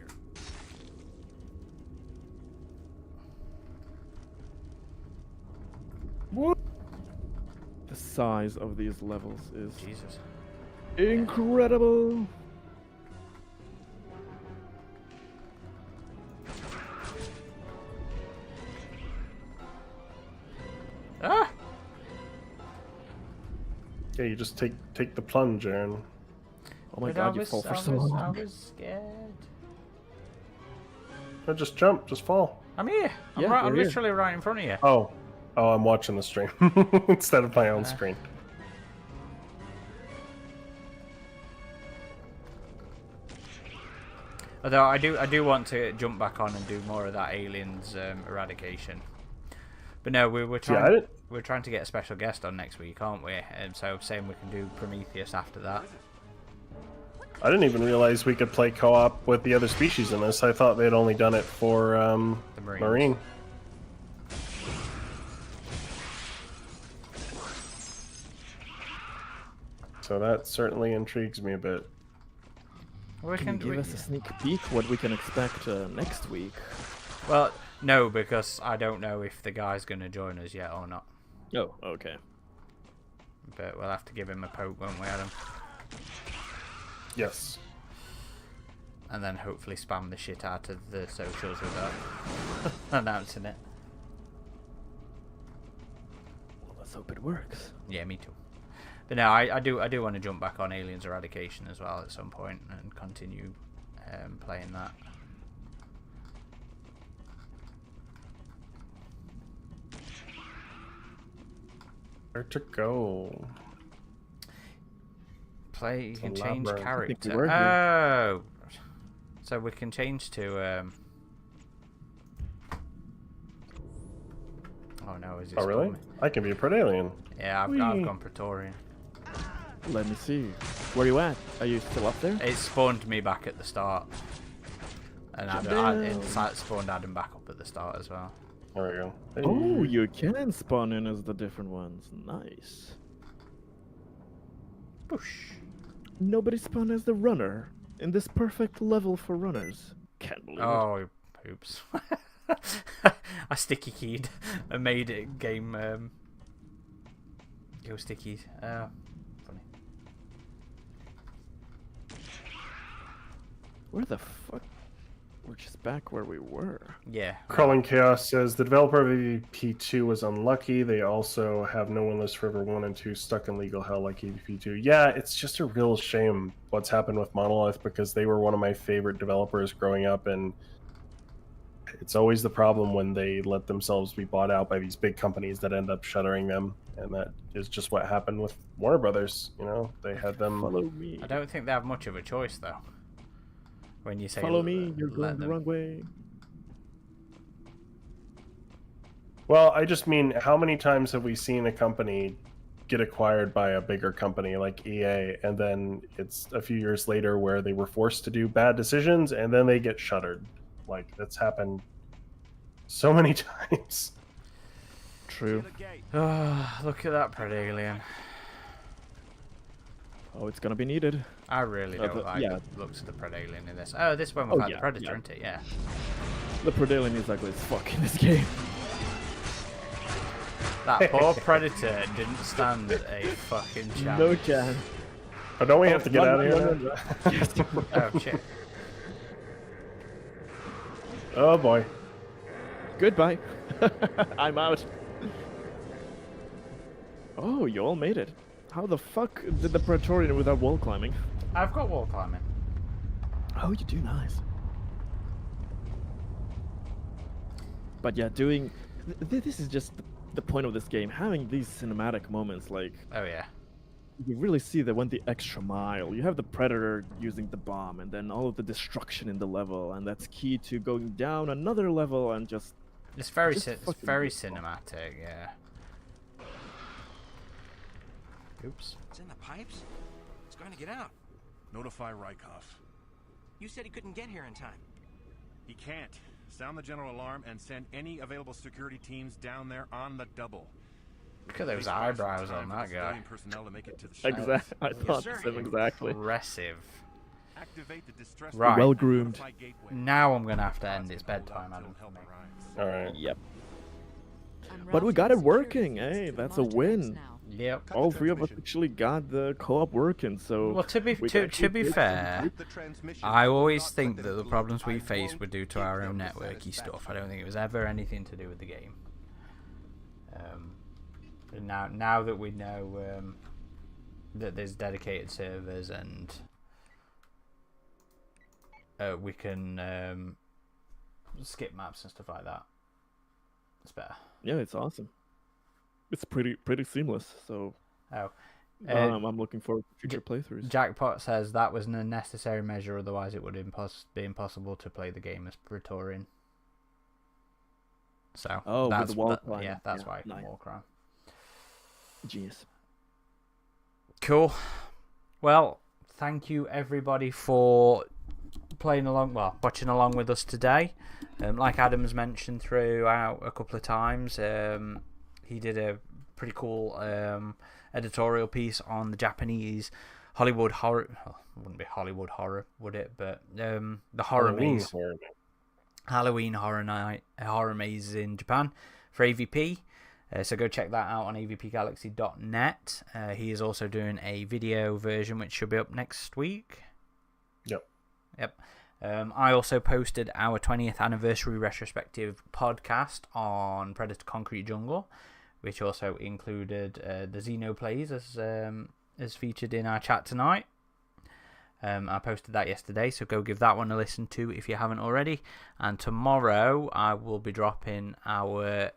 What? The size of these levels is Jesus incredible. Ah! Yeah, you just take the plunge, Aaron. Oh my god, you fall for so long. I was scared. No, just jump, just fall. I'm here. I'm literally right in front of you. Oh, I'm watching the stream instead of my own screen. Although I do want to jump back on and do more of that aliens eradication. But no, we were trying. Yeah, we're trying to get a special guest on next week, aren't we? And so saying we can do Prometheus after that. I didn't even realize we could play co-op with the other species in this. I thought they'd only done it for The Marines. Marine. So that certainly intrigues me a bit. Can you give us a sneak peek what we can expect next week? Well, no, because I don't know if the guy's going to join us yet or not. Oh, okay. But we'll have to give him a poke, won't we, Adam? Yes. And then hopefully spam the shit out of the socials with that. Announcing it. Well, let's hope it works. Yeah, me too. But no, I do want to jump back on Aliens Eradication as well at some point and continue playing that. Where to go? You can a change labyrinth. character. Oh! So we can change to... Oh no, is it? Oh really? Coming? I can be a Predalien. Yeah, I've gone Praetorian. Let me see. Where you at? Are you still up there? It spawned me back at the start. And it spawned Adam back up at the start as well. There we go. Hey. Oh, you can spawn in as the different ones. Nice. Push. Nobody spawned as the runner in this perfect level for runners. Can't believe it. Oh, oops. I sticky keyed and made it game go sticky. Funny. Where the fuck? We're just back where we were. Yeah. Crawling Chaos says the developer of EVP2 was unlucky. They also have no one list River 1 and 2 stuck in legal hell like EVP2. Yeah, it's just a real shame what's happened with Monolith because they were one of my favorite developers growing up, and it's always the problem when they let themselves be bought out by these big companies that end up shuttering them, and that is just what happened with Warner Brothers. You know, they had them. Follow me. I don't think they have much of a choice though. When you say follow me, you're going the wrong way. Well, I just mean, how many times have we seen a company get acquired by a bigger company like EA, and then it's a few years later where they were forced to do bad decisions, and then they get shuttered? Like, that's happened so many times. True. Look at that Predalien. Oh, it's gonna be needed. I really don't like the looks of the Predalien in this. Oh, this one was the Predator, isn't it? Yeah. The Predalien is ugly as fuck in this game. That poor Predator didn't stand a fucking chance. No chance. Oh, don't we have to get out of here? Oh, shit. Oh, boy. Goodbye. I'm out. Oh, you all made it. How the fuck did the Praetorian without wall climbing? I've got wall climbing. Oh, you do nice. But yeah, doing... This is just the point of this game. Having these cinematic moments, like... Oh, yeah. You really see that went the extra mile. You have the Predator using the bomb, and then all of the destruction in the level, and that's key to going down another level and just... It's very cinematic, yeah. Oops. It's in the pipes? It's going to get out. Notify Rykov. You said he couldn't get here in time. He can't. Sound the general alarm and send any available security teams down there on the double. Look at those eyebrows on that guy. Exactly. I thought the same exactly. Impressive. Activate the distress Right. Well groomed. Now I'm gonna have to end. It's bedtime, Adam. Alright. Yep. But we got it working, hey, that's a win. Yep. All three of us actually got the co-op working, so... Well, to be fair, I always think that the problems we face were due to our own networky stuff. I don't think it was ever anything to do with the game. And now that we know that there's dedicated servers and we can skip maps and stuff like that, it's better. Yeah, it's awesome. It's pretty seamless, so Oh. I'm looking forward to future playthroughs. Jackpot says that was a necessary measure, otherwise it would be impossible to play the game as Praetorian. So with the wall crime. yeah, that's why I can nice. wall crime. Jeez. Cool. Well, thank you everybody for playing along, watching along with us today. Like Adam's mentioned throughout a couple of times, he did a pretty cool editorial piece on the Japanese Hollywood horror. Well, it wouldn't be Hollywood horror, would it? But the horror maze. Halloween horror mazes in Japan for AVP. So go check that out on avpgalaxy.net. He is also doing a video version which should be up next week. Yep. I also posted our 20th anniversary retrospective podcast on Predator Concrete Jungle, which also included the Xenoplays as featured in our chat tonight. I posted that yesterday, so go give that one a listen to if you haven't already. And tomorrow I will be dropping our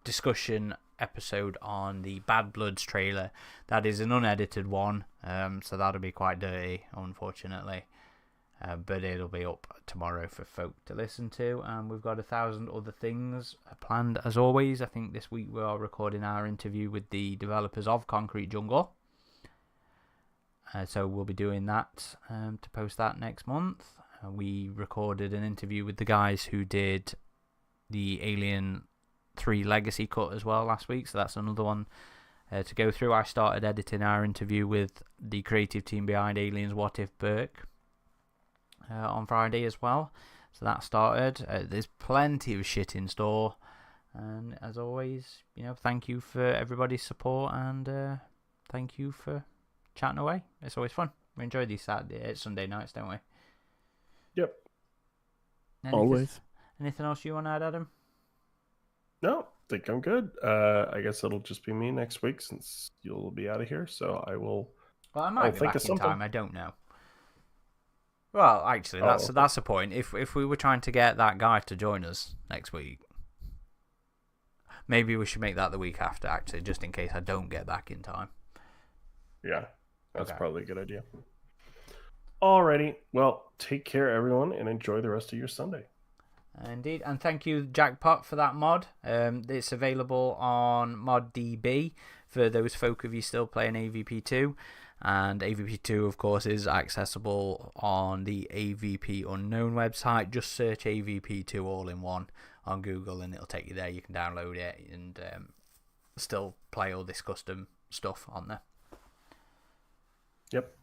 discussion episode on the Bad Bloods trailer. That is an unedited one, so that'll be quite dirty, unfortunately. But it'll be up tomorrow for folk to listen to. And we've got 1,000 other things planned as always. I think this week we are recording our interview with the developers of Concrete Jungle. So we'll be doing that to post that next month. We recorded an interview with the guys who did the Alien 3 Legacy cut as well last week. So that's another one to go through. I started editing our interview with the creative team behind Aliens What If Burke on Friday as well. So that started. There's plenty of shit in store. And as always, thank you for everybody's support, and thank you for chatting away. It's always fun. We enjoy these Sunday nights, don't we? Yep. Always. Anything else you want to add, Adam? No, I think I'm good. I guess it'll just be me next week since you'll be out of here. So I will. Well, I might be back in time. I don't know. Well, actually, that's the point. If we were trying to get that guy to join us next week, maybe we should make that the week after, actually, just in case I don't get back in time. Yeah, that's probably a good idea. Alrighty. Well, take care, everyone, and enjoy the rest of your Sunday. Indeed, and thank you, Jackpot, for that mod. It's available on ModDB for those folk of you still playing AVP2. And AVP2, of course, is accessible on the AVP Unknown website. Just search AVP2 all in one on Google and it'll take you there. You can download it and still play all this custom stuff on there. Yep.